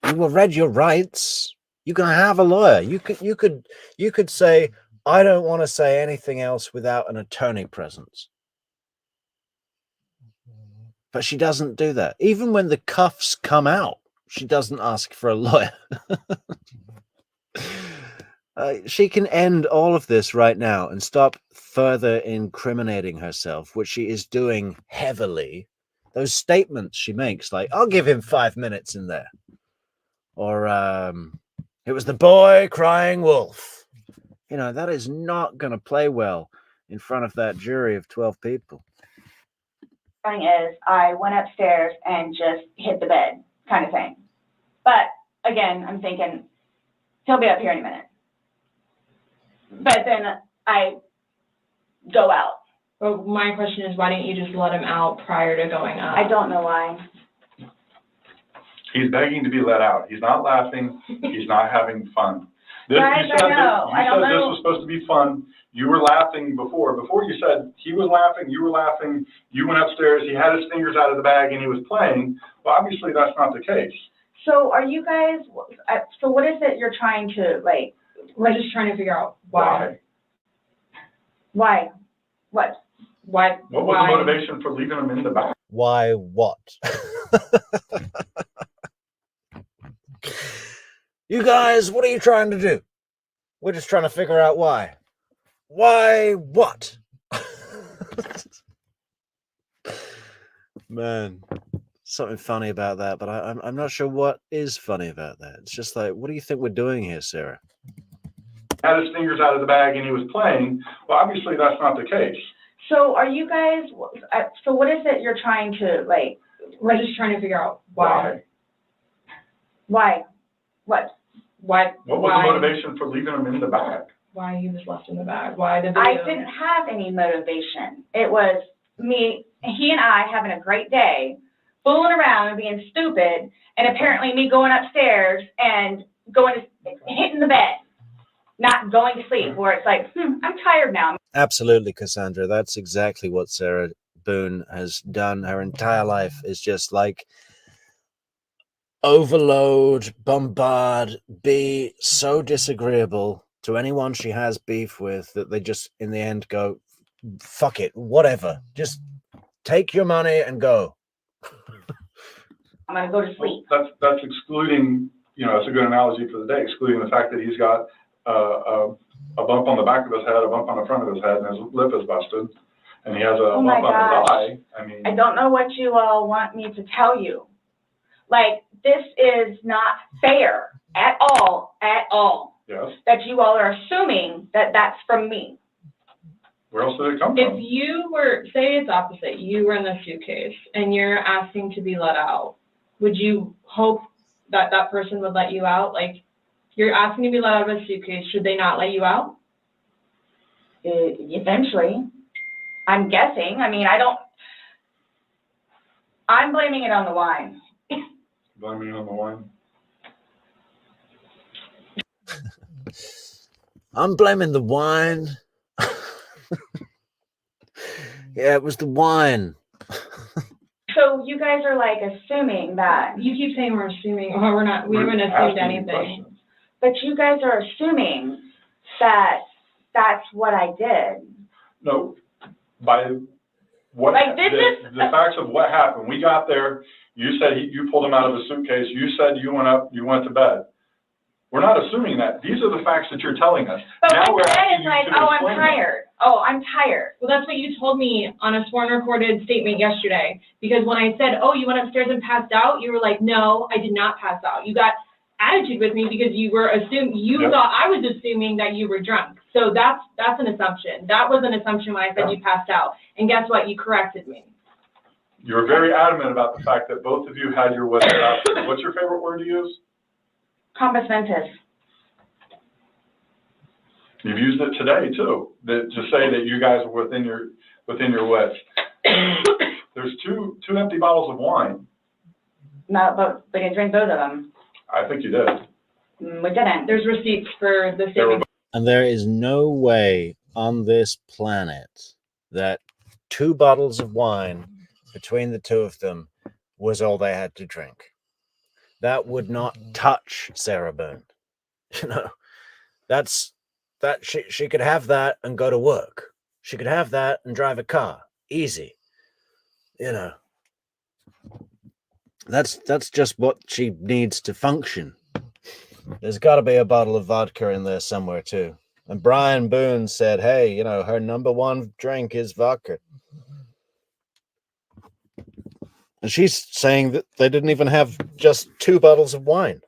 you will read your rights. You can have a lawyer. You could say, I don't want to say anything else without an attorney present. But she doesn't do that. Even when the cuffs come out, she doesn't ask for a lawyer. She can end all of this right now and stop further incriminating herself, which she is doing heavily. Those statements she makes, like, I'll give him 5 minutes in there. Or, it was the boy crying wolf. You know, that is not going to play well in front of that jury of 12 people. Thing is, I went upstairs and just hit the bed, kind of thing. But again, I'm thinking he'll be up here in a minute. But then I go out. Well, my question is, why didn't you just let him out prior to going up? I don't know why. He's begging to be let out. He's not laughing. He's not having fun. Guys, I know. I don't this know. was supposed to be fun. You were laughing before. Before you said he was laughing, you were laughing. You went upstairs. He had his fingers out of the bag and he was playing. Well, obviously that's not the case. So are you guys? So what is it you're trying to like? We're just trying to figure out why. Why? What? Why? What was the motivation for leaving him in the bag? Why what? You guys, what are you trying to do? We're just trying to figure out why. Why what? Man, something funny about that, but I'm not sure what is funny about that. It's just like, what do you think we're doing here, Sarah? Had his fingers out of the bag and he was playing. Well, obviously that's not the case. So are you guys? So what is it you're trying to like? We're just trying to figure out why. Why? What? Why? What was the motivation for leaving him in the bag? Why he was left in the bag? Why the video? I didn't have any motivation. It was me, he and I having a great day, fooling around and being stupid, and apparently me going upstairs and hitting the bed, not going to sleep, where it's like, I'm tired now. Absolutely, Cassandra. That's exactly what Sarah Boone has done. Her entire life is just like overload, bombard, be so disagreeable to anyone she has beef with that they just, in the end, go, fuck it, whatever. Just take your money and go. I'm going to go to sleep. That's excluding, you know, that's a good analogy for the day, excluding the fact that he's got a bump on the back of his head, a bump on the front of his head, and his lip is busted, and he has a bump on his eye. I mean, I don't know what you all want me to tell you. Like, this is not fair at all, yes. that you all are assuming that that's from me. Where else did it come If from? you were, say it's opposite, you were in the suitcase and you're asking to be let out, would you hope that that person would let you out? Like, you're asking to be let out of a suitcase, should they not let you out? Eventually, I'm guessing. I mean, I'm blaming it on the wine. Blaming it on the wine. I'm blaming the wine. Yeah, it was the wine. So you guys are like assuming that, You keep saying we're assuming, or we're not, we haven't assumed anything. Questions. but you guys are assuming that that's what I did. No, by what, Like, this is the facts of what happened. We got there, you said you pulled him out of a suitcase, you said you went up, you went to bed. We're not assuming that. These are the facts that you're telling us. But Now what we're you said asking is you like, to oh, I'm explain them. tired. Oh, I'm tired. Well, that's what you told me on a sworn recorded statement yesterday. Because when I said, oh, you went upstairs and passed out, you were like, no, I did not pass out. You got attitude with me because you were you Yep. thought I was assuming that you were drunk. So that's an assumption. That was an assumption when I said you passed out. And guess what? You corrected me. You were very adamant about the fact that both of you had your wits about you. What's your favorite word to use? Compass mentis. You've used it today too, to say that you guys were within your wits. There's two empty bottles of wine. No, but we didn't drink both of them. I think you did. We didn't. There's receipts for the They were statement. And there is no way on this planet that 2 bottles of wine between the two of them was all they had to drink. That would not touch Sarah Boone. You know, she could have that and go to work. She could have that and drive a car. Easy. You know. That's just what she needs to function. There's got to be a bottle of vodka in there somewhere too. And Brian Boone said, hey, you know, her number one drink is vodka. And she's saying that they didn't even have just 2 bottles of wine.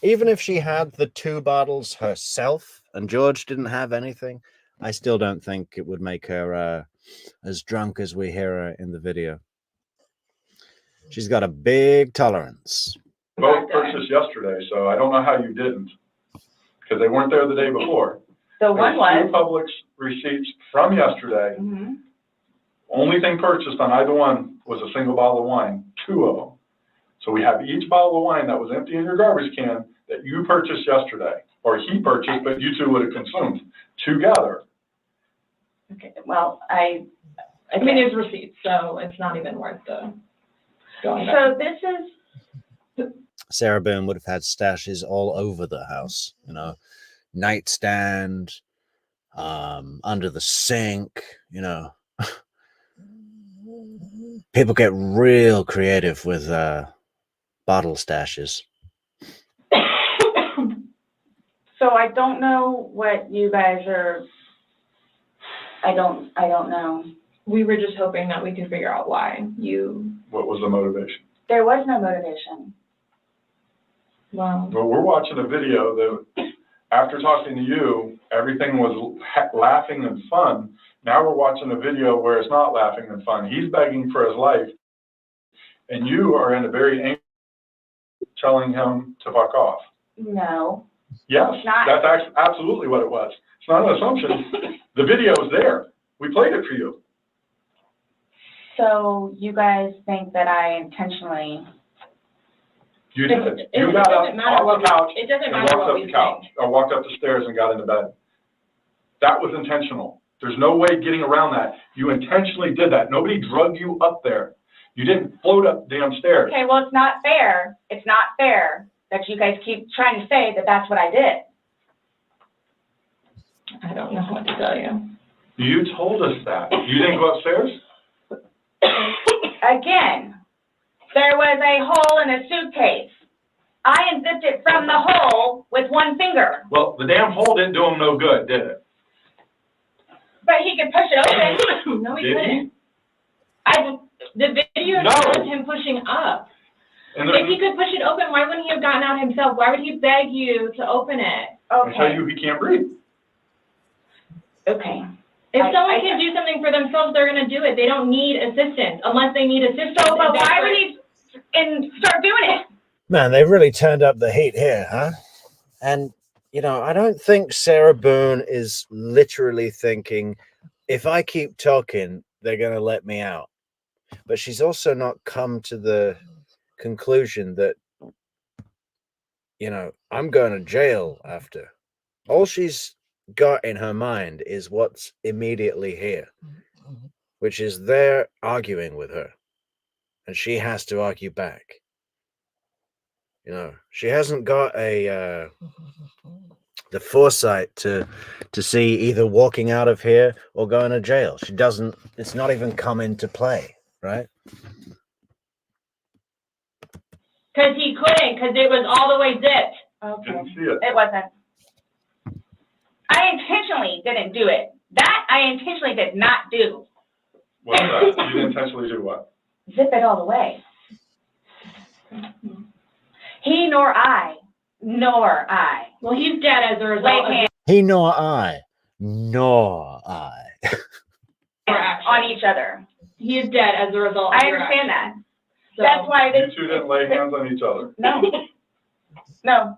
Even if she had the 2 bottles herself and George didn't have anything, I still don't think it would make her as drunk as we hear her in the video. She's got a big tolerance. both purchased yesterday, so I don't know how you didn't, because they weren't there the day before. The one There's 2 was. Publix receipts from yesterday. Mm-hmm. Only thing purchased on either one was a single bottle of wine, 2 of them. So we have each bottle of wine that was empty in your garbage can that you purchased yesterday, or he purchased, but you 2 would have consumed together. Okay, well, I mean, there's receipts, so it's not even worth the going back. So this is, Sarah Boone would have had stashes all over the house, you know, nightstand, under the sink, you know. People get real creative with bottle stashes. so I don't know what you guys are, I don't know. We were just hoping that we could figure out why you. What was the motivation? There was no motivation. Wow. Well, we're watching a video that, after talking to you, everything was laughing and fun. Now we're watching a video where it's not laughing and fun. He's begging for his life, and you are in a very angry, telling him to fuck off. No. Yes, It's not. that's absolutely what it was. It's not an assumption. The video is there. We played it for you. So you guys think that I intentionally, You did. It You got doesn't up matter off what the couch it doesn't and matter walked what up we the couch, think. or walked up the stairs and got into bed. That was intentional. There's no way getting around that. You intentionally did that. Nobody drug you up there. You didn't float up damn stairs. okay, well, it's not fair. It's not fair that you guys keep trying to say that that's what I did. I don't know what to tell you. You told us that. You didn't go upstairs? Again, there was a hole in a suitcase. I unzipped it from the hole with one finger. Well, the damn hole didn't do him no good, did it? But he could push it open. No, he Did couldn't. The video No. shows him pushing up. And If he could push it open, why wouldn't he have gotten out himself? Why would he beg you to open it? I tell Okay, you, he can't breathe. okay. If I- someone I- can do something for themselves, they're gonna do it. They don't need assistance unless they need assistance. So, but That's why would right. he start doing it? Man, they really turned up the heat here, huh? And, you know, I don't think Sarah Boone is literally thinking, if I keep talking, they're going to let me out. But she's also not come to the conclusion that, you know, I'm going to jail after. All she's got in her mind is what's immediately here, which is they're arguing with her. And she has to argue back. You know, she hasn't got the foresight to see either walking out of here or going to jail. She doesn't. It's not even come into play, right? Because he couldn't, because it was all the way zipped. Okay, Didn't see it. it wasn't. I intentionally didn't do it. That I intentionally did not do. What's that? You didn't intentionally do what? Zip it all the way. He nor I. Well, he's dead as a result Lay of hands He nor I, on each other. he is dead as a result of I your understand actions. that. So, That's why You this. two didn't lay hands on each other. No. No.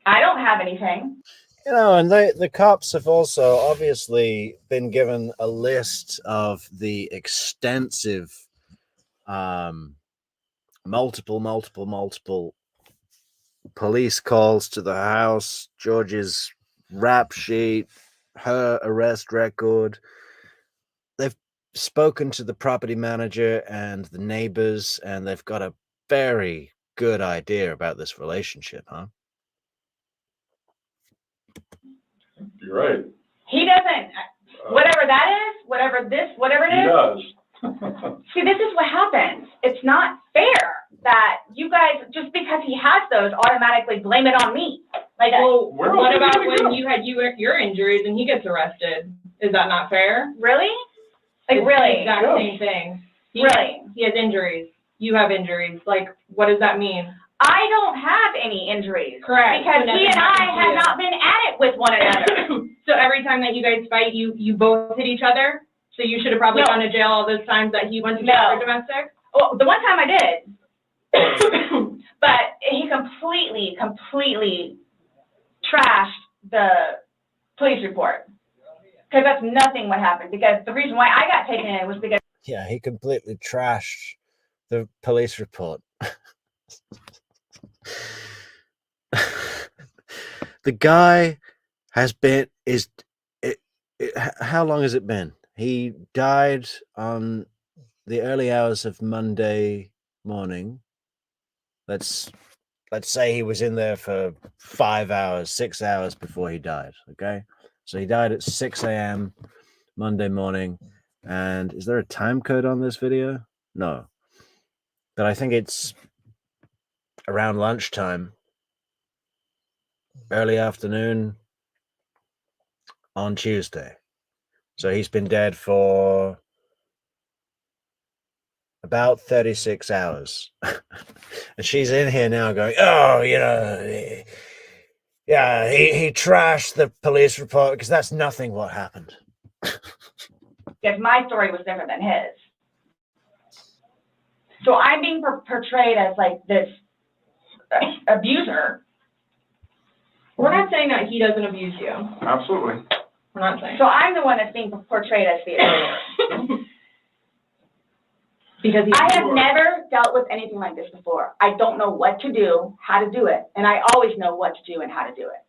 I don't have anything. You know, and the cops have also obviously been given a list of the extensive, multiple police calls to the house, George's rap sheet, her arrest record. They've spoken to the property manager and the neighbors, and they've got a very good idea about this relationship, huh? You're right. He doesn't, whatever that is, whatever it He is. does. See, this is what happens. It's not fair that you guys, just because he has those, automatically blame it on me. Like, well, Where what else is he about gonna when go? you had your injuries and he gets arrested? Is that not fair? really? Like, It's the really? exact Yeah. same thing. Really? He has injuries. You have injuries. Like, what does that mean? I don't have any injuries. Correct. Because So he nothing and I happened to have you. not been at it with one another. So every time that you guys fight, you both hit each other? So you should have probably No. gone to jail all those times that he went to jail No. for domestic? Well, the one time I did. But he completely trashed the police report. Because that's nothing what happened. Because the reason why I got taken in was because Yeah, he completely trashed the police report. The guy has been how long has it been? He died on the early hours of Monday morning. Let's say he was in there for 5 hours, 6 hours before he died. Okay, so he died at 6 a.m. Monday morning. And is there a time code on this video? No, but I think it's around lunchtime, early afternoon on Tuesday. So he's been dead for about 36 hours. And she's in here now going, oh, you know, yeah, he trashed the police report because that's nothing what happened. my story was different than his. So I'm being portrayed as like this abuser. We're not saying that he doesn't abuse you. Absolutely. We're not saying. So I'm the one that's being portrayed as the abuser. Because I have never dealt with anything like this before. I don't know what to do, how to do it, and I always know what to do and how to do it.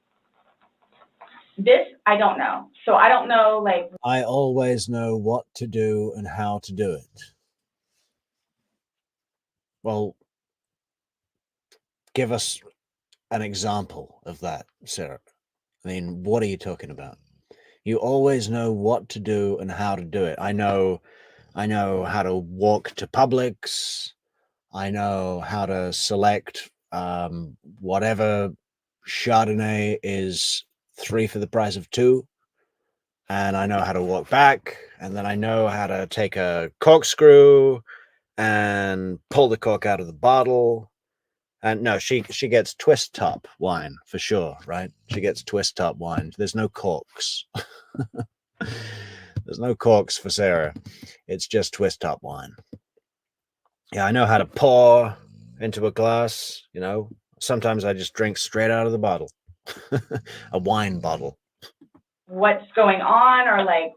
This, I don't know. So I don't know, like... I always know what to do and how to do it. Well, give us an example of that, Sarah. I mean, what are you talking about? You always know what to do and how to do it. I know how to walk to Publix. I know how to select whatever Chardonnay is 3 for the price of 2. And I know how to walk back. And then I know how to take a corkscrew and pull the cork out of the bottle. And no, she gets twist top wine for sure, right? She gets twist top wine. There's no corks. There's no corks for Sarah. It's just twist top wine. Yeah, I know how to pour into a glass, you know. Sometimes I just drink straight out of the bottle. A wine bottle. What's going on, or like...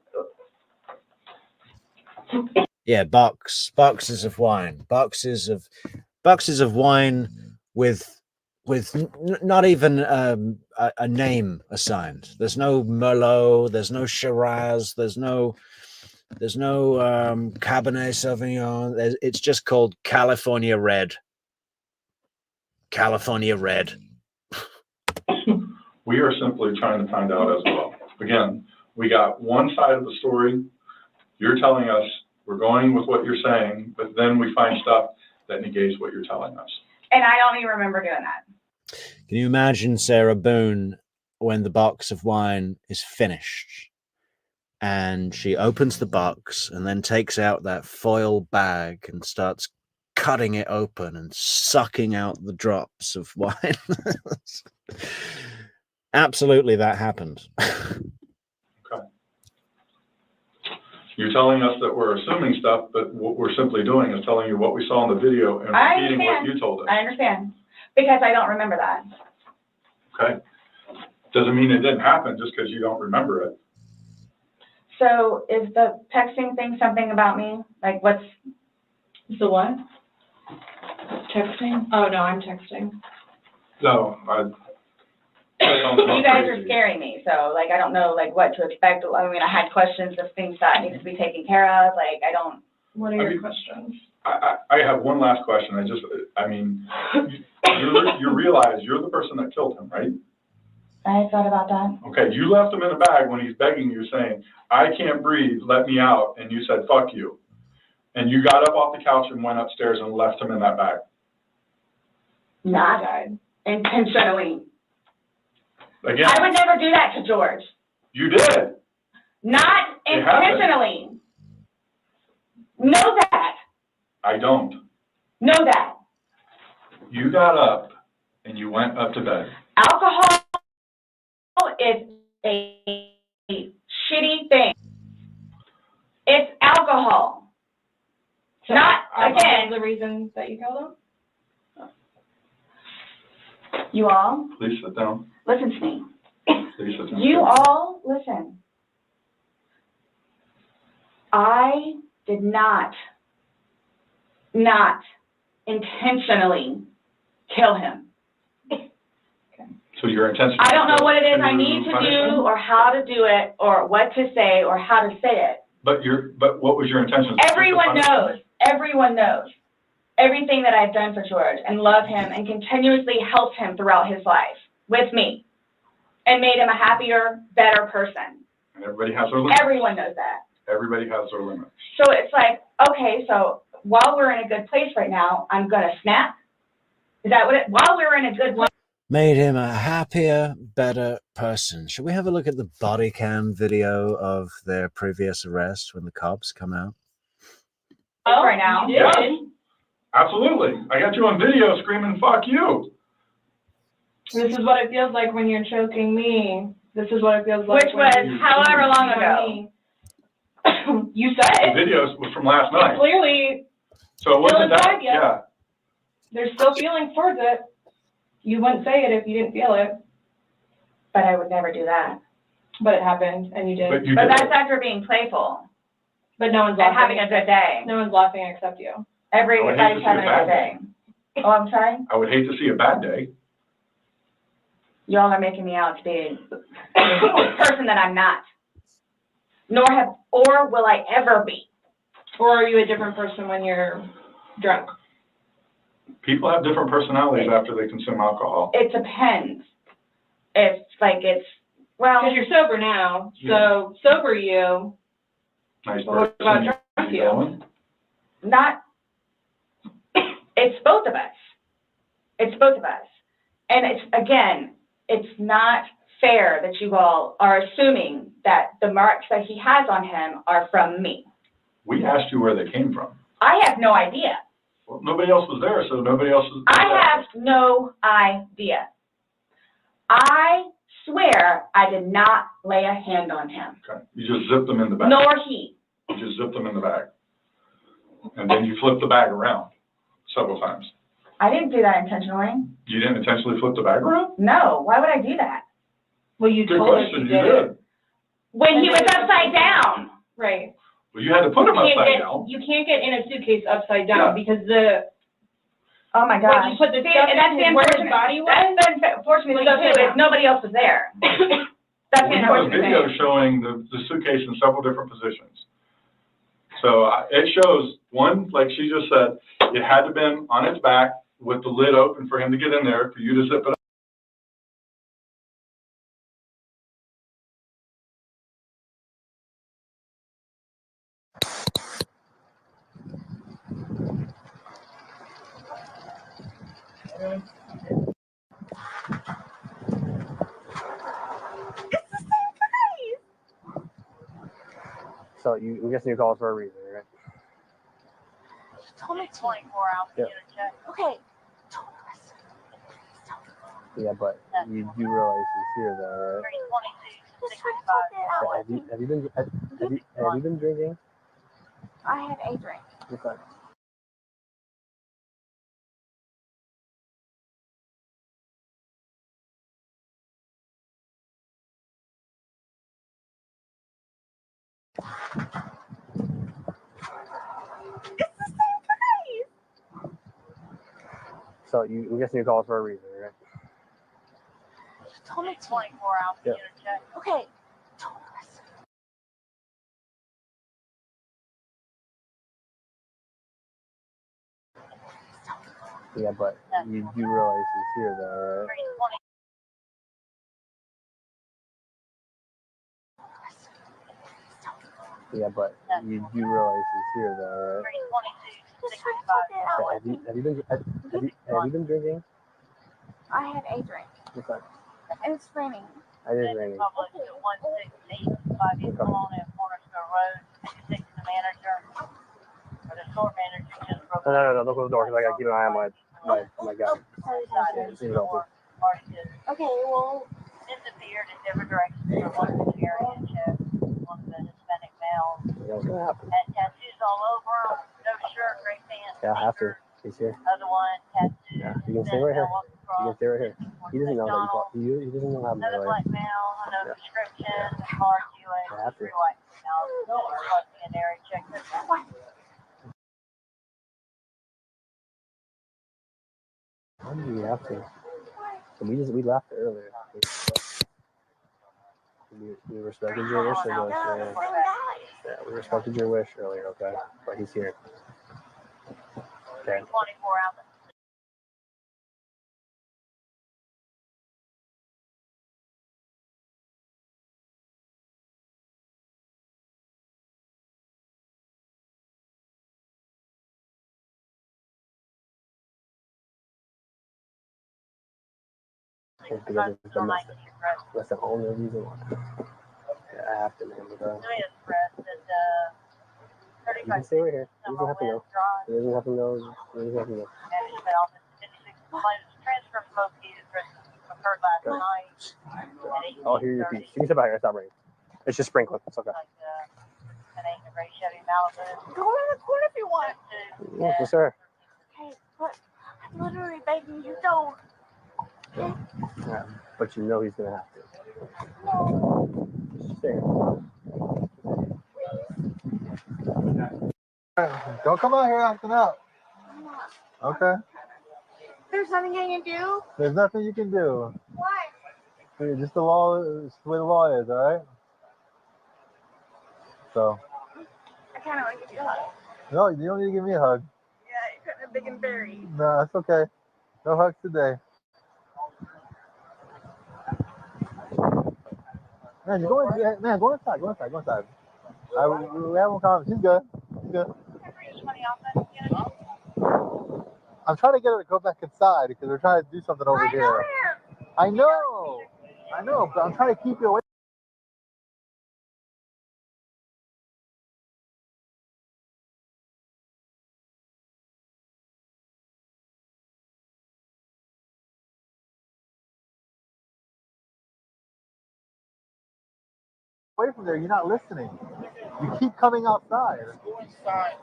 Yeah, boxes of wine. Boxes of wine with not even a name assigned. There's no Merlot, there's no Shiraz, there's no Cabernet Sauvignon. It's just called California Red. California Red. We are simply trying to find out as well. Again, we got one side of the story. You're telling us, we're going with what you're saying, but then we find stuff that negates what you're telling us. And I don't even remember doing that. Can you imagine Sarah Boone when the box of wine is finished and she opens the box and then takes out that foil bag and starts cutting it open and sucking out the drops of wine? Absolutely, that happened. Okay. You're telling us that we're assuming stuff, but what we're simply doing is telling you what we saw in the video and repeating what you told us. I understand. Because I don't remember that. Okay. Doesn't mean it didn't happen just because you don't remember it. So is the texting thing something about me? Like, what's... The what? Texting? Oh, no, I'm texting. No, You guys are scaring me, so, like, I don't know, like, what to expect. I mean, I had questions of things that need to be taken care of. Like, I don't... What are your questions? I have one last question. You realize you're the person that killed him, right? I thought about that. Okay, you left him in a bag when he's begging you, saying, I can't breathe, let me out, and you said, fuck you. And you got up off the couch and went upstairs and left him in that bag. Not intentionally. Again, I would never do that to George. you did. Not intentionally. Know that. I don't. Know that. You got up and you went up to bed. Alcohol is a shitty thing. It's alcohol. So Not, alcohol again... is the reason that you killed him? You all, Please sit down. listen to me. Please sit down. You all, listen. I did not intentionally kill him. So your intention... I don't know what it is I need to punish do, him? or how to do it, or what to say, or how to say it. But what was your intention? Everyone knows. Everyone knows everything that I've done for George, and love him, and continuously helped him throughout his life with me, and made him a happier, better person. And everybody has their limits. Everyone knows that. Everybody has their limits. So it's like, okay, so while we're in a good place right now, I'm gonna snap? Is that what it, while we're in a good place? Made him a happier, better person. Should we have a look at the body cam video of their previous arrest when the cops come out? Right now. You did. Yes. Absolutely. I got you on video screaming, fuck you. This is what it feels like when you're choking me. This is what it feels like. Which was however long ago. Me. You said The it. video was from last night. Clearly, So it wasn't Still that, inside yet. yeah. there's still feelings towards it. You wouldn't say it if you didn't feel it, But I would never do that. but it happened and you did. But you But did. that's after being playful. But no one's and laughing. having a good day. No one's laughing except you. I would hate to Everybody's see having a a bad good day. Oh, I'm sorry? I would hate to see a bad day. Y'all are making me out to be a person that I'm not. Or will I ever be. Or are you a different person when you're drunk? People have different personalities after they consume alcohol. It depends. Well. Because you're sober now, so sober you. Nice What person. about drunk you? Going. It's both of us. It's both of us. And it's not fair that you all are assuming that the marks that he has on him are from me. We asked you where they came from. I have no idea. Well, nobody else was there, so nobody else was there. I have no idea. I swear I did not lay a hand on him. Okay. You just zipped them in the bag. Nor he. You just zipped them in the bag. And then you flipped the bag around several times. I didn't do that intentionally. You didn't intentionally flip the bag around? No. Why would I do that? Well, you Good told us question, you you did it. did. When he was upside down. Right. Well, you had to put them upside down. You can't get in a suitcase upside down Yeah. because Oh my when gosh. you put the stuff And that's in where his body was. That's the unfortunate thing too, is nobody else was there. That's the We have a unfortunate video thing. showing the suitcase in several different positions. So it shows, one, like she just said, it had to have been on its back with the lid open for him to get in there, for you to zip it up. So I'm guessing you called for a reason, right? Told me 24 hours to Yep. get a check. Okay. Yeah, but you do realize he's here, though, right? 322, Okay, 65. have you been drinking? I had a drink. Okay. So I'm guessing you called for a reason, right? Told me 24 hours to Yep. get a check. Okay. Yeah, but you do realize he's here, though, right? 320. Yeah, but you do realize he's here, though, right? 322, 65. Okay, have you been drinking? I had a drink. Okay. And it's raining. I didn't drink. Public to 16855 East Malone at Cornerstone Road. You take the manager. Or the store manager just broke. No, don't close the door, because I gotta keep an eye on my guy. Okay, well, disappeared in different directions from one of the area check, one of the Hispanic males. What's gonna happen? Had tattoos all over him, no shirt, gray pants. Yeah, I have to. He's here. Other one, tattoos. Yeah, you can stay right here. You can stay right here. He doesn't know that you call. He doesn't know how to Another know. black male, no prescription, hard QA, I have to. three white females. Plus the area check. Why do we have to? We left earlier. We respected your wish, I guess. Yeah, we respected your wish earlier, okay? But he's here. Okay. 24 hours. It's because that's the only reason why. Yeah, I have to, man. Because you can stay right here. He doesn't have to know. He doesn't have to know. He doesn't have to know. Transfer from located occurred last night. Oh, here your piece. You can sit back here. It's not raining. It's just sprinkling. It's okay. An 8 gray Chevy Malibu. Go in the corner if you want. Yeah, yes, sir. Okay, but I'm literally begging you, don't. Yeah, but you know he's gonna have to. Just stay. Don't come out here acting up. Okay. There's nothing you can do? There's nothing you can do. Why? Just the law, it's the way the law is, all right? So. I kind of want to give you a hug. No, you don't need to give me a hug. Yeah, you're kind of big and berry. No, it's okay. No hugs today. Man, go inside. Go inside. We have one comment. She's good. She's good. I'm trying to get her to go back inside because we're trying to do something over here. I know, but I'm trying to keep you away. Away from there, you're not listening. You keep coming outside.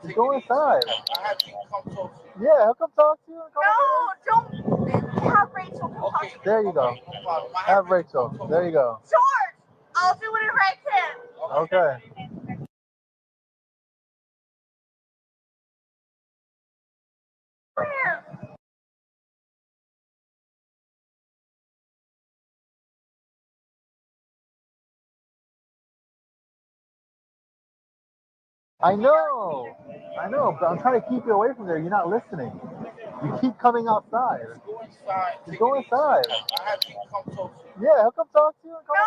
Just go inside. I have you come talk to you. Yeah, he'll come talk to you. No, don't have Rachel come talk to me. There you go. Have Rachel. There you go. George, I'll do whatever I can. Okay. I know, but I'm trying to keep you away from there. You're not listening. You keep coming outside. Just go inside. I have you come talk to you. Yeah, he'll come talk to you. No,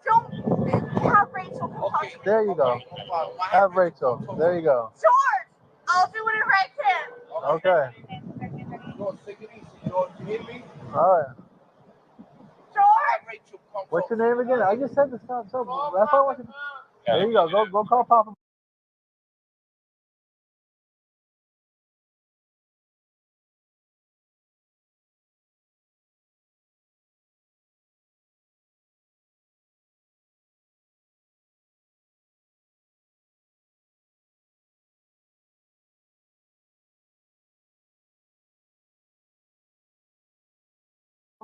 don't have Rachel come talk to me. There you go. Have Rachel. There you go. George, I'll do whatever I can. Okay. George, take it easy. George, you hear me? All right. George! Rachel, come What's talk your name again? I just said this stuff. So that's all I want. There you go. Go call Papa.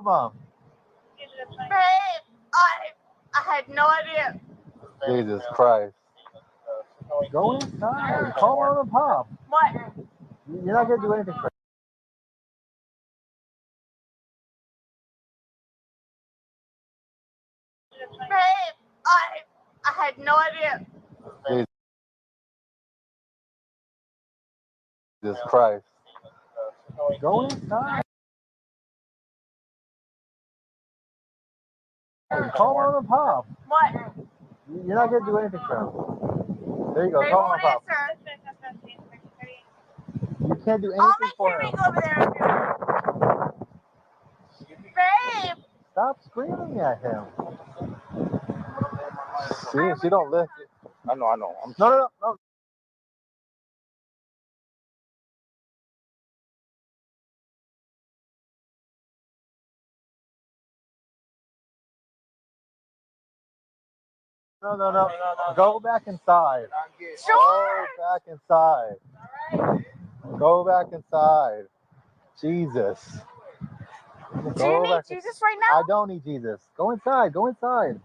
Mom. Babe, I had no idea. Jesus Christ. Go inside. Call Mom and Pop. What? You're not gonna do anything for Babe, I had no idea. Jesus Christ. Go inside. Call Mom and Pop. What? You're not gonna do anything for him. There you go. They Call Mom won't and Pop. answer. You can't do I'll anything make for Henry him. go over there. Babe! Stop screaming at him. She don't listen. I know. No. No. Go back inside. Sure! Go back inside. Go back inside. Jesus. Do you need Jesus right now? I don't need Jesus. Go inside. Go inside.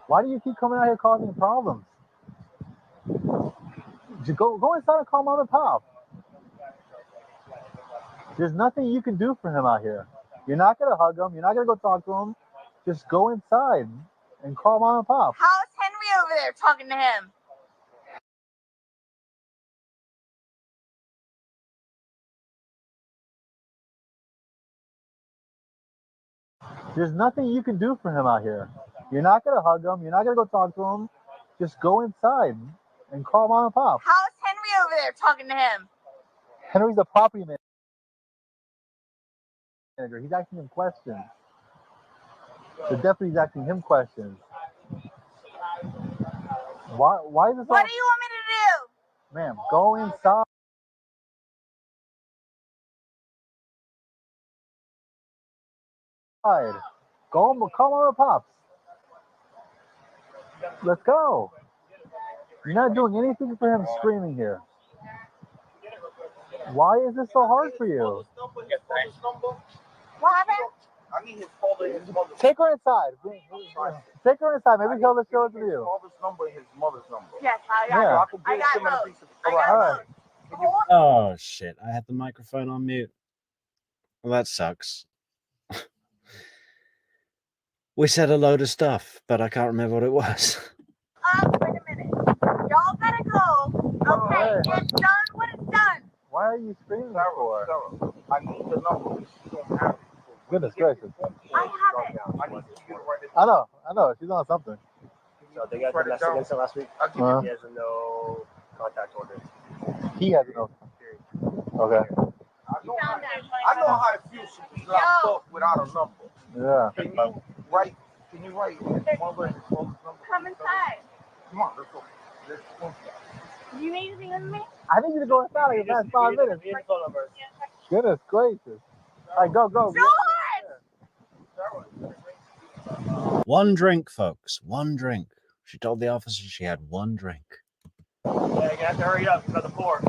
Why do you keep coming out here causing problems? Go inside and call Mom and Pop. There's nothing you can do for him out here. You're not going to hug him. You're not going to go talk to him. Just go inside and call Mom and Pop. How's Henry over there talking to him? There's nothing you can do for him out here. You're not going to hug him. You're not going to go talk to him. Just go inside and call Mom and Pop. How's Henry over there talking to him? Henry's a property manager. He's asking him questions. The deputy's asking him questions. Why is this What do you want me to do? Ma'am, go inside. Go call Mom and Pops. Let's go. You're not doing anything for him screaming here. Why is this so hard for you? What happened? I need his father and his mother's Take her inside. Take her inside. Maybe he'll show it to you. father's number and his mother's number. Yes, I got Yeah. it. I got both. All right. Oh, shit. I had the microphone on mute. Well, that sucks. We said a load of stuff, but I can't remember what it was. Wait a minute. Y'all gotta go. Okay, it's done when it's done. Why are you screaming for? Sarah, I need the number. She don't have it. Goodness gracious. I have it. I need you to write it I down. know. She's on something. So they got domestic incident last week. I'll give you He has a no contact order. He has no. Okay. I know how it feels to be locked up without a number. Yeah. Can you write his mother and his father's number? Come inside. Come on, let's go. Let's go. Do you need anything with me? I need you to go inside like the last 5 minutes. Goodness gracious. All right, go. George! One drink, folks. One drink. She told the officer she had one drink. Yeah, you have to hurry up. It's on the floor.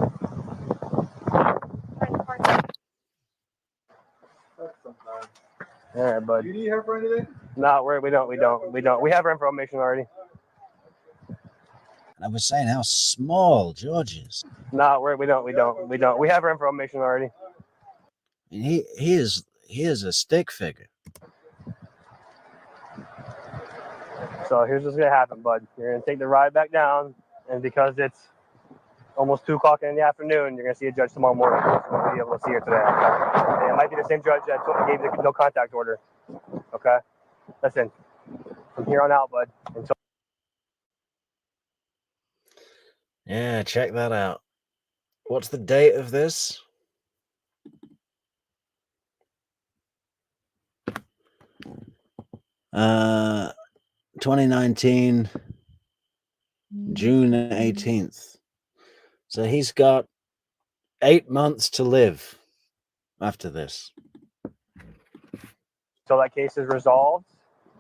All right, bud. You need her for anything? No, we don't. We have her information already. And I was saying how small George is. No, we don't. We have her information already. I mean, he is a stick figure. So here's what's gonna happen, bud. You're gonna take the ride back down, and because it's almost 2 o'clock in the afternoon, you're gonna see a judge tomorrow morning. So you'll be able to see her today. And it might be the same judge that gave you the no contact order. Okay. Listen, from here on out, bud. Until Yeah, check that out. What's the date of this? Uh, 2019, June 18th. So he's got 8 months to live after this. till that case is resolved,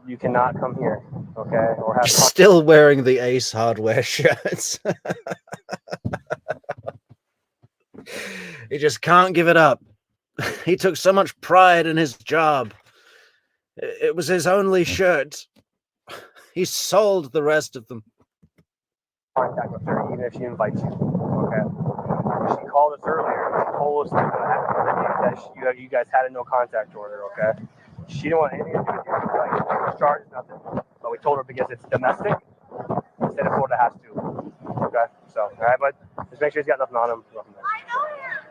you cannot come here. Okay. Or have Still wearing the Ace Hardware shirts. He just can't give it up. He took so much pride in his job. It was his only shirt. He sold the rest of them. contact with her, even if she invites you. Okay. She called us earlier and told us that you guys had a no contact order. Okay. She didn't want anything to do with you. Like, charge, nothing. But we told her because it's domestic, instead of Florida has to. Okay. So, all right, but just make sure he's got nothing on him.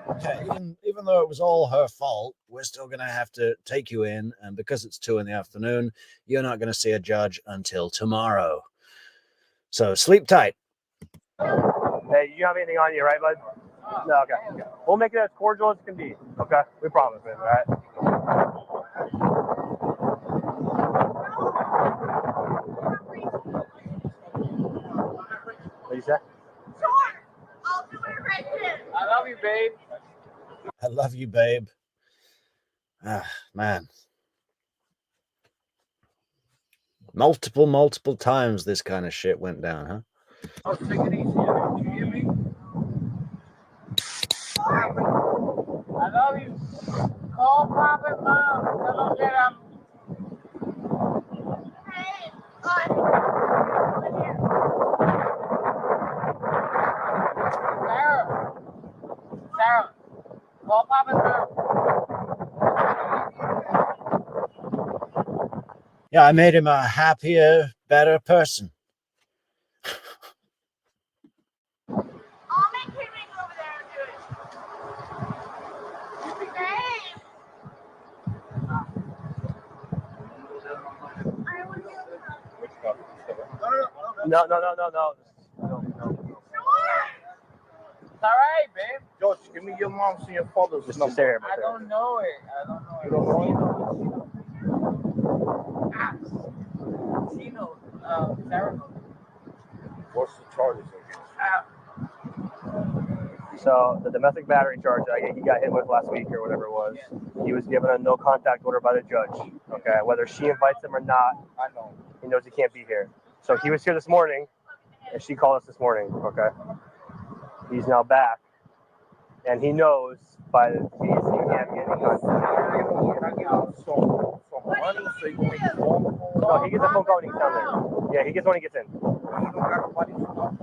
Okay, even though it was all her fault, we're still going to have to take you in. And because it's 2 in the afternoon, you're not going to see a judge until tomorrow. So sleep tight. Hey, you have anything on you, right, bud? No, okay. We'll make it as cordial as it can be. Okay. We promise, man. All right. What you say? I'll do it right then. I love you, babe. I love you, babe. Ah, man. Multiple times this kind of shit went down, huh? Oh, take it easy. You hear me? I love you. Call Pop and Mom. Tell them that I'm. Hey, Sarah. Call Pop and Mom. Yeah, I made him a happier, better person. I'll make Henry go over there and do it. Babe. I want you. No. It's all right, babe. George, give me your mom's and your father's Just number. stay here, I don't know it. You don't know it? She knows. Sarah knows. What's the charges against? So the domestic battery charge that he got hit with last week or whatever it was, he was given a no contact order by the judge. Okay, whether she invites him or not, I know. he knows he can't be here. So he was here this morning, and she called us this morning. Okay, he's now back, and he knows by the he can't get any contact. Can I get some money so you can make a phone call? No, he gets a phone call when he gets down there. Yeah, he gets when he gets in. You don't got nobody's number.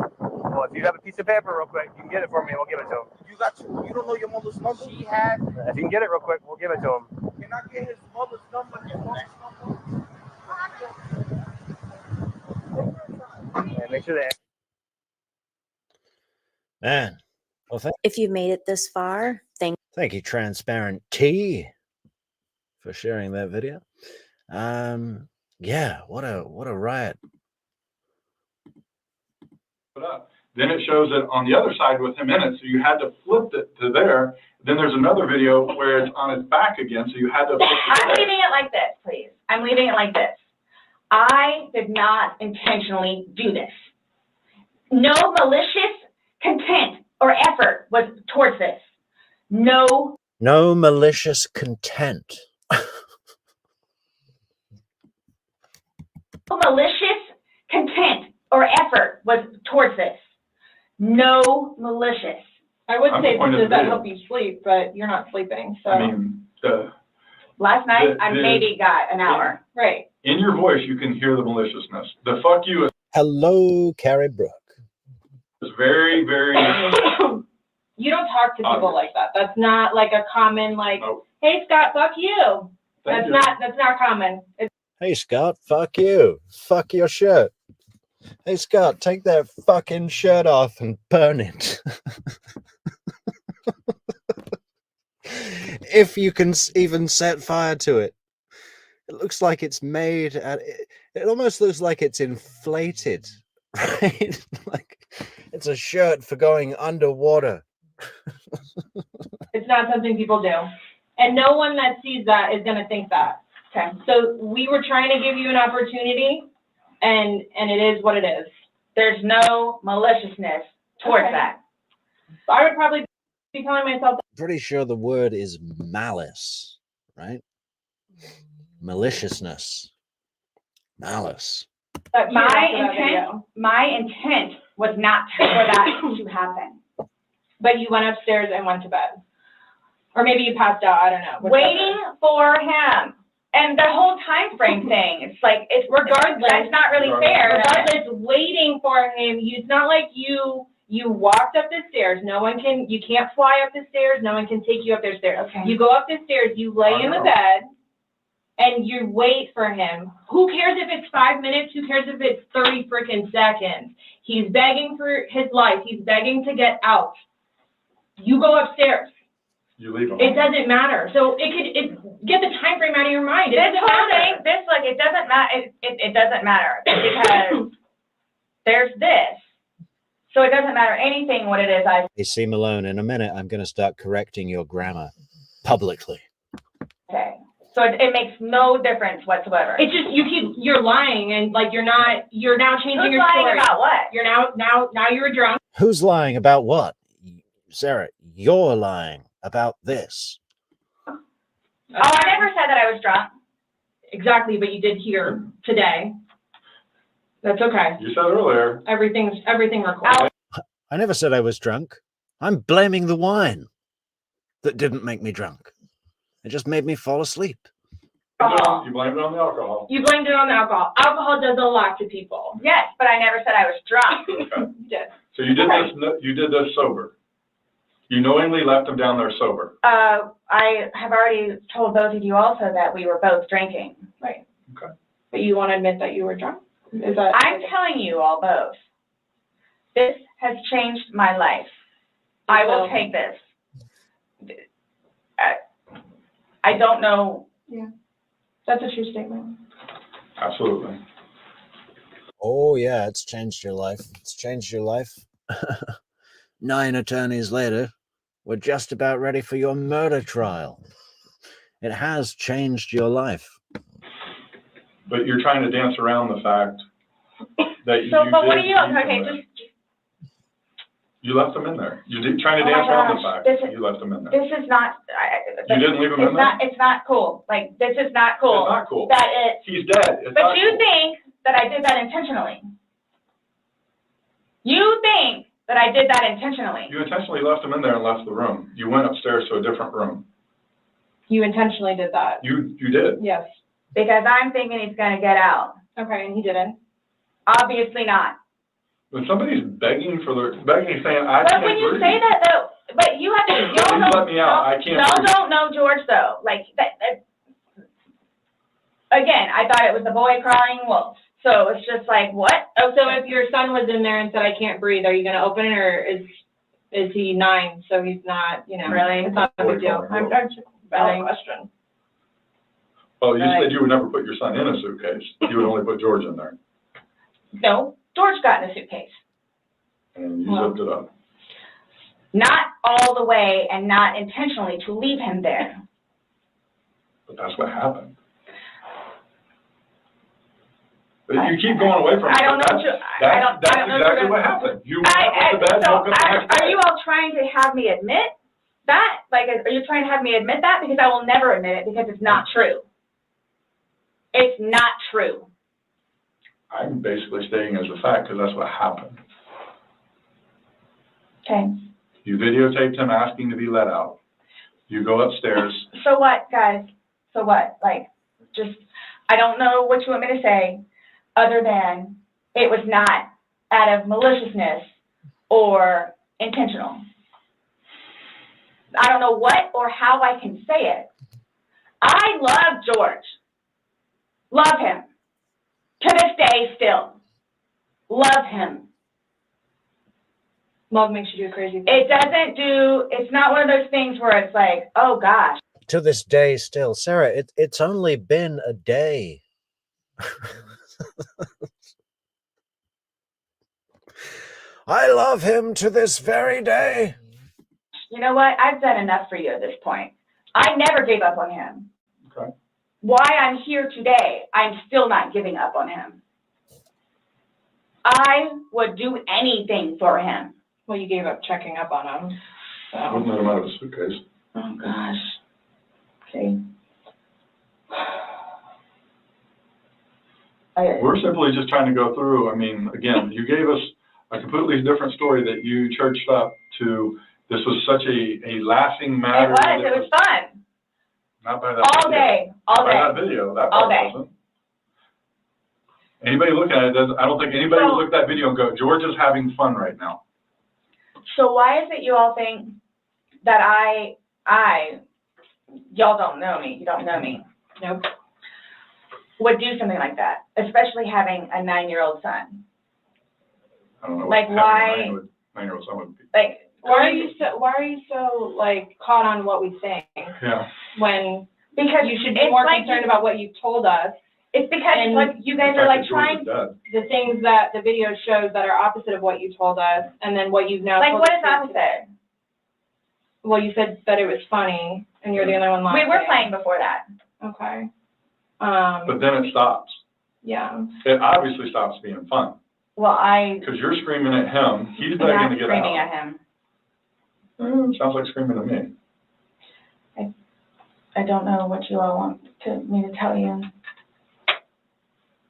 Well, if you have a piece of paper real quick, you can get it for me and we'll give it to him. You don't know your mother's number? She has. If you can get it real quick, we'll give it to him. Can I get his mother's number? And make sure they. Man, well, If you've made it this far, thank you, Transparent T, for sharing that video. Yeah, what a riot. Then it shows it on the other side with him in it, so you had to flip it to there. Then there's another video where it's on his back again, so you had to flip it. I'm leaving it like this, please. I'm leaving it like this. I did not intentionally do this. No malicious content or effort was towards this. No malicious content. malicious content or effort was towards this. No malicious. I would say point of does the that video. help you sleep, but you're not sleeping, so. I mean, Last night, I maybe got an hour. Right. in your voice, you can hear the maliciousness. The fuck you Hello, Carrie Brooke. is very, very. You don't talk to people like that. That's not like a common like, Nope. hey Scott, fuck you. Thank That's not common. Hey, Scott, fuck you. Fuck your shirt. Hey, Scott, take that fucking shirt off and burn it. If you can even set fire to it. It looks like it's made at, it almost looks like it's inflated, right? Like it's a shirt for going underwater. It's not something people do. And no one that sees that is going to think that. Okay. So we were trying to give you an opportunity, and it is what it is. There's no maliciousness towards that. I would probably be telling myself. Pretty sure the word is malice, right? Maliciousness. Malice. That My intent was not for that to happen. But you went upstairs and went to bed. Or maybe you passed out, I don't know. Waiting for him. And the whole time frame thing, it's like, it's Regardless, that's not really fair. Regardless, waiting for him, it's not like you walked up the stairs. You can't fly up the stairs. No one can take you up the stairs. Okay. You go up the stairs, you lay in the bed, and you wait for him. Who cares if it's 5 minutes? Who cares if it's 30 freaking seconds? He's begging for his life. He's begging to get out. You go upstairs. You leave them. It doesn't matter. So get the time frame out of your mind. It doesn't matter. It doesn't matter. It doesn't matter because there's this. So it doesn't matter anything what it is Hey, C. Malone, in a minute, I'm going to start correcting your grammar publicly. say. So it makes no difference whatsoever. It's just you're lying and like you're now changing Who's your lying story. about what? You're now you're drunk. Who's lying about what? Sarah, you're lying about this. Oh, I never said that I was drunk. Exactly, but you did here today. That's okay. You said earlier. Everything recorded. I never said I was drunk. I'm blaming the wine that didn't make me drunk. It just made me fall asleep. You blamed it on the alcohol. You blamed it on the alcohol. Alcohol does a lot to people. Yes, but I never said I was drunk. Okay. Yes. So you did this sober. You knowingly left them down there sober. I have already told those of you also that we were both drinking. Right. Okay. But you want to admit that you were drunk? Is that? I'm telling you all both. This has changed my life. I will take this. I don't know. Yeah. That's a true statement. Absolutely. Oh, yeah, it's changed your life. It's changed your life. 9 attorneys later, we're just about ready for your murder trial. It has changed your life. But you're trying to dance around the fact that you But what are you? leave them Okay, there. just. You left them in there. You're trying to Oh my dance around the gosh, fact you left them in there. This is not. You didn't leave him in there? It's not cool. Like, this is not cool. It's not cool. That it. He's dead. It's But not you cool. think that I did that intentionally. You think that I did that intentionally. You intentionally left him in there and left the room. You went upstairs to a different room. You intentionally did that. You did. Yes. Because I'm thinking he's gonna get out. Okay, and he didn't. Obviously not. When somebody's begging saying, I But can't when you breathe. say that though, but you have to, y'all Please let me out. I can't y'all breathe. don't know George though. Like that, again, I thought it was the boy crying wolf. So it's just like, what? Oh, so if your son was in there and said, I can't breathe, are you gonna open it, or is he 9, so he's not, you know? Really? It's not a big deal. I'm just valid question. Oh, you Right. said you would never put your son in a suitcase. You would only put George in there. No, George got in a suitcase. And you zipped it up. Not all the way and not intentionally to leave him there. But that's what happened. But you keep going away from it. I don't know. That's exactly what happened. You went to bed, woke up the next day. Are you all trying to have me admit that? Like, are you trying to have me admit that? Because I will never admit it because it's not true. It's not true. I'm basically stating as a fact because that's what happened. Okay. You videotaped him asking to be let out. You go upstairs. So what, guys? So what? Like, just, I don't know what you want me to say other than it was not out of maliciousness or intentional. I don't know what or how I can say it. I love George. Love him. To this day still. Love him. Love makes you do crazy things. It doesn't do, it's not one of those things where it's like, oh gosh. To this day still. Sarah, it's only been a day. I love him to this very day. You know what? I've done enough for you at this point. I never gave up on him. Okay. Why I'm here today, I'm still not giving up on him. I would do anything for him. Well, you gave up checking up on him. So. Wouldn't let him out of a suitcase. Oh gosh. Okay. We're simply just trying to go through. I mean, again, you gave us a completely different story that you churched up to. This was such a lasting matter. It was fun. Not by that All video. day. All Not by day. that video. That All part day. wasn't. Anybody looking at it doesn't. I don't think anybody would look at that video and go, George is having fun right now. So why is it you all think that y'all don't know me, you don't know me, Nope. would do something like that, especially having a 9-year-old son? I don't know. Like, what why- 9-year-old son would be. Like, Why are you so like caught on what we think Yeah. when because you should be it's more like concerned about what you told us? It's because And like you guys The are fact like that George trying, is dead. The things that the video shows that are opposite of what you told us, and then what you've now like told what us is opposite? Well, you said that it was funny, and you're the only one laughing. We were playing before that. Okay. But then it stops. Yeah. It obviously stops being fun. Well, Because you're screaming at him. He's I'm begging not to get screaming out. at him. Sounds like screaming at me. I don't know what you all want me to tell you.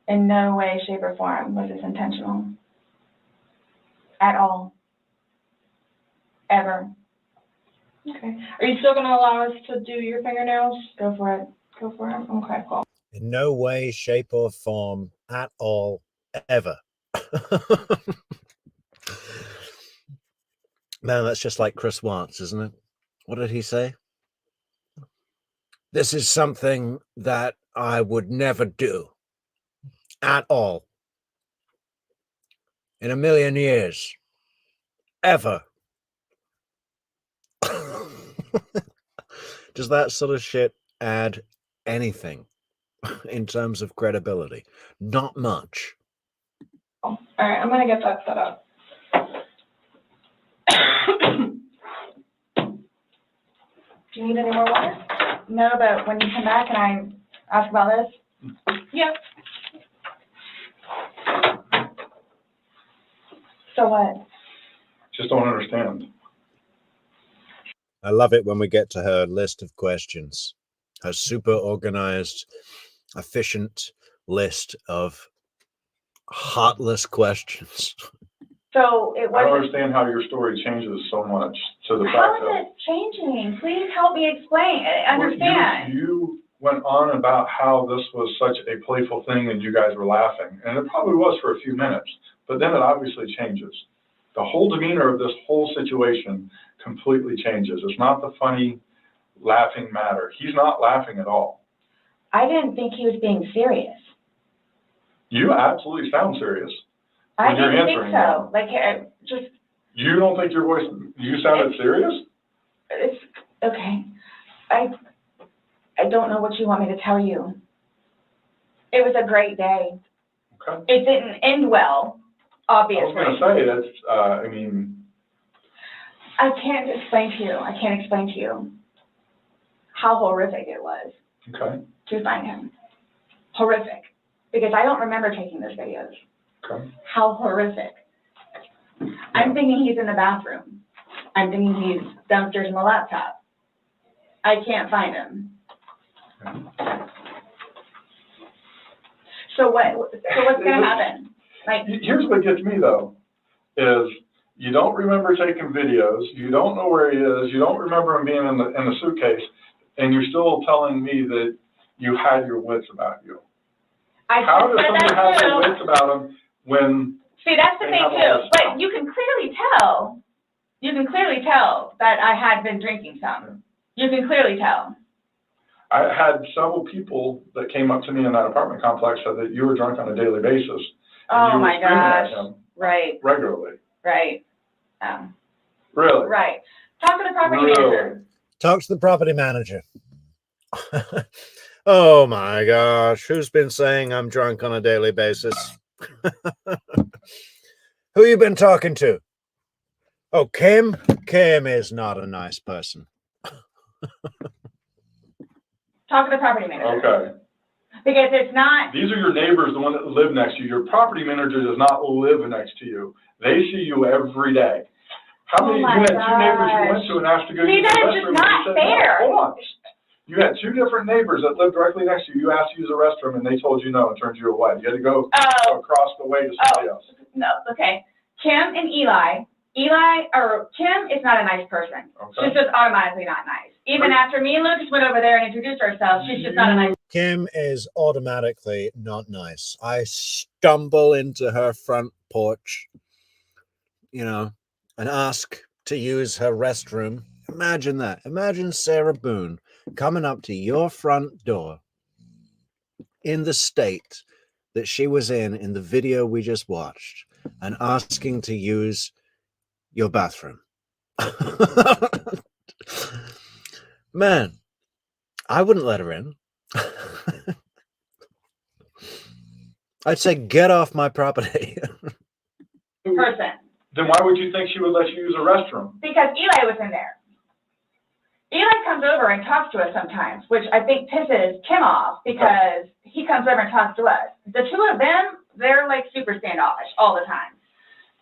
In no way, shape, or form was this intentional. At all. Ever. Okay. Are you still going to allow us to do your fingernails? Go for it. Go for it. Okay, cool. In no way, shape, or form at all, ever. Man, that's just like Chris Watts, isn't it? What did he say? This is something that I would never do at all. In a million years. Ever. Does that sort of shit add anything in terms of credibility? Not much. All right, I'm going to get that set up. Do you need any more water? No, but when you come back, can I ask about this? Yeah. So what? Just don't understand. I love it when we get to her list of questions. Her super organized, efficient list of heartless questions. So it I don't wasn't. understand how your story changes so much to the How fact is it changing? Please help me explain, understand. You went on about how this was such a playful thing and you guys were laughing. And it probably was for a few minutes, but then it obviously changes. The whole demeanor of this whole situation completely changes. It's not the funny, laughing matter. He's not laughing at all. I didn't think he was being serious. You absolutely sound serious. I when you're didn't think answering so. that. Like, just, You don't think your voice, you sounded serious? it's, okay. I don't know what you want me to tell you. It was a great day. Okay. It didn't end well, obviously. I was going to say, that's, I mean. I can't explain to you. I can't explain to you how horrific it was Okay. to find him. Horrific. Because I don't remember taking those videos. Okay. How horrific. I'm thinking he's in the bathroom. I'm thinking he's downstairs in the laptop. I can't find him. So what's going to happen? Like, here's what gets me though, is you don't remember taking videos, you don't know where he is, you don't remember him being in the suitcase, and you're still telling me that you had your wits about you. How does somebody have their wits about them when? See, that's the thing too. But you can clearly tell. You can clearly tell that I had been drinking some. You can clearly tell. I had several people that came up to me in that apartment complex said that you were drunk on a daily basis. And you were screaming at him Right. regularly. Right. Really? Right. Talk to the property manager. Talk to the property manager. Oh my gosh, who's been saying I'm drunk on a daily basis? Who you been talking to? Oh, Kim? Kim is not a nice person. Talk to the property manager. Okay. Because it's not. These are your neighbors, the one that live next to you. Your property manager does not live next to you. They see you every day. How many, you had two neighbors you went to and asked to go use the restroom. That is just not fair. No, hold on. You had two different neighbors that lived directly next to you. You asked to use the restroom and they told you no and turned you away. You had to go across the way to somebody else. No, okay. Kim and Eli, Kim is not a nice person. Okay. She's just automatically not nice. Even after me and Lucas went over there and introduced ourselves, she's just not a nice person. Kim is automatically not nice. I stumble into her front porch, and ask to use her restroom. Imagine that. Imagine Sarah Boone coming up to your front door in the state that she was in the video we just watched and asking to use your bathroom. Man, I wouldn't let her in. I'd say, get off my property. Person. Then why would you think she would let you use a restroom? Because Eli was in there. Eli comes over and talks to us sometimes, which I think pisses Kim off because he comes over and talks to us. The two of them, they're like super standoffish all the time.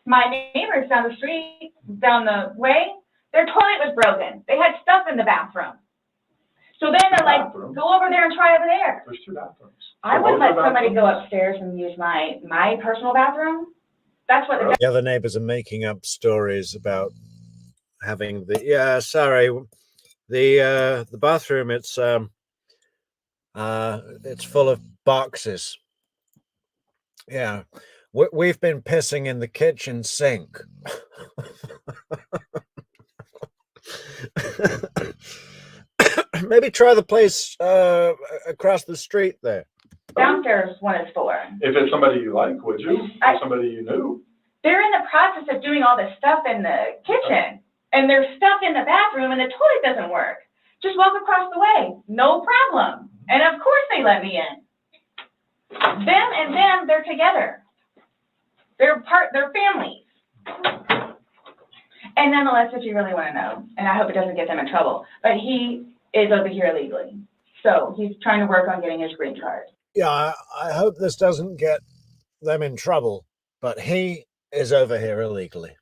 My neighbors down the street, down the way, their toilet was broken. They had stuff in the bathroom. So then they're like, go over there and try over there. There's two bathrooms. I would let somebody go upstairs and use my personal bathroom. That's what the other neighbors are making up stories about having the bathroom. It's full of boxes. Yeah, we've been pissing in the kitchen sink. Maybe try the place across the street there. Downstairs one is for. If it's somebody you like, would you? Or somebody you knew? They're in the process of doing all this stuff in the kitchen, and there's stuff in the bathroom, and the toilet doesn't work. Just walk across the way, no problem. And of course they let me in. Them and them, they're together. They're families. And nonetheless, if you really want to know, and I hope it doesn't get them in trouble, but he is over here illegally. So he's trying to work on getting his green card. Yeah, I hope this doesn't get them in trouble, but he is over here illegally.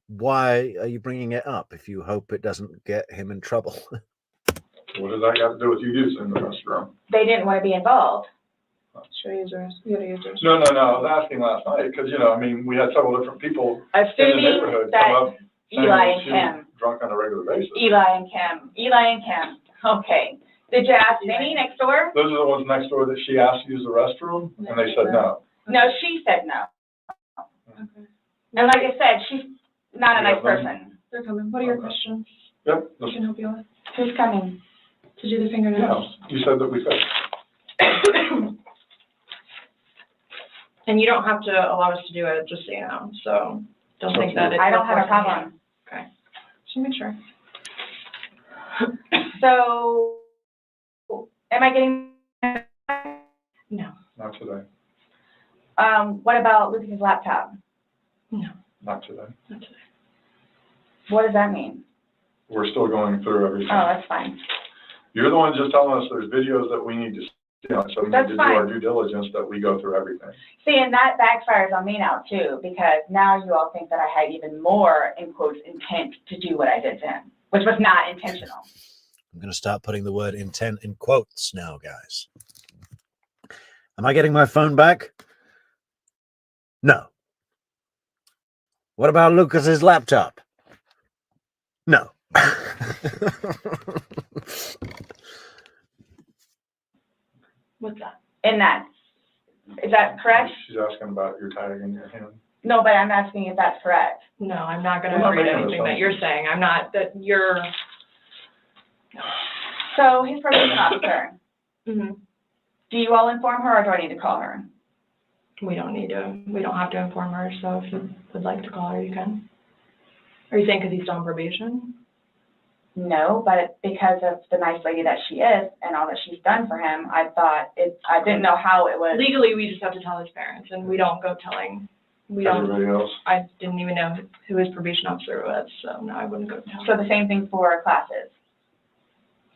Why are you bringing it up if you hope it doesn't get him in trouble? What does that have to do with you using the restroom? They didn't want to be involved. Should I use yours? You gotta use yours. No. I was asking last night because, we had several different people in the Assuming neighborhood that come up Eli and saying Kim drunk on a regular basis. Eli and Kim. Okay. Did you ask Vinny next door? Those are the ones next door that she asked to use the restroom, and they said no. No, she said no. Okay. And like I said, she's not a nice person. They're coming. What are your questions? Yep. I can help you with. Who's coming? To do the Yeah, fingernails. you said that we could. And you don't have to allow us to do it, just so you know, so don't think that it's. I don't have a problem. Okay, just make sure. So, am I getting? No, Not today. What about Lucas's laptop? no, Not today. not today. What does that mean? We're still going through everything. Oh, that's fine. You're the one just telling us there's videos that we need to see on, so we need That's to do fine. our due diligence that we go through everything. See, and that backfires on me now too, because now you all think that I had even more, in quotes, intent to do what I did to him, which was not intentional. I'm going to start putting the word intent in quotes now, guys. Am I getting my phone back? No. What about Lucas's laptop? No. What's that? In that, is that correct? She's asking about your tag in your hand. No, but I'm asking if that's correct. No, I'm not We're gonna not agree to making anything that assumptions. you're saying, I'm not, that you're. So his probation officer, Mm-hmm. do you all inform her or do I need to call her? We don't have to inform her, so if you would like to call her, you can. Are you saying because he's still on probation? No, but because of the nice lady that she is and all that she's done for him, I didn't know how it was. Legally, we just have to tell his parents, and we don't go telling, Everybody else? I didn't even know who his probation officer was, so no, I wouldn't go tell. So the same thing for classes.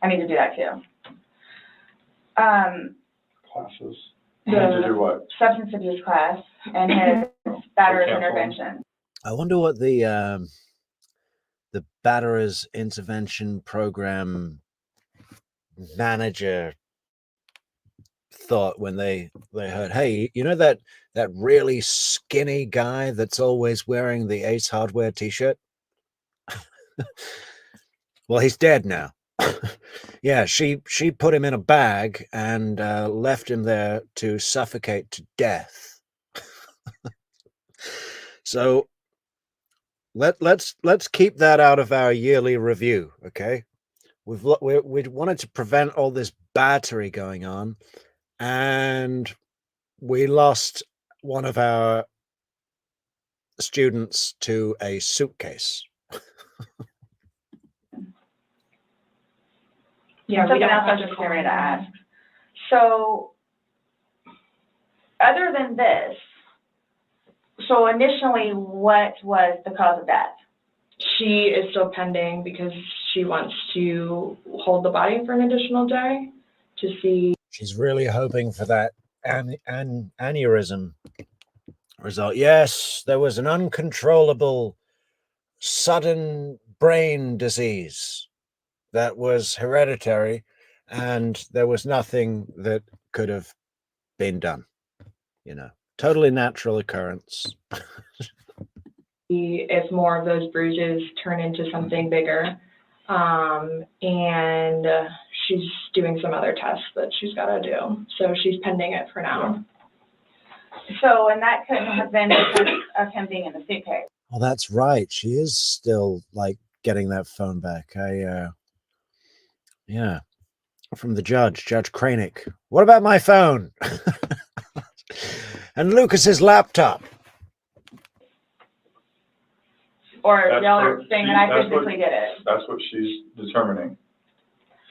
I need to do that too. Classes. You need to do what? Substance abuse class and his battery Cancel. intervention. I wonder what the Batterers Intervention Program manager thought when they heard, hey, you know that really skinny guy that's always wearing the Ace Hardware t-shirt? Well, he's dead now. Yeah, she put him in a bag and left him there to suffocate to death. So let's keep that out of our yearly review, okay? We wanted to prevent all this battery going on, and we lost one of our students to a suitcase. Yeah, we Something don't else I have was to just call getting ready to him. ask. So, other than this, so initially, what was the cause of death? She is still pending because she wants to hold the body for an additional day to see. She's really hoping for that aneurysm result. Yes, there was an uncontrollable, sudden brain disease that was hereditary, and there was nothing that could have been done. You know, totally natural occurrence. If more of those bruises turn into something bigger. And she's doing some other tests that she's got to do. So she's pending it for now. So, and that couldn't have been because of him being in the suitcase. Oh, that's right. She is still like getting that phone back. Yeah, from the Judge Kranick. What about my phone? And Lucas's laptop. Or That's y'all are what saying she- that I that's what- physically did it. That's what she's determining.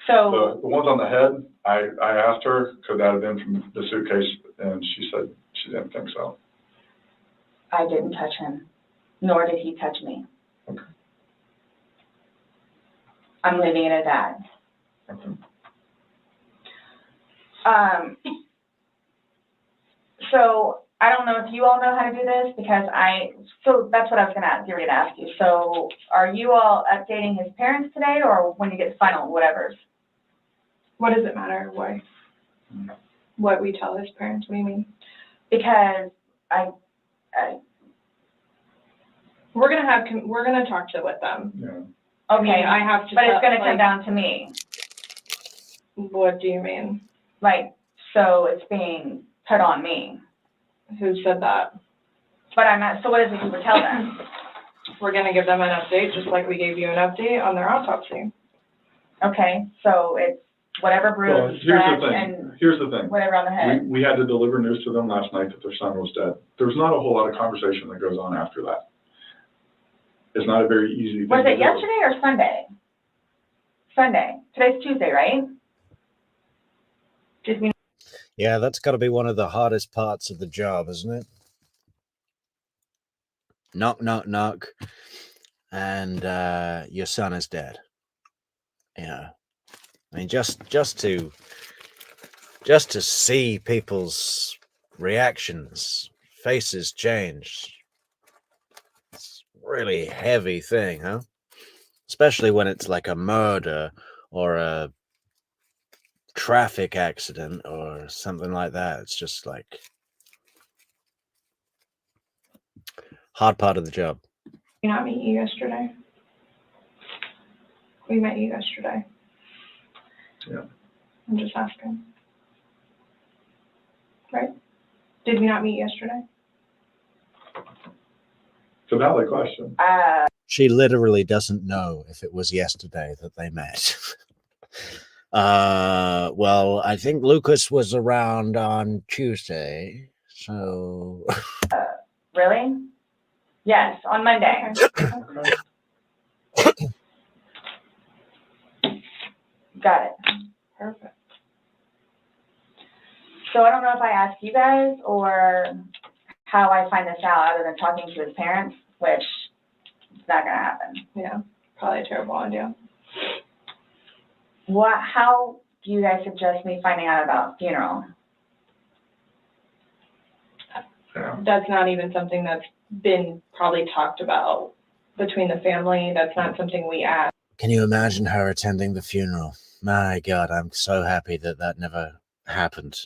So, The ones on the head, I asked her, could that have been from the suitcase, and she said she didn't think so. I didn't touch him, nor did he touch me. Okay. I'm leaving it at that. Okay. So I don't know if you all know how to do this because so that's what I was get ready to ask you. So are you all updating his parents today or when you get final whatevers? What does it matter? Why? What we tell his parents? What do you mean? Because We're gonna talk with them. Yeah. Okay, I have to. but it's gonna like, come down to me. What do you mean? Like, so it's being put on me. Who said that? But I'm not, so what is it you would tell them? We're gonna give them an update, just like we gave you an update on their autopsy. Okay, so it's whatever Well, bruise, here's scratch, the thing, and here's the thing. whatever on the head. We had to deliver news to them last night that their son was dead. There's not a whole lot of conversation that goes on after that. It's not a very easy thing Was to it do. yesterday or Sunday? Sunday. Today's Tuesday, right? Did we? Yeah, that's got to be one of the hardest parts of the job, isn't it? Knock, knock, knock, and your son is dead. Yeah, I mean, just to see people's reactions, faces change. It's a really heavy thing, huh? Especially when it's like a murder or a traffic accident or something like that. It's just like hard part of the job. Did we not meet you yesterday? We met you yesterday. Yeah. I'm just asking. Right? Did we not meet yesterday? It's a valid question. She literally doesn't know if it was yesterday that they met. Well, I think Lucas was around on Tuesday, so... Really? Yes, on Monday. Okay. Got it. Perfect. So I don't know if I asked you guys or how I find this out other than talking to his parents, which is not gonna happen. Yeah, probably a terrible idea. How do you guys suggest me finding out about funeral? Yeah. That's not even something that's been probably talked about between the family. That's not something we ask. Can you imagine her attending the funeral? My God, I'm so happy that that never happened.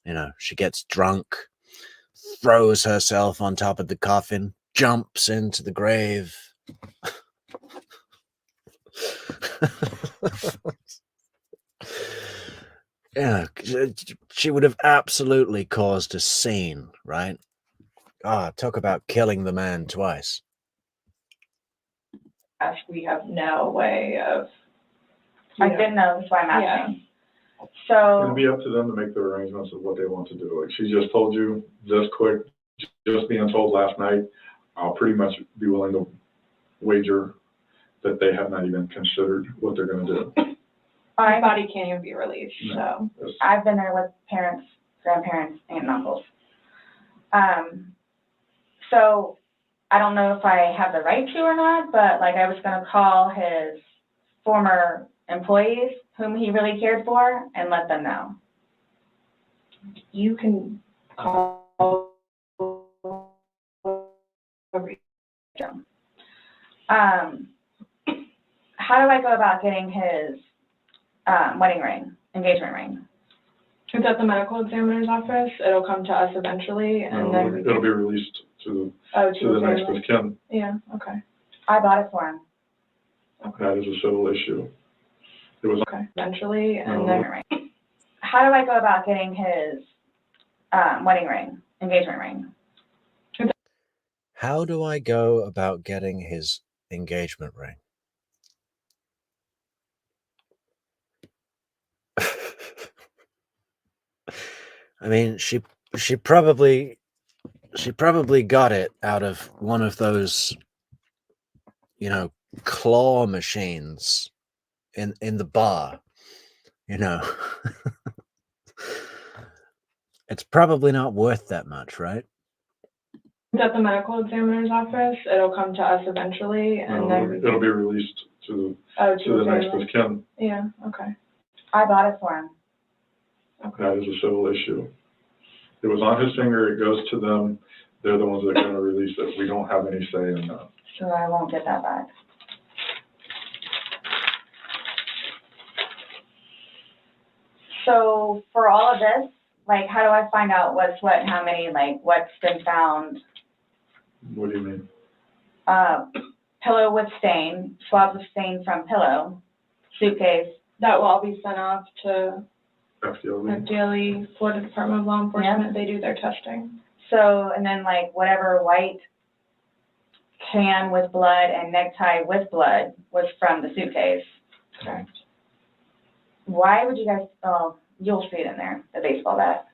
You know, she gets drunk, throws herself on top of the coffin, jumps into the grave. Yeah, she would have absolutely caused a scene, right? Talk about killing the man twice. We have no way of. I didn't know, that's why I'm asking. So. It'd be up to them to make the arrangements of what they want to do. Like she just told you, just quick, just being told last night, I'll pretty much be willing to wager that they have not even considered what they're gonna do. My body can't even be released, so. I've been there with parents, grandparents, aunt and uncles. So I don't know if I have the right to or not, but like I was gonna call his former employees whom he really cared for and let them know. You can call. How do I go about getting his wedding ring, engagement ring? It's at the medical examiner's office. It'll come to us eventually, and then It'll be released to to the next of kin. Yeah. Okay. I bought it for him. That is a civil issue. It was Okay. Eventually, and then. How do I go about getting his wedding ring, engagement ring? How do I go about getting his engagement ring? I mean, she probably got it out of one of those, you know, claw machines in the bar, you know. It's probably not worth that much, right? It's at the medical examiner's office. It'll come to us eventually, and then. it'll be released to to the next of kin. Yeah. Okay. I bought it for him. That is a civil issue. It was on his finger, it goes to them, they're the ones that are gonna release it, we don't have any say in that. So I won't get that back. So for all of this, like, how do I find out what's what, and how many, like, what's been found? What do you mean? pillow with stain, swabs of stain from pillow, suitcase. That will all be sent off to FDLE. FDLE, Florida Department of Law Enforcement. They do their testing. So, and then like whatever white can with blood and necktie with blood was from the suitcase. Correct. Why would you guys, oh, you'll see it in there, the baseball bat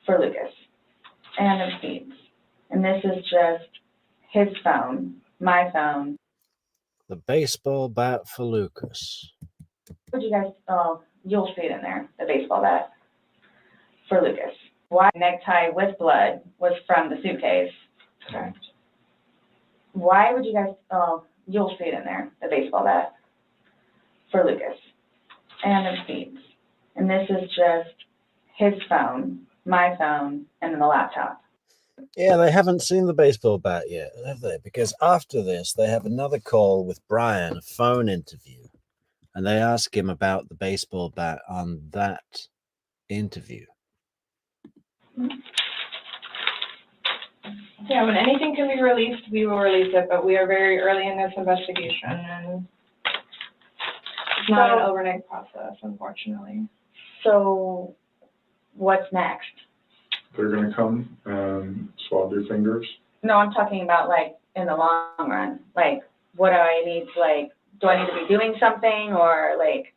for Lucas and the receipts. And this is just his phone, my phone. The baseball bat for Lucas. Would you guys, oh, you'll see it in there, the baseball bat for Lucas. Why necktie with blood was from the suitcase. Correct. Why would you guys, oh, you'll see it in there, the baseball bat for Lucas and the receipts. And this is just his phone, my phone, and then the laptop. Yeah, they haven't seen the baseball bat yet, have they? Because after this, they have another call with Brian, a phone interview, and they ask him about the baseball bat on that interview. Yeah, when anything can be released, we will release it, but we are very early in this investigation, and it's not an overnight process, unfortunately. So what's next? They're gonna come and swab your fingers. No, I'm talking about like in the long run. Like, what do I need to like, do I need to be doing something or like?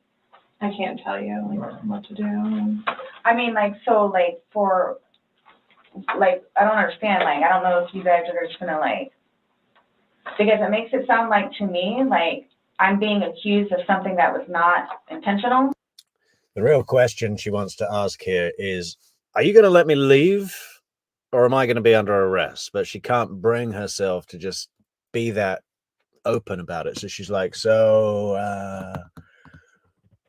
I can't tell you like what to do. I mean, like, so like for, like, I don't understand, like, I don't know if you guys are just gonna like, because it makes it sound like to me, like I'm being accused of something that was not intentional. The real question she wants to ask here is, are you going to let me leave or am I going to be under arrest? But she can't bring herself to just be that open about it. So she's like, so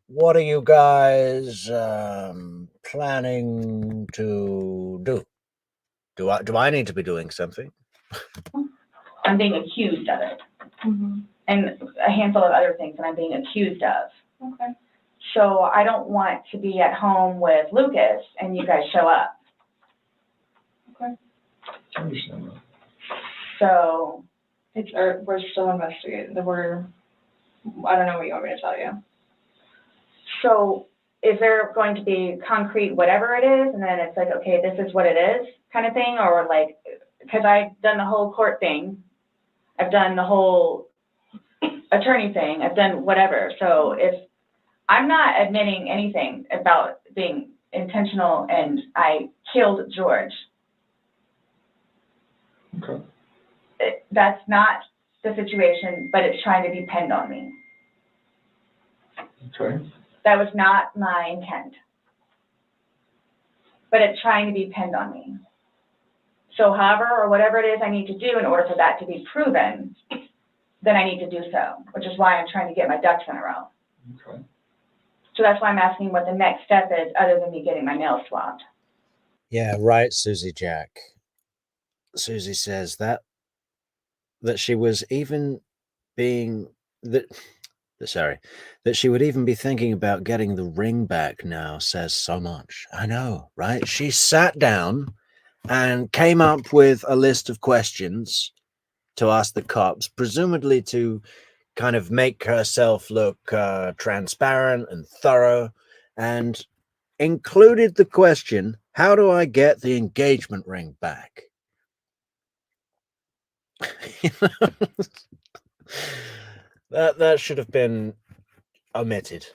what are you guys planning to do? Do I need to be doing something? I'm being accused of it. Mm-hmm. And a handful of other things that I'm being accused of. Okay. So I don't want to be at home with Lucas and you guys show up. Okay. I understand that. So It's, we're still investigating. I don't know what you want me to tell you. So is there going to be concrete whatever it is, and then it's like, okay, this is what it is kind of thing? Or like, because I've done the whole court thing. I've done the whole attorney thing. I've done whatever. So if I'm not admitting anything about being intentional and I killed George, Okay. that's not the situation, but it's trying to depend on me. Okay. That was not my intent. But it's trying to depend on me. So however or whatever it is I need to do in order for that to be proven, then I need to do so, which is why I'm trying to get my ducks in a row. Okay. So that's why I'm asking what the next step is other than me getting my nails swabbed. Yeah, right, Susie Jack. Susie says that she was even being that she would even be thinking about getting the ring back now says so much. I know, right? She sat down and came up with a list of questions to ask the cops, presumably to kind of make herself look transparent and thorough, and included the question, how do I get the engagement ring back? That should have been omitted.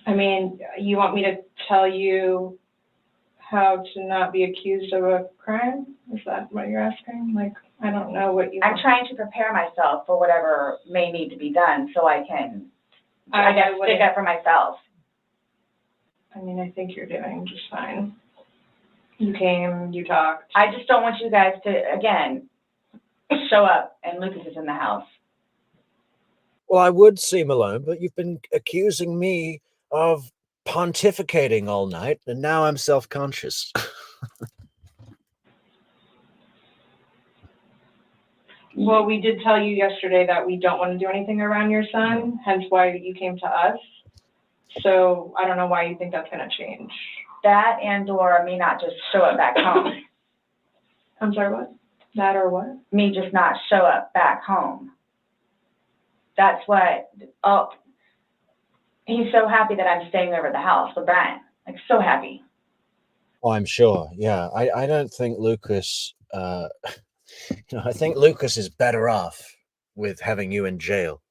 I mean, you want me to tell you how to not be accused of a crime? Is that what you're asking? Like, I don't know what you... I'm trying to prepare myself for whatever may need to be done so I can, I guess, stick up for myself. I mean, I think you're doing just fine. You came, you talked. I just don't want you guys to, again, show up and Lucas is in the house. Well, I would seem alone, but you've been accusing me of pontificating all night, and now I'm self-conscious. Well, we did tell you yesterday that we don't want to do anything around your son, hence why you came to us. So I don't know why you think that's going to change. That and or me not just show up back home. I'm sorry, what? That or what? Me just not show up back home. That's what, oh, he's so happy that I'm staying over at the house with Brian. Like, so happy. Oh, I'm sure. Yeah, I don't think Lucas. I think Lucas is better off with having you in jail.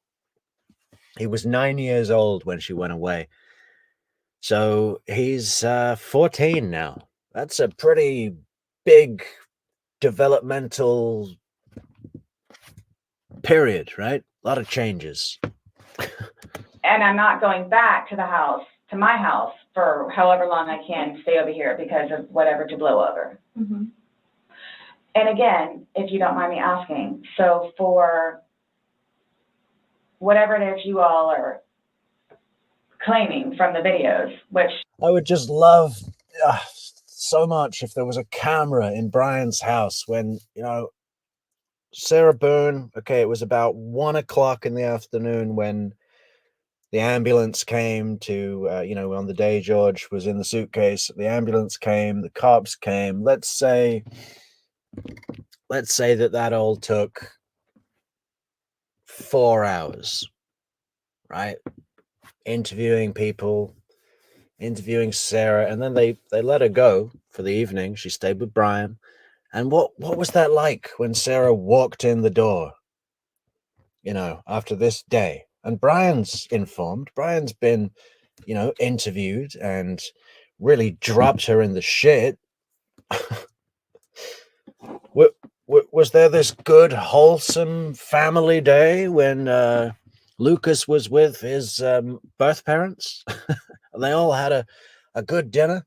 He was 9 years old when she went away, so he's 14 now. That's a pretty big developmental period, right? A lot of changes. And I'm not going back to the house, to my house, for however long I can stay over here because of whatever to blow over. Mm-hmm. And again, if you don't mind me asking, so for whatever it is you all are claiming from the videos, which I would just love so much if there was a camera in Brian's house when, Sarah Boone, okay, it was about 1 o'clock in the afternoon when the ambulance came to, on the day George was in the suitcase, the ambulance came, the cops came. Let's say that all took 4 hours, right? Interviewing people, interviewing Sarah, and then they let her go for the evening. She stayed with Brian. And what was that like when Sarah walked in the door, after this day? And Brian's informed. Brian's been, interviewed and really dropped her in the shit. Was there this good, wholesome family day when Lucas was with his birth parents? And they all had a good dinner?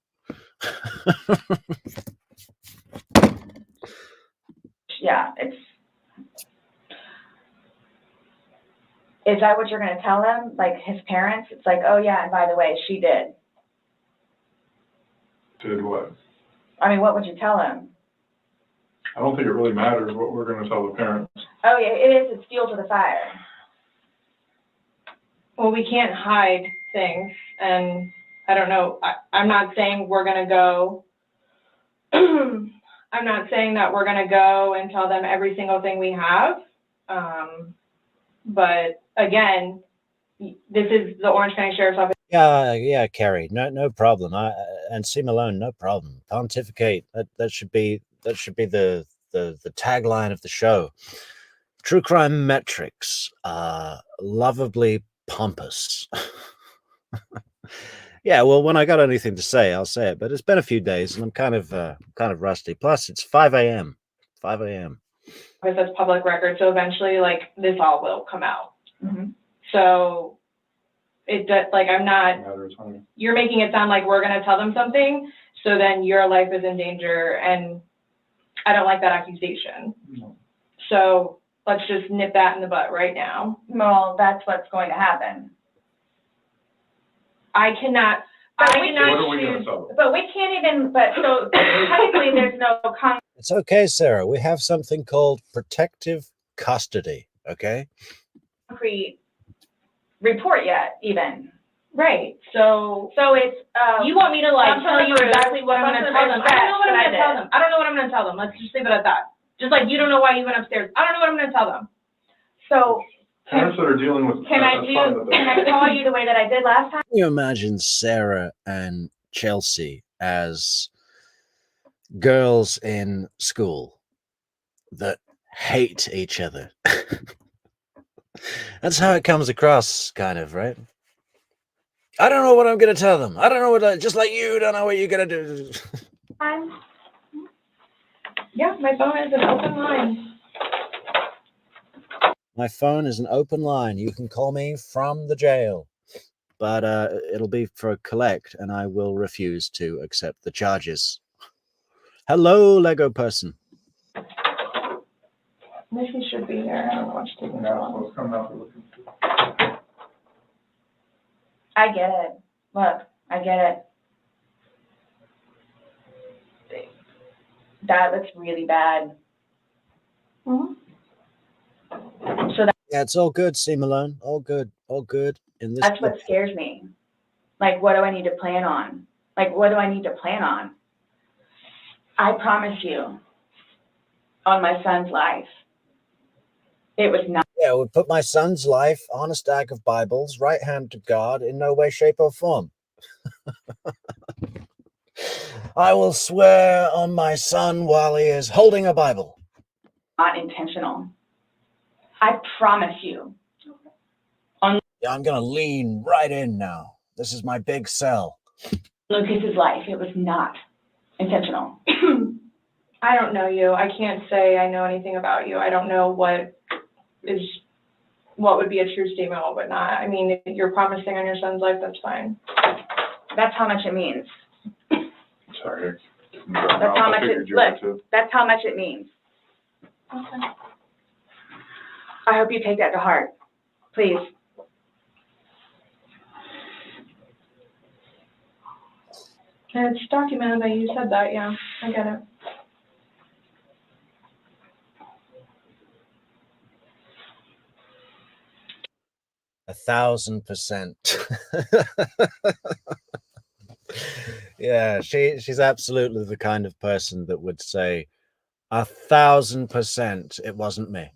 yeah, is that what you're going to tell him? Like his parents? It's like, oh yeah, and by the way, she did. Did what? I mean, what would you tell him? I don't think it really matters what we're going to tell the parents. Oh yeah, it is. It's fuel to the fire. Well, we can't hide things, and I don't know. I'm not saying we're going to go. I'm not saying that we're going to go and tell them every single thing we have. But again, this is the Orange County Sheriff's Office. Yeah, Carrie, no problem. And C. Malone, no problem. Pontificate. That should be the tagline of the show. True crime metrics, lovably pompous. Yeah, well, when I got anything to say, I'll say it. But it's been a few days, and I'm kind of rusty. Plus, it's 5 a.m. 5 a.m. Because that's public record, so eventually, like, this all will come out. Mm-hmm. So I'm not. You're making it sound like we're going to tell them something, so then your life is in danger, and I don't like that accusation. No. So let's just nip that in the butt right now. Well, that's what's going to happen. I cannot. But I we cannot What are we going to choose. tell them? But we can't even. But so technically, there's no It's okay, Sarah. We have something called protective custody. Okay. concrete report yet, even. Right. So it's. you want me to like tell you exactly what I'm going to tell them? I don't know what I'm going to tell them. I don't know what I'm going to tell them. Let's just leave it at that. Just like you don't know why you went upstairs. I don't know what I'm going to tell them. So Parents that are dealing with. can I call you the way that I did last time? Can you imagine Sarah and Chelsea as girls in school that hate each other? That's how it comes across, kind of, right? I don't know what I'm going to tell them. I don't know just like you don't know what you're going to do. Yeah, my phone is an open line. My phone is an open line. You can call me from the jail, but it'll be for collect, and I will refuse to accept the charges. Hello, Lego person. Missy should be here. I don't know what's taking so long. I get it. Look, I get it. That looks really bad. Mm-hmm. So Yeah, it's all good, C. Malone. All good. All good. In this. that's what scares me. Like, what do I need to plan on? I promise you, on my son's life. It was not. Yeah, would put my son's life on a stack of Bibles, right hand to God, in no way, shape, or form. I will swear on my son while he is holding a Bible. Not intentional. I promise you. Yeah, I'm going to lean right in now. This is my big cell. Lucas's life, it was not intentional. I don't know you. I can't say I know anything about you. I don't know what would be a true statement, what would not. I mean, if you're promising on your son's life, that's fine. That's how much it means. Sorry. That's how much it, look, that's how much it means. Okay. I hope you take that to heart. Please. And it's documented that you said that, yeah, I get it. A 1,000%. Yeah, she's absolutely the kind of person that would say 1,000% it wasn't me.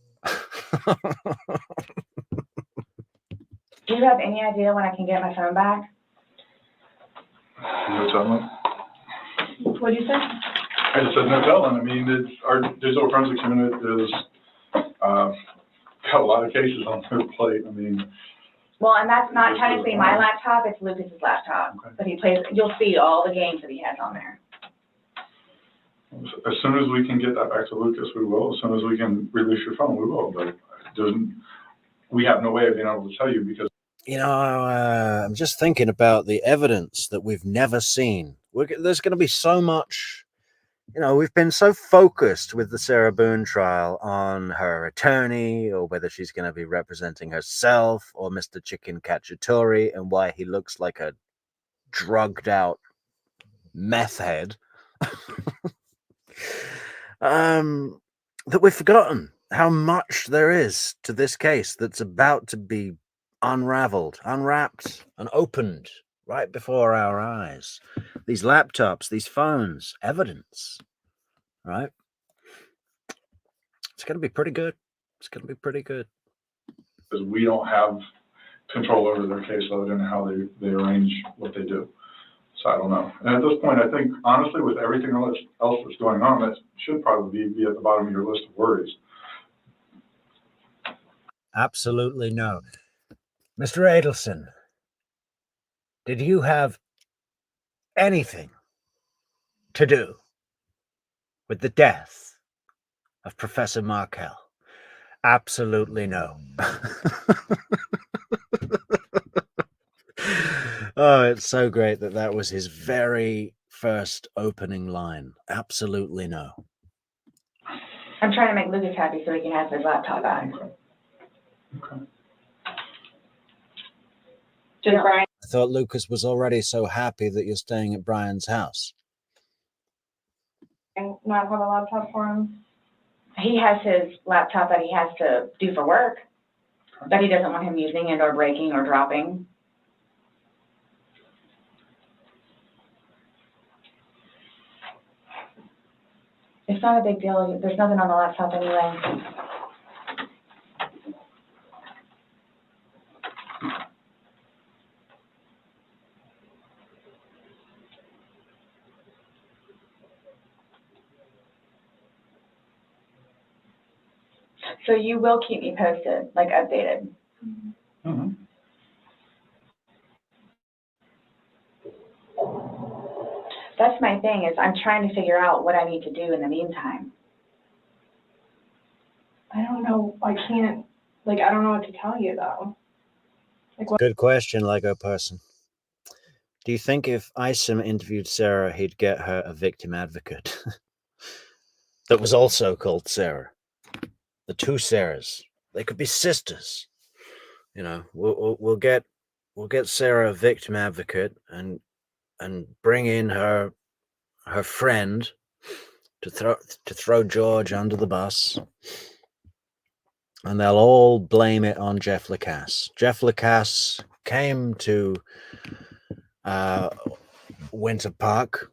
Do you have any idea when I can get my phone back? No telling. What'd you say? I just said no telling. I mean, our digital forensics unit is got a lot of cases on their plate. I mean. Well, and that's not technically my laptop, it's Lucas's laptop. Okay. But he plays, you'll see all the games that he has on there. As soon as we can get that back to Lucas, we will. As soon as we can release your phone, we will. But we have no way of being able to tell you because. You know, I'm just thinking about the evidence that we've never seen. There's going to be so much. You know, we've been so focused with the Sarah Boone trial on her attorney, or whether she's going to be representing herself, or Mr. Chicken Cacciatore, and why he looks like a drugged out meth head. That we've forgotten how much there is to this case that's about to be unraveled, unwrapped, and opened right before our eyes. These laptops, these phones, evidence, right? It's going to be pretty good. It's going to be pretty good. Because we don't have control over their caseload and how they arrange what they do. So I don't know. And at this point, I think, honestly, with everything else that's going on, that should probably be at the bottom of your list of worries. Absolutely no. Mr. Adelson, did you have anything to do with the death of Professor Markel? Absolutely no. Oh, it's so great that was his very first opening line. Absolutely no. I'm trying to make Lucas happy so he can have his laptop back. Okay. Just Brian. I thought Lucas was already so happy that you're staying at Brian's house. And not have a laptop for him. He has his laptop that he has to do for work, that he doesn't want him using it or breaking or dropping. It's not a big deal. There's nothing on the laptop anyway. So you will keep me posted, like updated. Mm-hmm. That's my thing, is I'm trying to figure out what I need to do in the meantime. I don't know. I can't, I don't know what to tell you, though. Good question, Lego person. Do you think if Isom interviewed Sarah, he'd get her a victim advocate that was also called Sarah? The two Sarahs. They could be sisters. You know, we'll get Sarah a victim advocate and bring in her friend to throw George under the bus, and they'll all blame it on Jeff Lacasse. Jeff Lacasse came to Winter Park,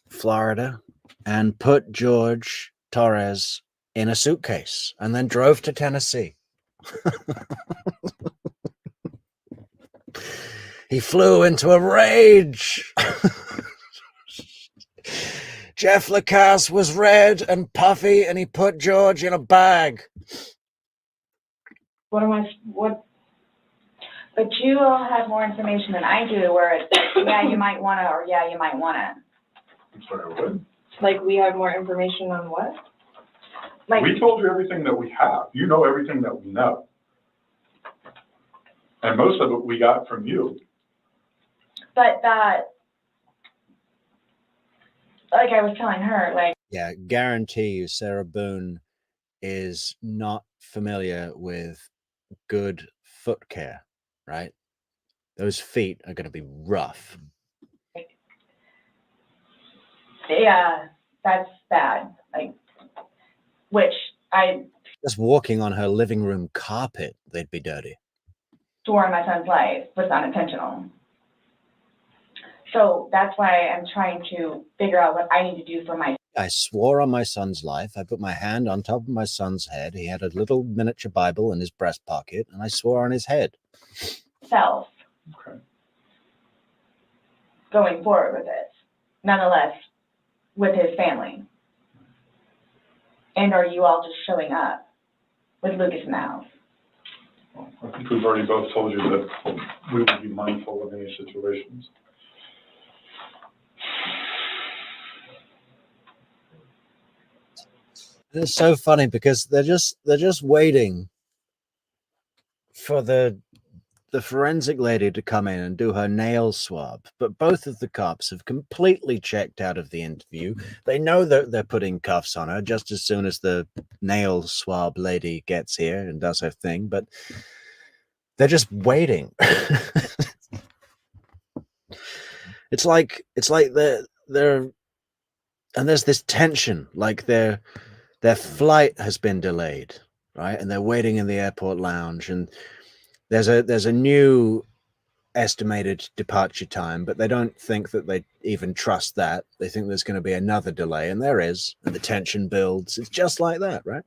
Florida, and put George Torres in a suitcase and then drove to Tennessee. He flew into a rage. Jeff Lacasse was red and puffy, and he put George in a bag. What? But you all have more information than I do, where it's, yeah, you might want to, or yeah, you might want to. I'm sorry, what? Like, we have more information on what? Like, We told you everything that we have. You know everything that we know. And most of it we got from you. but that, like I was telling her, like, Yeah, guarantee you Sarah Boone is not familiar with good foot care, right? Those feet are going to be rough. yeah, that's bad. Like, which I Just walking on her living room carpet, they'd be dirty. swore in my son's life was unintentional. So that's why I'm trying to figure out what I need to do for my I swore on my son's life. I put my hand on top of my son's head. He had a little miniature Bible in his breast pocket, and I swore on his head. self Okay. going forward with it, nonetheless, with his family. And are you all just showing up with Lucas in the house? Well, I think we've already both told you that we would be mindful of any situations. It's so funny because they're just waiting for the forensic lady to come in and do her nail swab, but both of the cops have completely checked out of the interview. They know that they're putting cuffs on her just as soon as the nail swab lady gets here and does her thing, but they're just waiting. It's like they're and there's this tension, like their flight has been delayed, right? And they're waiting in the airport lounge, and there's a new estimated departure time, but they don't think that they even trust that. They think there's going to be another delay, and there is, and the tension builds. It's just like that, right?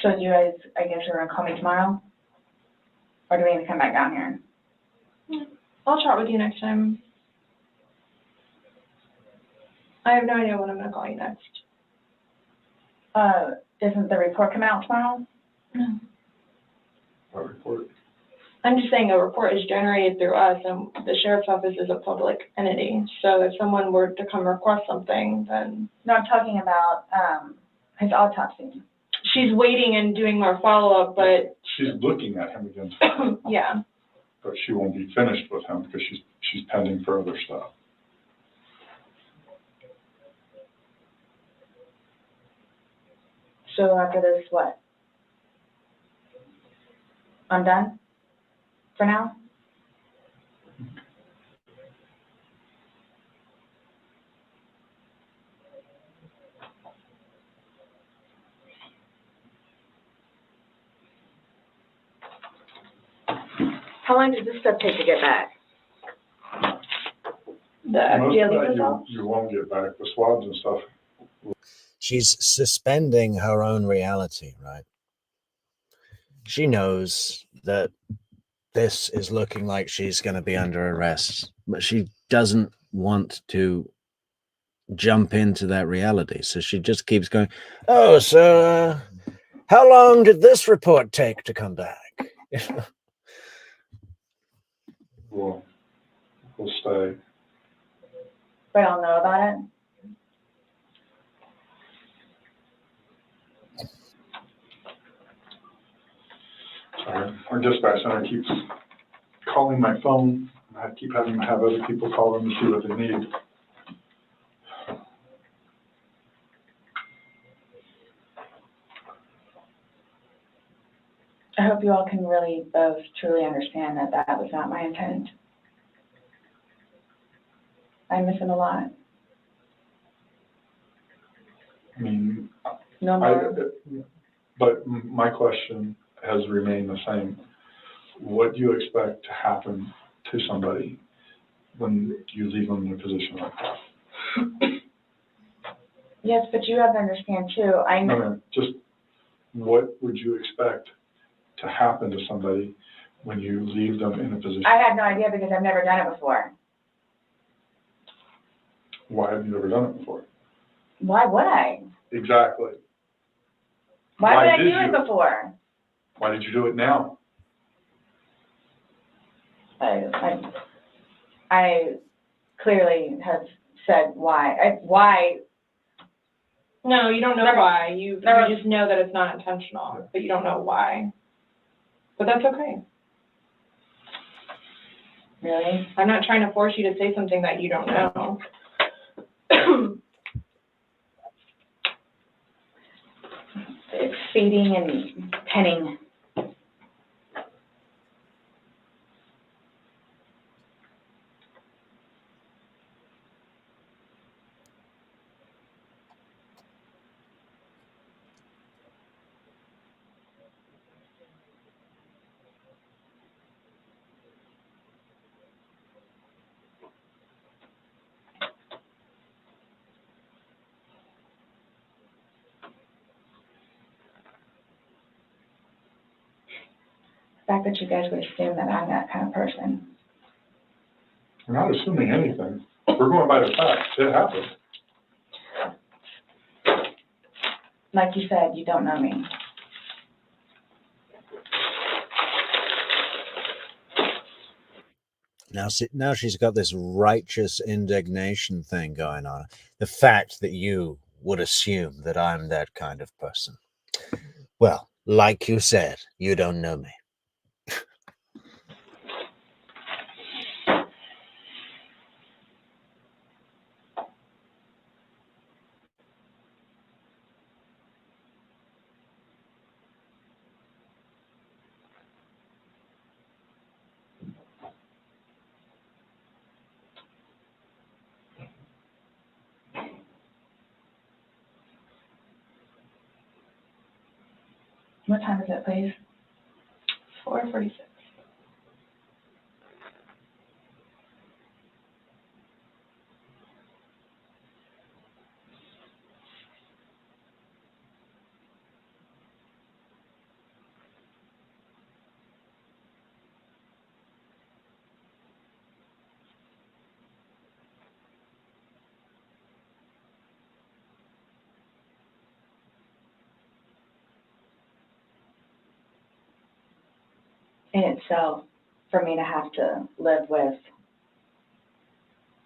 So you guys, I guess you're gonna call me tomorrow? Or do we need to come back down here? I'll chat with you next time. I have no idea when I'm gonna call you next. Isn't the report coming out tomorrow? No. What report? I'm just saying a report is generated through us, and the sheriff's office is a public entity. So if someone were to come request something, then No, I'm talking about, his autopsy. she's waiting and doing more follow-up, but She's looking at him again, yeah. but she won't be finished with him because she's pending further stuff. So after this, what? I'm done? For now? How long did this stuff take to get back? The Most FDA of that results? you won't get back. The swabs and stuff. She's suspending her own reality, right? She knows that this is looking like she's going to be under arrest, but she doesn't want to jump into that reality. So she just keeps going, oh, so how long did this report take to come back? We'll stay. They all know about it? Sorry, our dispatch center keeps calling my phone. I keep having to have other people call them to see what they need. I hope you all can really both truly understand that that was not my intent. I miss him a lot. I mean, No more. but my question has remained the same. what do you expect to happen to somebody when you leave them in a position like that? Yes, but you have to understand too, I know. No, just what would you expect to happen to somebody when you leave them in a position? I had no idea because I've never done it before. Why have you never done it before? Why would I? Exactly. Why would I did do you? it before? Why did you do it now? I clearly have said why. Why? No, you don't know Never- why. You never- just know that it's not intentional, but you don't know why. But that's okay. Really? I'm not trying to force you to say something that you don't know. It's feeding and penning. The fact that you guys would assume that I'm that kind of person. We're not assuming anything. We're going by the facts. It happened. Like you said, you don't know me. Now she's got this righteous indignation thing going on. The fact that you would assume that I'm that kind of person. Well, like you said, you don't know me. What time is it, please? 4:46. In itself, for me to have to live with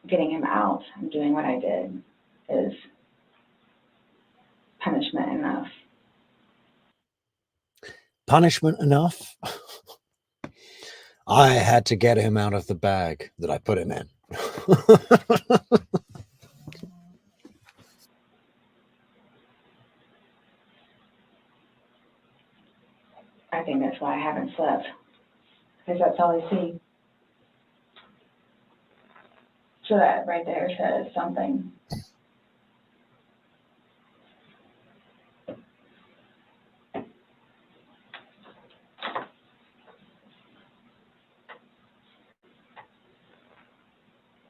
getting him out and doing what I did is punishment enough. Punishment enough? I had to get him out of the bag that I put him in. I think that's why I haven't slept, because that's all I see. So that right there says something.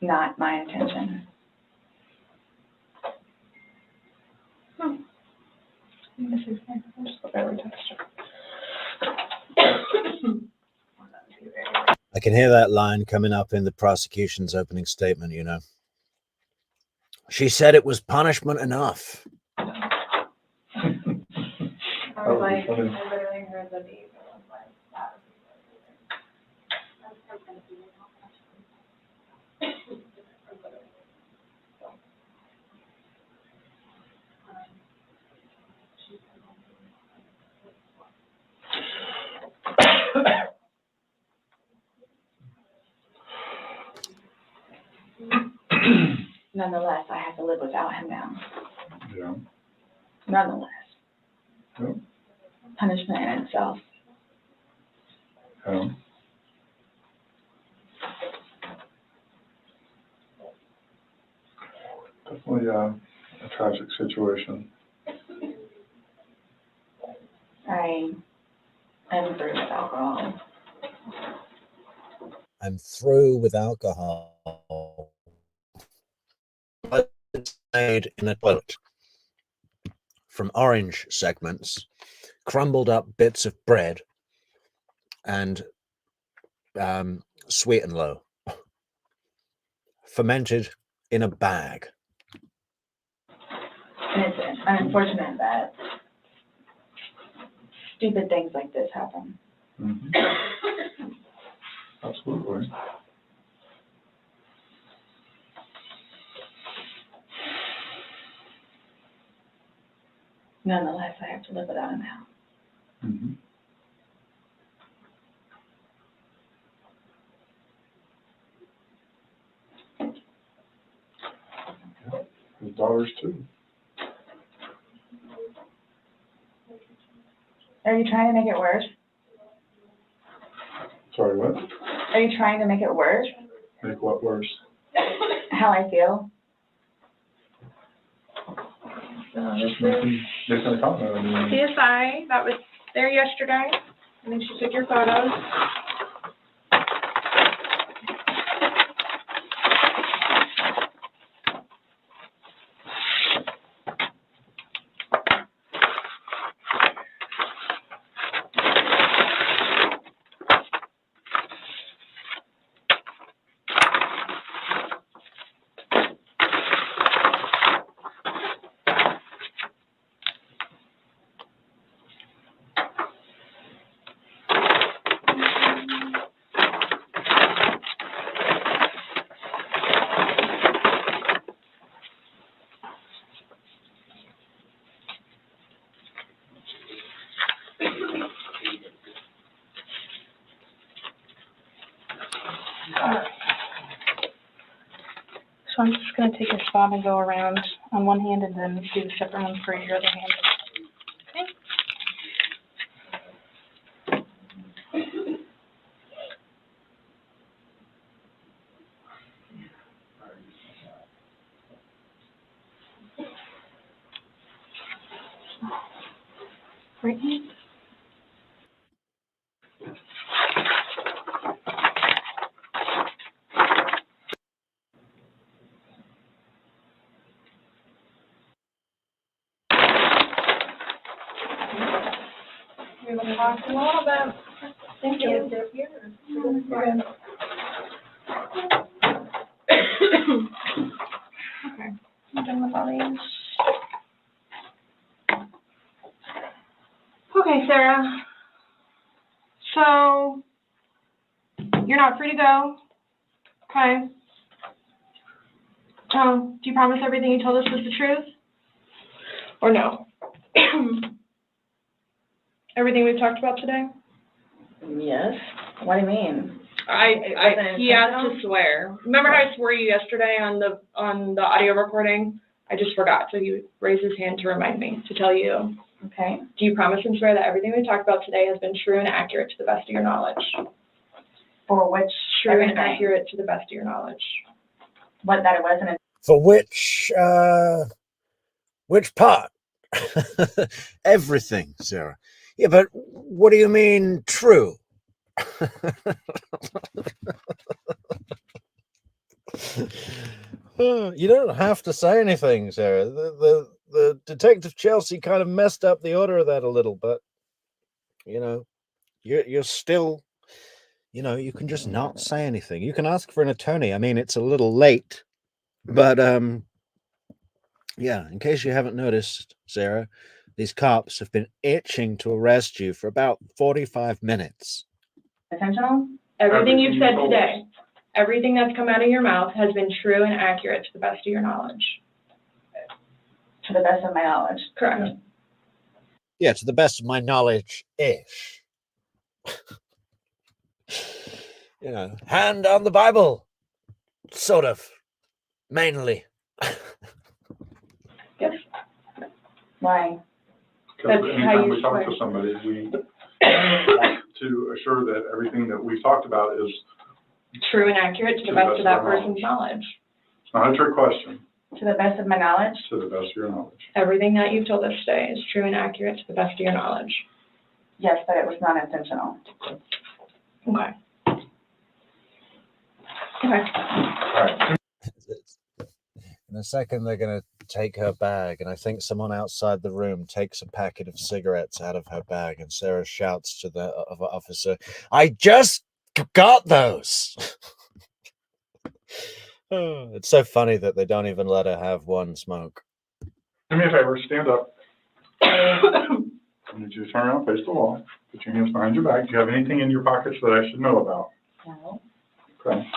Not my intention. This is fine. I'm just barely touched I can hear that line coming up in the prosecution's opening statement, you know. She said it was punishment enough. I was like, I literally heard the beep. I was like, that Nonetheless, I have to live without him now. Yeah. Nonetheless. Yeah. Punishment in itself. Yeah. Definitely a tragic situation. I am through with alcohol. I'm through with alcohol. But it's made in a toilet from orange segments, crumbled up bits of bread, and sweet and low, fermented in a bag. And it's unfortunate that stupid things like this happen. Mm-hmm. Absolutely. Nonetheless, I have to live without him now. Mm-hmm. His daughters too. Are you trying to make it worse? Sorry, what? Are you trying to make it worse? Make what worse? How I feel? So this is Making a comment. I mean, CSI that was there yesterday, and then she took your photos. So I'm just going to take a spot and go around on one hand and then do the separate one for your other hand. Okay. Right hand. You're going to talk a little bit. Thank you. You're good. Okay, I'm done with all these. Okay, Sarah. So, you're not free to go. Okay. Do you promise everything you told us was the truth? Or no? Everything we've talked about today? Yes. What do you mean? He asked to swear. Remember how I swore you yesterday on the audio recording? I just forgot, so he raised his hand to remind me to tell you. Okay. Do you promise and swear that everything we talked about today has been true and accurate to the best of your knowledge? For which? True everything? and accurate to the best of your knowledge. What, that it wasn't a... For which part? Everything, Sarah. Yeah, but what do you mean true? You don't have to say anything, Sarah. The Detective Chelsea kind of messed up the order of that a little, but you know, you're still, you can just not say anything. You can ask for an attorney. I mean, it's a little late, but yeah, in case you haven't noticed, Sarah, these cops have been itching to arrest you for about 45 minutes. intentional? Everything you've said told today, us. everything that's come out of your mouth has been true and accurate to the best of your knowledge. To the best of my knowledge. Correct. Yeah, to the best of my knowledge-ish. Hand on the Bible, sort of, mainly. Yes. Why? Because That's how anytime you we talk swear. to somebody, we want to assure that everything that we've talked about is, True and accurate to the best of that person's knowledge. it's not a trick question, To the best of my knowledge? to the best of your knowledge. Everything that you've told us today is true and accurate to the best of your knowledge. Yes, but it was not intentional. Okay. Okay. All right. In a second, they're going to take her bag, and I think someone outside the room takes a packet of cigarettes out of her bag, and Sarah shouts to the other officer, "I just got those!" Oh, it's so funny that they don't even let her have one smoke. Do me a favor, stand up. I need you to turn around, face the wall, put your hands behind your back. Do you have anything in your pockets that I should know about? No. Okay.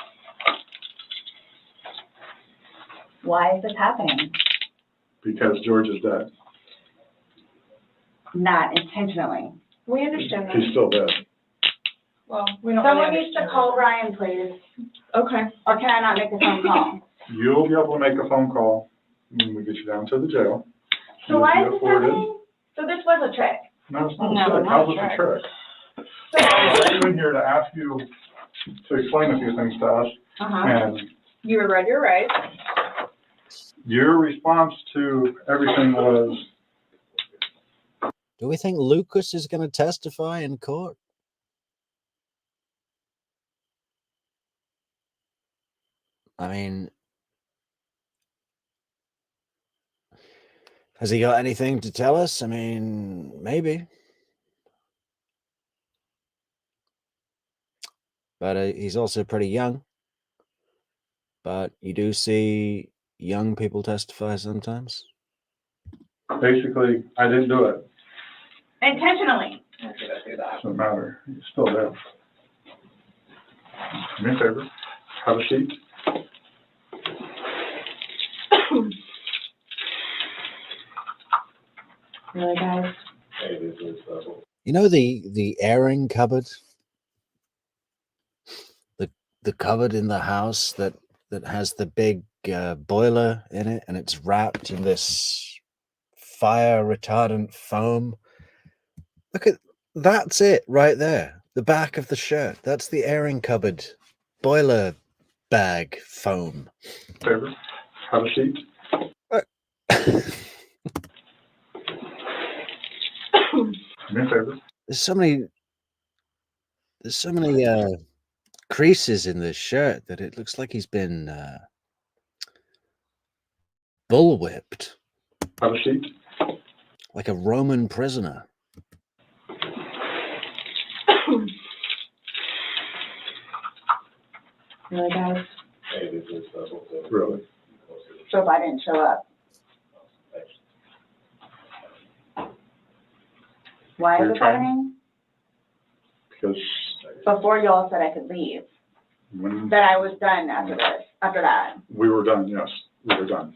Why is this happening? Because George is dead. Not intentionally. We understand that. He's still dead. Well, we don't Someone really needs to understand call that. Brian, please. Okay. Or can I not make a phone call? You'll be able to make a phone call when we get you down to the jail. So You'll why be is this afforded- happening? So this was a trick. No, it's not No, a trick. not How's a it a trick. trick? I brought you in here to ask you to explain a few things to us, and You were read your rights. your response to everything was, Do we think Lucas is going to testify in court? I mean, has he got anything to tell us? I mean, maybe. But he's also pretty young. But you do see young people testify sometimes. basically, I didn't do it. Intentionally. I have to go through that. Doesn't matter. He's still dead. Do me a favor. Have a seat. Really, guys? You know the airing cupboard? The cupboard in the house that has the big boiler in it, and it's wrapped in this fire retardant foam. Look at that's it right there. The back of the shirt. That's the airing cupboard boiler bag foam. Favor. Have a seat. Do me a favor. There's so many creases in this shirt that it looks like he's been bullwhipped Have a seat. like a Roman prisoner. Really, guys? Really. So if I didn't show up. Why is You're this trying- happening? Because Before y'all said I could leave, when that I was done after this, after that. we were done, yes, we were done.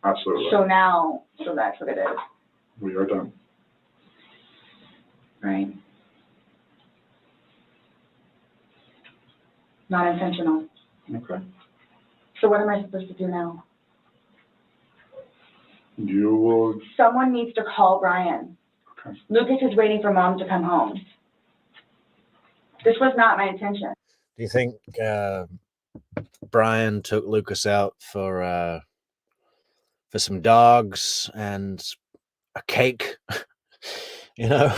Absolutely. So now, so that's what it is, We are done. right? Not intentional. Okay. So what am I supposed to do now? You will, Someone needs to call Brian. okay. Lucas is waiting for Mom to come home. This was not my intention. Do you think Brian took Lucas out for some dogs and a cake? You know,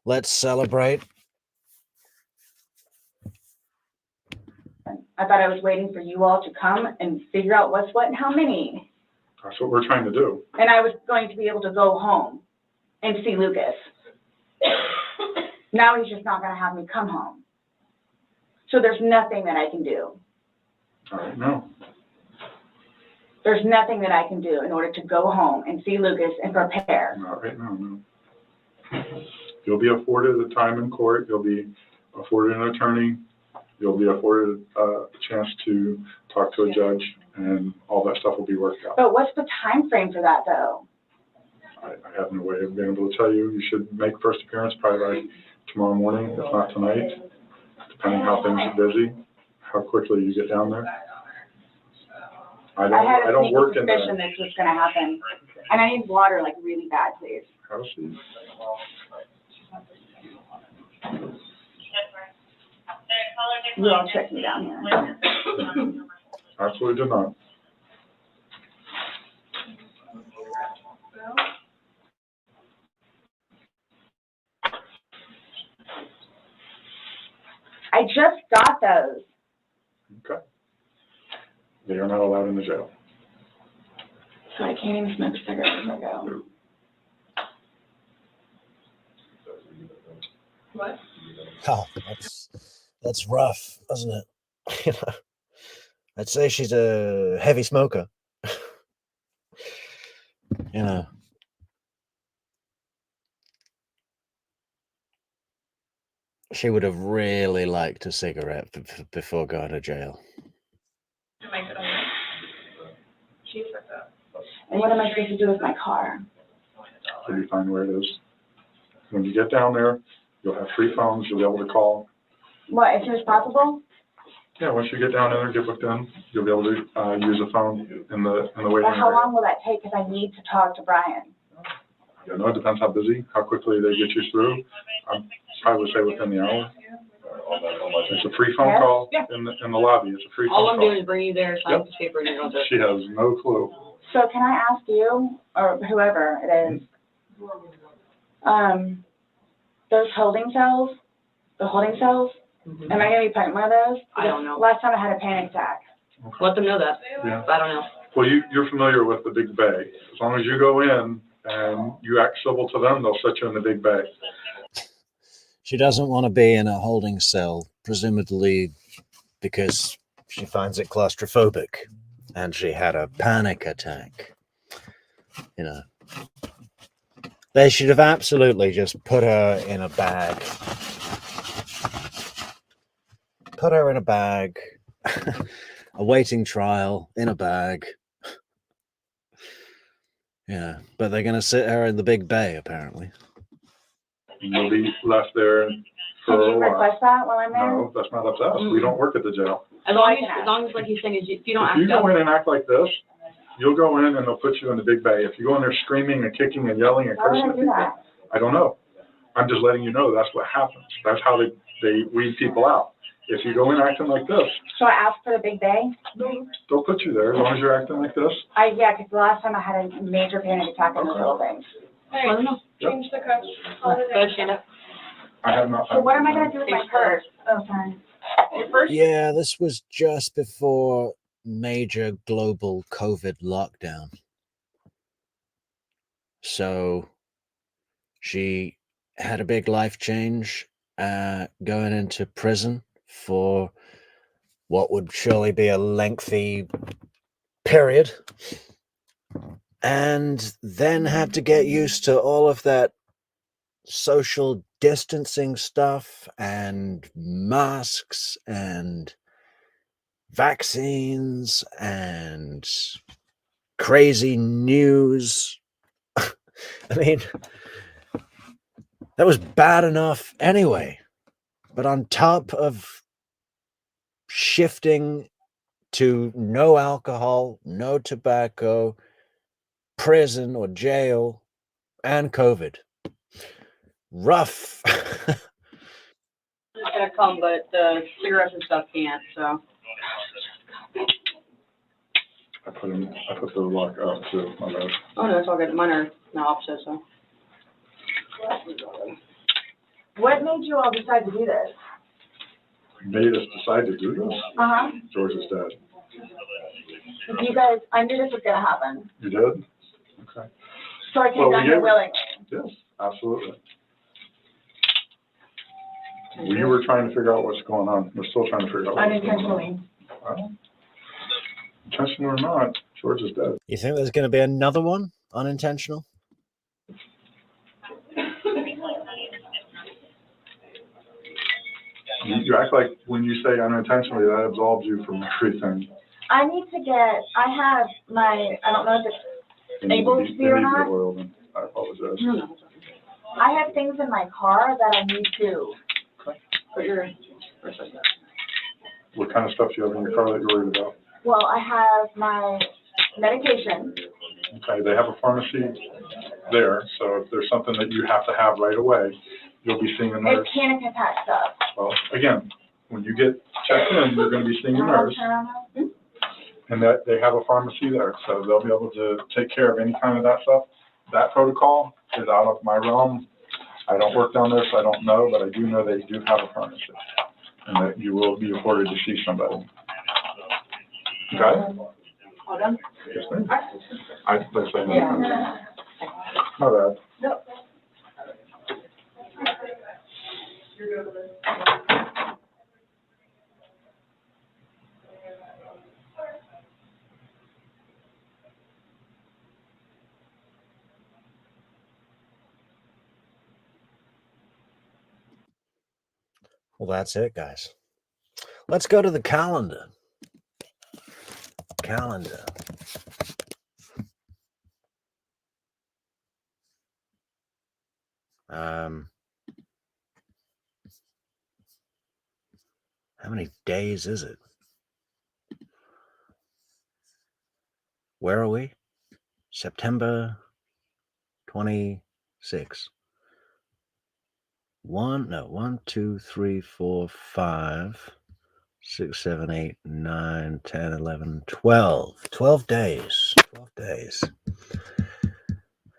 let's celebrate. I thought I was waiting for you all to come and figure out what's what and how many. That's what we're trying to do. And I was going to be able to go home and see Lucas. Now he's just not gonna have me come home. So there's nothing that I can do. All right, no. There's nothing that I can do in order to go home and see Lucas and prepare. Not right now, no. You'll be afforded a time in court. You'll be afforded an attorney. You'll be afforded a chance to talk to a judge, and all that stuff will be worked out. But what's the time frame for that, though? I have no way of being able to tell you. You should make first appearance probably by tomorrow morning, if not tonight, depending how things are busy, how quickly you get down there. I had a don't sneaky work in suspicion the. this was gonna happen. And I need water, like, really bad, please. Have a seat. You all check me down here. Absolutely did not. I just got those. Okay. They are not allowed in the jail. So I can't even smoke cigarettes when I go. What? Oh, that's rough, isn't it? You know, I'd say she's a heavy smoker. You know. She would have really liked a cigarette before going to jail. Am I good on that? She's like that. And what am I supposed to do with my car? So you find where it is. When you get down there, you'll have 3 phones you'll be able to call. What, as soon as possible? Yeah, once you get down there, get booked in, you'll be able to use a phone in the waiting Well, how area. long will that take? Because I need to talk to Brian. You know, it depends how busy, how quickly they get you through. I would say within the hour. It's a free phone call in the lobby. It's a free phone call. All I'm doing is bring you there, sign the paper, and you're going to. She has no clue. So can I ask you, or whoever it is, those holding cells, the holding cells, am I gonna be put in one of those? I don't know. Last time I had a panic attack. Let them know that. Yeah. I don't know. Well, you're familiar with the big bay. As long as you go in and you act civil to them, they'll set you in the big bay. She doesn't want to be in a holding cell, presumably because she finds it claustrophobic and she had a panic attack. You know, they should have absolutely just put her in a bag. Put her in a bag, awaiting trial in a bag. Yeah, but they're going to sit her in the big bay, apparently. You'll be left there for Can a you while. request that while I'm there? No, that's not up to us. We don't work at the jail. As long as like he's saying, is if you don't If you act up. go in and act like this, you'll go in and they'll put you in the big bay. If you go in there screaming and kicking and yelling and Why would cursing I at do people, that? I don't know. I'm just letting you know that's what happens. That's how they weed people out. If you go in acting like this, So I asked for the big bay? they'll put you there as long as you're acting like this. Yeah, because the last time I had a major panic attack on those little things. Hey, Let them know. change the coach. Call it Go ahead, stand up. I have not. So what am I gonna do with my purse? Oh, sorry. Yeah, this was just before major global COVID lockdown. So she had a big life change, going into prison for what would surely be a lengthy period, and then had to get used to all of that social distancing stuff and masks and vaccines and crazy news. I mean, that was bad enough anyway. But on top of shifting to no alcohol, no tobacco, prison or jail, and COVID. Rough. It's going to come, but the cigarettes and stuff can't, so. I put the lock up too, my bad. Oh, no, it's all good. Mine are now opposite, so. What made you all decide to do this? Made us decide to do this? Uh-huh. George is dead. You guys, I knew this was gonna happen. You did? Okay. So I came Well, down here willingly. Yes, absolutely. We were trying to figure out what's going on. We're still trying to figure out what's going on. Unintentionally. Well, intentional or not, George is dead. You think there's going to be another one? Unintentional? You act like when you say unintentionally, that absolves you from everything. I need to get, I have my, I don't know if it's able to be or not. I apologize. No. I have things in my car that I need to. Put your. What kind of stuff do you have in your car that you're worried about? Well, I have my medication. Okay, they have a pharmacy there, so if there's something that you have to have right away, you'll be seeing a nurse. It's panic attack stuff. Well, again, when you get checked in, you're going to be seeing a nurse, and that they have a pharmacy there, so they'll be able to take care of any kind of that stuff. That protocol is out of my realm. I don't work down there, so I don't know, but I do know they do have a pharmacy, and that you will be afforded to see somebody. Okay? All done? Yes, ma'am. Let's say no. My bad. Well, that's it, guys. Let's go to the calendar. Calendar. How many days is it? Where are we? September 26. 1, 2, 3, 4, 5, 6, 7, 8, 9, 10, 11, 12. 12 days. 12 days.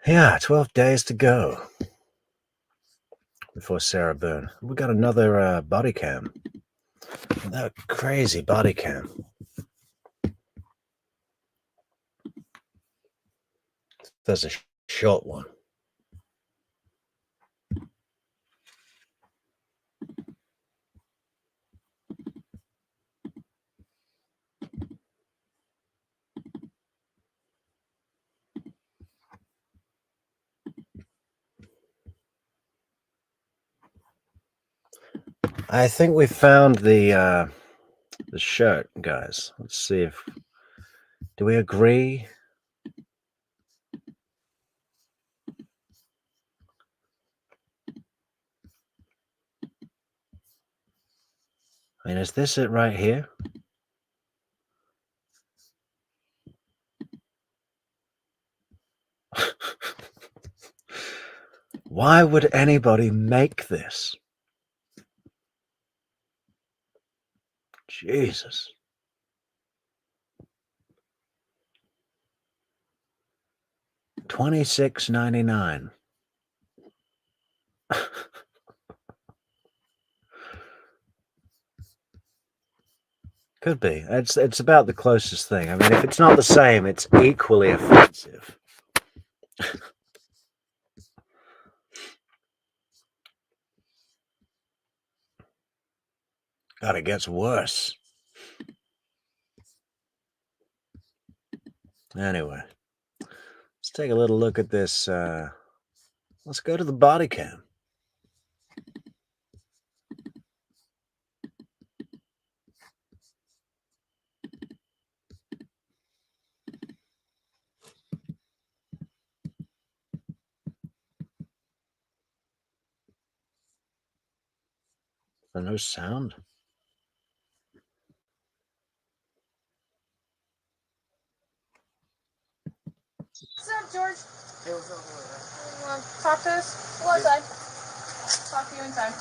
Yeah, 12 days to go before Sarah Boone. We got another body cam. That crazy body cam. There's a short one. I think we found the shirt, guys. Let's see if do we agree? I mean, is this it right here? Why would anybody make this? Jesus. $26.99. Could be. It's about the closest thing. I mean, if it's not the same, it's equally offensive. God, it gets worse. Anyway, let's take a little look at this. Let's go to the body cam. No sound. What's up, George? Hey, what's up? You want to talk to us? Go outside. Talk to you inside.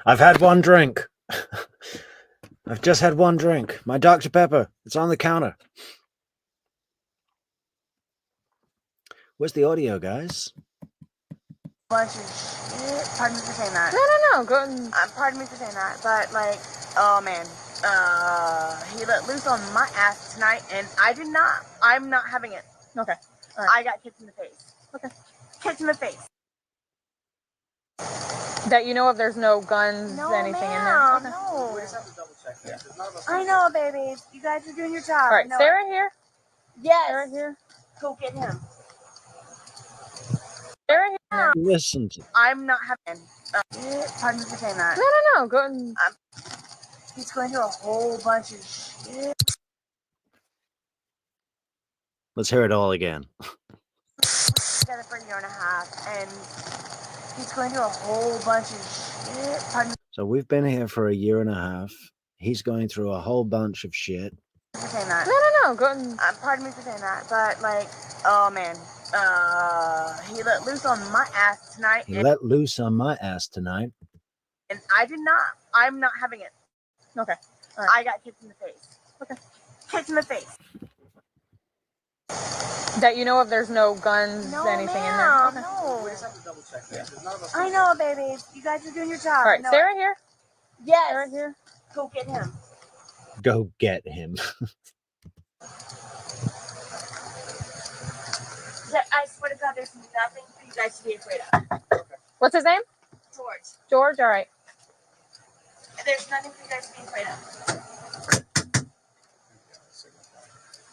I've had one drink. I've just had one drink. My Dr. Pepper. It's on the counter. Where's the audio, guys? Bunch of shit. Pardon me for saying that. No. Go ahead. Pardon me for saying that, but like, oh man, he let loose on my ass tonight, and I'm not having it. Okay. All right. I got kicked in the face. Okay. Kicked in the face. That you know of, there's no guns, anything in there? Okay. No. Yeah. I know, baby. You guys are doing your job. All right, Sarah here? Yes. Sarah here? Go get him. Sarah here? Listen to. I'm not having. Pardon me for saying that. No. Go ahead. He's going through a whole bunch of shit. Let's hear it all again. Together for a year and a half, and he's going through a whole bunch of shit. Pardon me So we've been here for a year and a half. He's going through a whole bunch of shit. for saying that. No. Go ahead. Pardon me for saying that, but like, oh man, he let loose on my ass tonight. He let loose on my ass tonight. And I'm not having it. Okay. All right. I got kicked in the face. Okay. Kicked in the face. That you know of, there's no guns, No, anything in there? ma'am, Okay. no. We just have to double check that. There's not about I know, baby. You guys are doing your job. All right, I know Sarah here? Yes. Sarah here? Go get him. Go get him. I swear to God, there's nothing for you guys to be afraid of. What's his name? George. George, all right. There's nothing for you guys to be afraid of.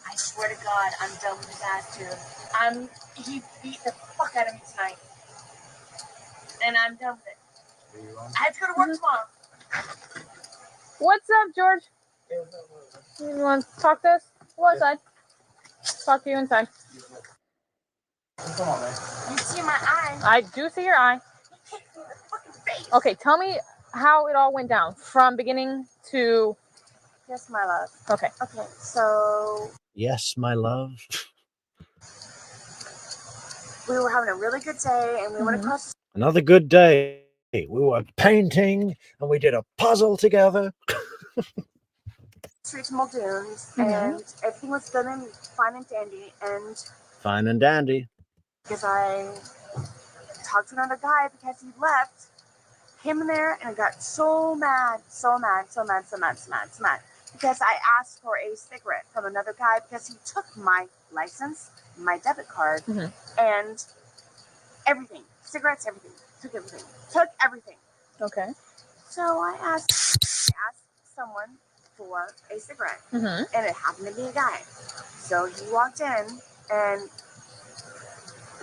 I swear to God, I'm done with his ass, dude. He beat the fuck out of me tonight. And I'm done with it. I have to go to work tomorrow. What's up, George? You want to talk to us? Go outside. Talk to you inside. Come on, man. You see my eye? I do see your eye. He kicked me in the fucking face. Okay, tell me how it all went down from beginning to... Yes, my love. Okay. Okay, so Yes, my love. we were having a really good day, and we went across Another good day. We were painting and we did a puzzle together. the street to Muldoon's, and everything was done and fine and dandy, and Fine and dandy. because I talked to another guy because he left, came in there, and I got so mad, because I asked for a cigarette from another guy because he took my license, my debit card, and everything. Cigarettes, everything. Took everything. Took everything. Okay. So I asked someone for a cigarette, and it happened to be a guy. So he walked in and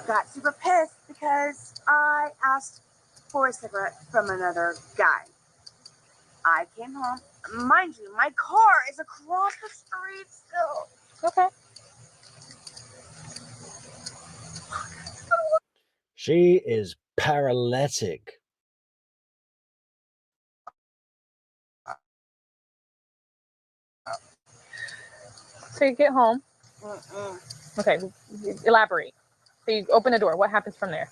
got super pissed because I asked for a cigarette from another guy. I came home. Mind you, my car is across the street still. Okay. She is paralytic. So you get home. Okay, elaborate. So you open the door. What happens from there?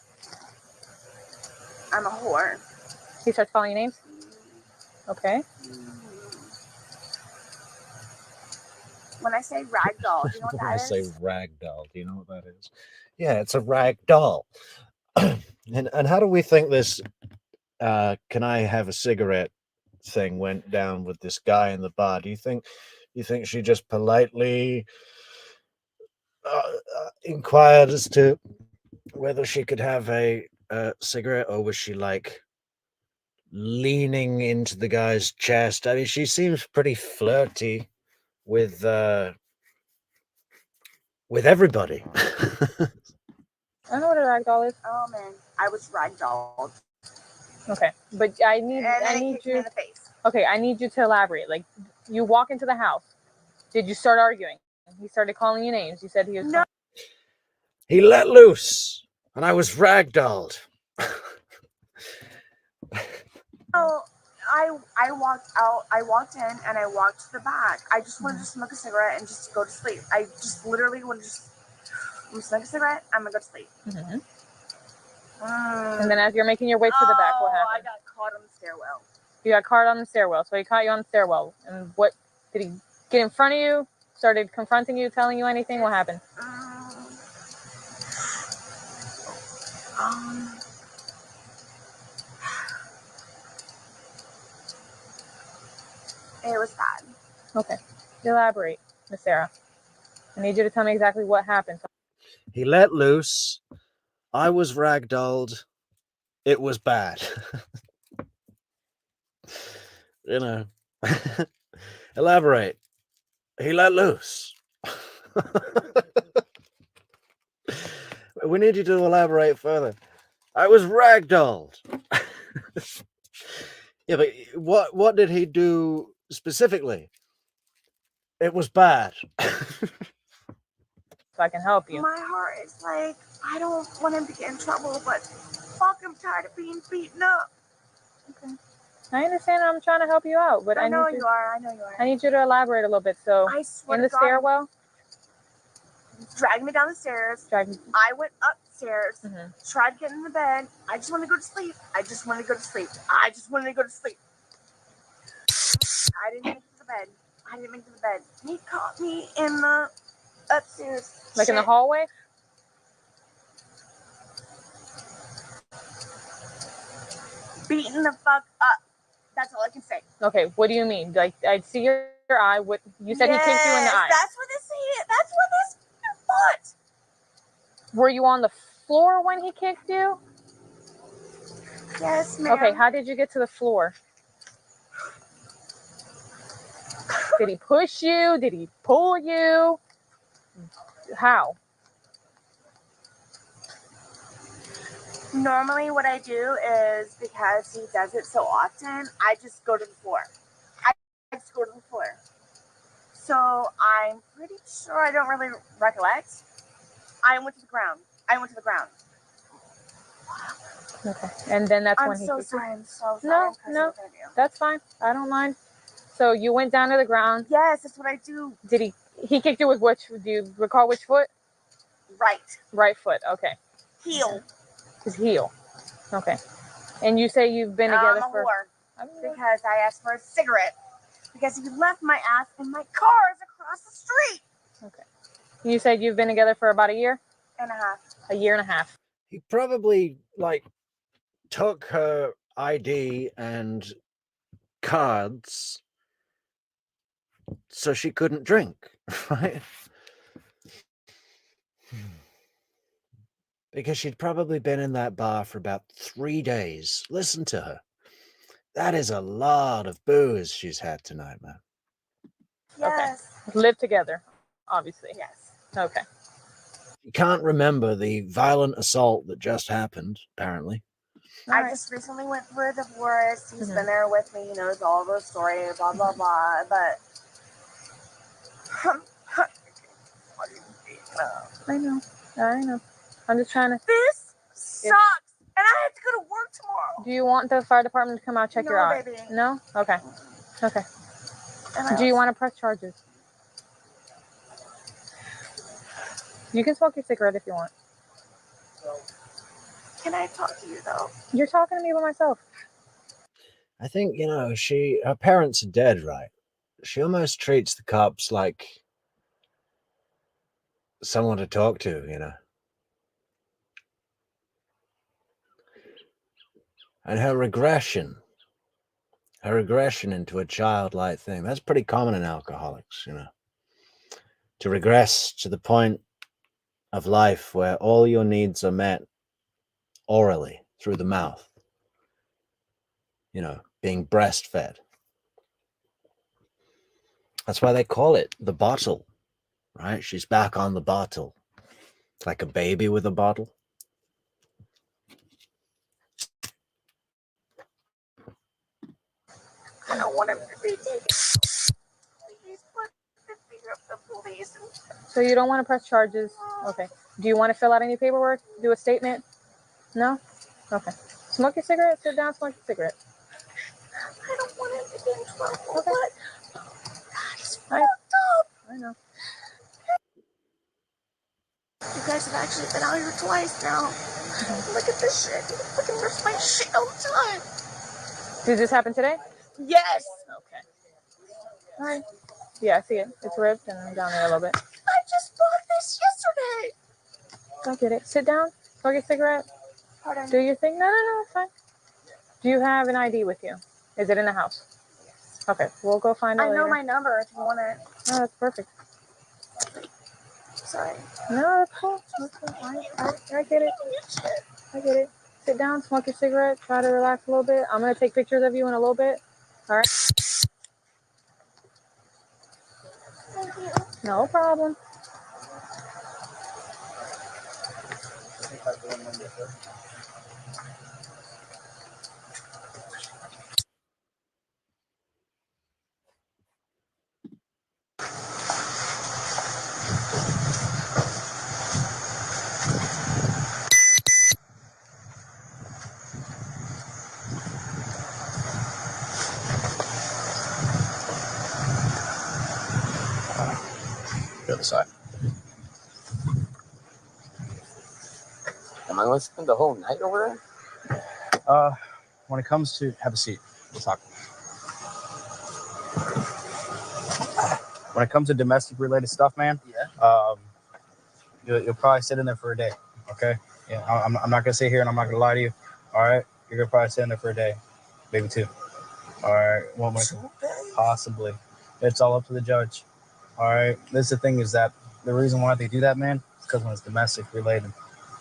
I'm a whore. He starts calling you names? Okay. When I say rag doll, do you know what When I that say is? rag doll, do you know what that is? Yeah, it's a rag doll. and how do we think this can I have a cigarette thing went down with this guy in the bar? Do you think she just politely inquired as to whether she could have a cigarette, or was she like leaning into the guy's chest? I mean, she seems pretty flirty with everybody. I know what a ragdoll is. Oh man, I was ragdolled. Okay, but I need kicked me you. in the face. Okay, I need you to elaborate. Like, you walk into the house. Did you start arguing? He started calling you names. You said he was. No. He let loose, and I was ragdolled. Oh, I walked out. I walked in and I walked to the back. I just wanted to smoke a cigarette and just go to sleep. I just literally wanted to I'm gonna smoke a cigarette. I'm gonna go to sleep. And then as you're making your way to the back, what happened? I got caught on the stairwell. You got caught on the stairwell. So he caught you on the stairwell. And what did he get in front of you? Started confronting you, telling you anything? What happened? It was bad. Okay. Elaborate, Miss Sarah. I need you to tell me exactly what happened. He let loose. I was ragdolled. It was bad. You know. Elaborate. He let loose. We need you to elaborate further. I was ragdolled. Yeah, but what did he do specifically? It was bad. So I can help you. My heart is like, I don't want him to get in trouble, but fuck, I'm tired of being beaten up. Okay. I understand. I'm trying to help you out, but I know need you are. I know you are. I need you to elaborate a little bit. So I swear in the to God, stairwell, dragged me down the stairs. I went upstairs, tried to get in the bed. I just want to go to sleep. I just want to go to sleep. I just wanted to go to sleep. I didn't make it to the bed. I didn't make it to the bed. He caught me in the Upstairs. Like in the hallway? Beating the fuck up. That's all I can say. Okay, what do you mean? Like, I see your eye. What you said he kicked you in the eye. That's what this is. That's what this thought. Were you on the floor when he kicked you? Yes, ma'am. Okay, how did you get to the floor? Did he push you? Did he pull you? How? Normally what I do is, because he does it so often, I just go to the floor. I just go to the floor. So I'm pretty sure, I don't really recollect. I went to the ground. Okay, and then that's I'm when he so kicked you? sorry. I'm so sorry. No, no, that's fine. I don't mind. So you went down to the ground. Yes, that's what I do. Did he kicked you with which, do you recall which foot? Right. Right foot, okay. Heel. His heel. Okay. And you say you've been together I'm a for... whore. Because I asked for a cigarette. Because he left my ass in my car across the street. Okay. You said you've been together for about a year? And a half. A year and a half. He probably, like, took her ID and cards so she couldn't drink, right? Because she'd probably been in that bar for about 3 days. Listen to her. That is a lot of booze she's had tonight, man. Yes. Okay. Live together, obviously. Yes. Okay. You can't remember the violent assault that just happened, apparently. I just recently went through a divorce. He's been there with me. He knows all the story, blah, blah, blah. But... I know. I'm just trying to... This sucks. And I have to go to work tomorrow. Do you want the fire department to come out check your eye? Baby. No? Okay. Okay. Do you want to press charges? You can smoke your cigarette if you want. Can I talk to you, though? You're talking to me by myself. I think, her parents are dead, right? She almost treats the cops like someone to talk to, And her regression into a childlike thing, that's pretty common in alcoholics, To regress to the point of life where all your needs are met orally, through the mouth, being breastfed. That's why they call it the bottle, right? She's back on the bottle, like a baby with a bottle. I don't want him to be taken. Please put the finger of the police. So you don't want to press charges? Okay. Do you want to fill out any paperwork? Do a statement? No? Okay. Smoke your cigarette. Sit down, smoke your cigarette. I don't want him to get in trouble. Okay. But that is fucked up. I know. You guys have actually been out here twice now. Look at this shit. You fucking rip my shit all the time. Did this happen today? Yes. Okay. All right. Yeah, I see it. It's ripped and down there a little bit. I just bought this yesterday. I get it. Sit down. Smoke your cigarette. Pardon? Do your thing. No, it's fine. Do you have an ID with you? Is it in the house? Yes. Okay. We'll go find it later. I know my number if you want it. No, that's perfect. Sorry. No, that's cool. That's cool. I get it. I get it. Sit down, smoke your cigarette, try to relax a little bit. I'm going to take pictures of you in a little bit. All right? Thank you. No problem. The other side. Am I going to spend the whole night over there? When it comes to, have a seat. We'll talk. When it comes to domestic related stuff, man. Yeah. You'll probably sit in there for a day. Okay. Yeah. I'm not gonna sit here and I'm not gonna lie to you. All right. You're gonna probably sit in there for a day, maybe 2. All right. One more. Possibly. It's all up to the judge. All right. This the thing is that the reason why they do that, man, is because when it's domestic related.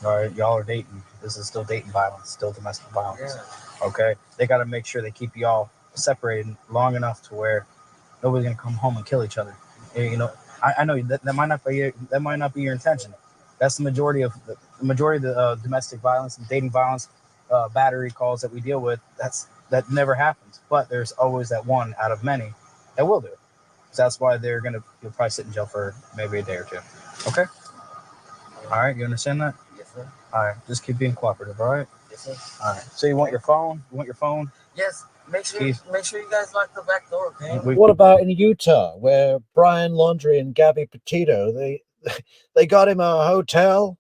All right. Y'all are dating. This is still dating violence. Still domestic violence. Yeah. Okay. They got to make sure they keep y'all separated long enough to where nobody's gonna come home and kill each other. You know. I know that might not be your intention. That's the majority of the domestic violence and dating violence, battery calls that we deal with. That never happens. But there's always that one out of many that will do it. So that's why you'll probably sit in jail for maybe a day or 2. Okay. All right. You understand that? Yes, sir. All right. Just keep being cooperative. All right. Yes, sir. All right. So you want your phone? You want your phone? Yes. Make sure you guys lock the back door, okay? What about in Utah, where Brian Laundrie and Gabby Petito, they got him a hotel,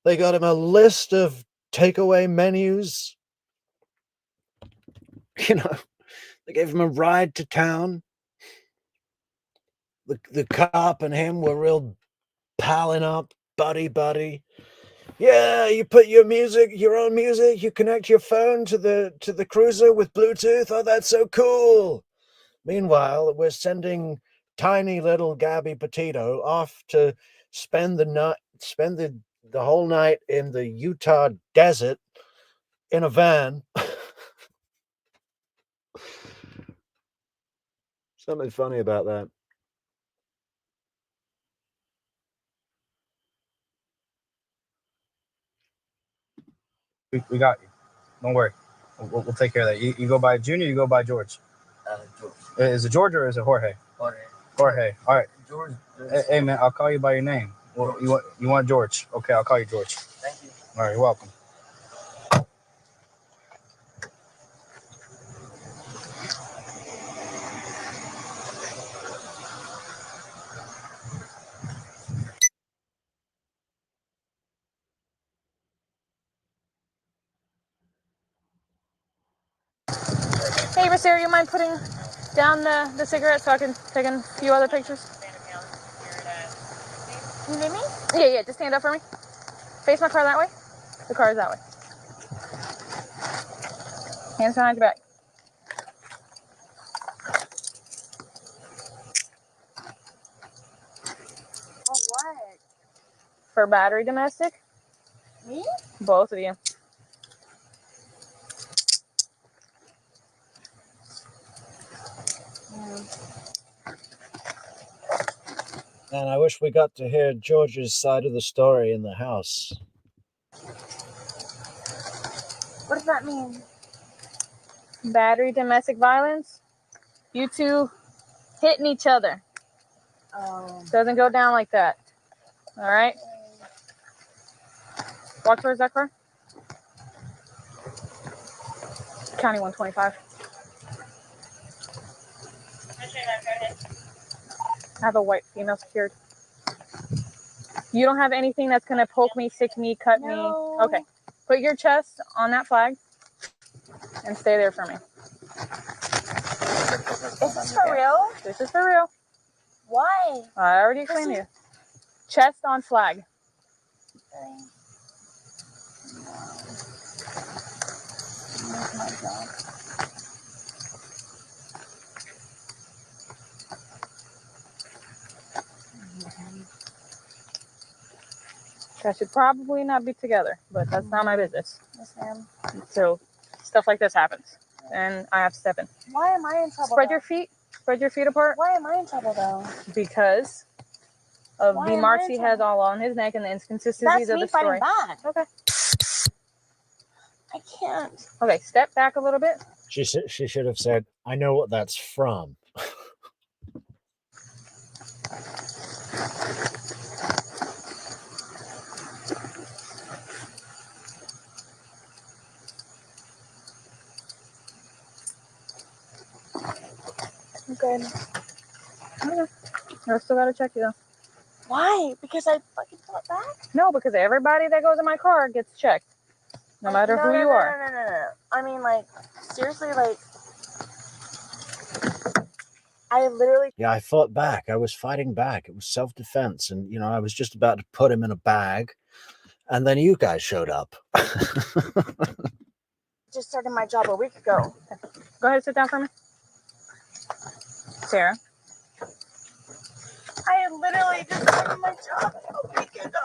they got him a list of takeaway menus, you know, they gave him a ride to town. The cop and him were real palling up, buddy. Yeah, you put your own music, you connect your phone to the cruiser with Bluetooth. Oh, that's so cool. Meanwhile, we're sending tiny little Gabby Petito off to spend the whole night in the Utah desert in a van. Something funny about that. We got you. Don't worry. We'll take care of that. You go by Junior, you go by George. George. Is it George or is it Jorge? Jorge. All right. George. Hey, man, I'll call you by your name. Well, you want George? Okay, I'll call you George. Thank you. All right, you're welcome. Hey, Miss Sarah, you mind putting down the cigarette so I can take a few other pictures? You need me? Yeah, just stand up for me. Face my car that way. The car is that way. Hands behind your back. Oh, what? For battery domestic? Me? Both of you. And I wish we got to hear George's side of the story in the house. What does that mean? Battery domestic violence. You two hitting each other. Doesn't go down like that. All right? Walk towards that car. County 125. I have a white female secured. You don't have anything that's going to poke me, stick me, cut me? Okay. Put your chest on that flag and stay there for me. Is this for real? This is for real. Why? I already explained to you. Chest on flag. Oh my God. That should probably not be together, but that's not my business. Yes, ma'am. So stuff like this happens, and I have to step in. Why am I in trouble? Spread your feet. Spread your feet apart. Why am I in trouble though? Because of Why the am marks I in he has trouble? all on his neck and the inconsistencies That's of me the story. fighting back. Okay. I can't. Okay, step back a little bit. She should have said, "I know what that's from." Okay. Okay. I still gotta check you though. Why? Because I fucking fought back? No, because everybody that goes in my car gets checked. No matter who you are. No. I mean, like, seriously, like, I literally. Yeah, I fought back. I was fighting back. It was self-defense. And, I was just about to put him in a bag. And then you guys showed up. Just started my job a week ago. Go ahead, sit down for me. Sarah. I literally just started my job a week ago.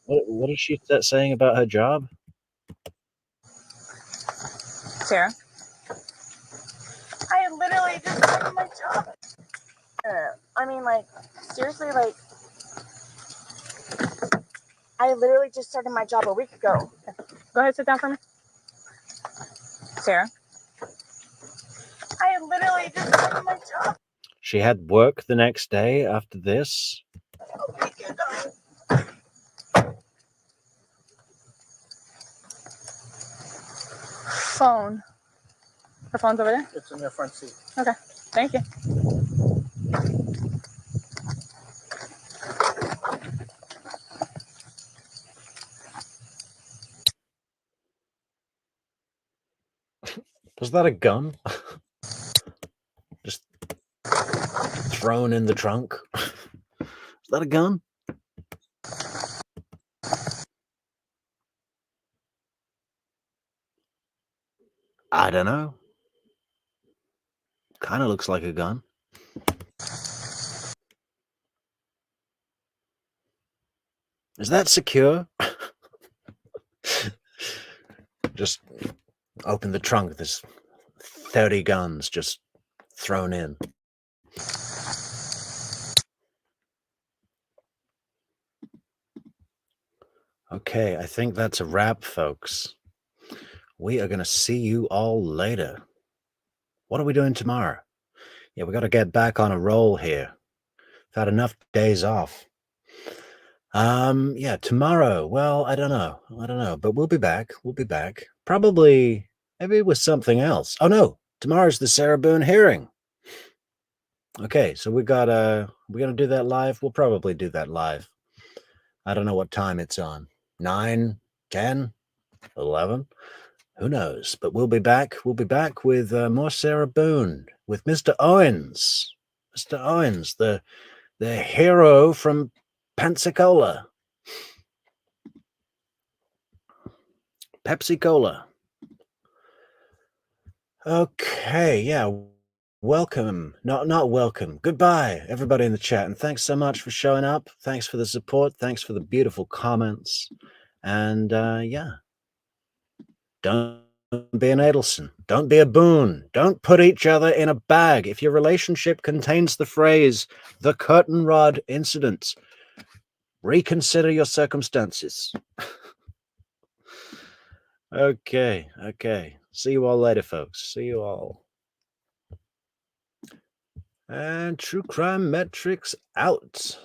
What is she saying about her job? Sarah. I literally just started my job. I mean, like, seriously, like, I literally just started my job a week ago. Go ahead, sit down for me. Sarah. I literally just started my job She had work the next day after this. a week ago. Phone. Her phone's over there? It's in your front seat. Okay. Thank you. Was that a gun? Just thrown in the trunk? Is that a gun? I don't know. Kind of looks like a gun. Is that secure? Just open the trunk. There's 30 guns just thrown in. Okay, I think that's a wrap, folks. We are going to see you all later. What are we doing tomorrow? Yeah, we got to get back on a roll here. I've had enough days off. Yeah, tomorrow. Well, I don't know, but we'll be back. Probably, maybe with something else. Oh no, tomorrow's the Sarah Boone hearing. Okay, so we're gonna do that live. We'll probably do that live. I don't know what time it's on. 9, 10, 11. Who knows? But we'll be back. We'll be back with more Sarah Boone, with Mr. Owens. Mr. Owens, the hero from Pensacola. Pepsi Cola. Okay, yeah. Welcome. Not welcome. Goodbye, everybody in the chat. And thanks so much for showing up. Thanks for the support. Thanks for the beautiful comments. And yeah. Don't be an Adelson. Don't be a Boon. Don't put each other in a bag. If your relationship contains the phrase, the curtain rod incident, reconsider your circumstances. Okay. See you all later, folks. See you all. And True Crime Metrix out.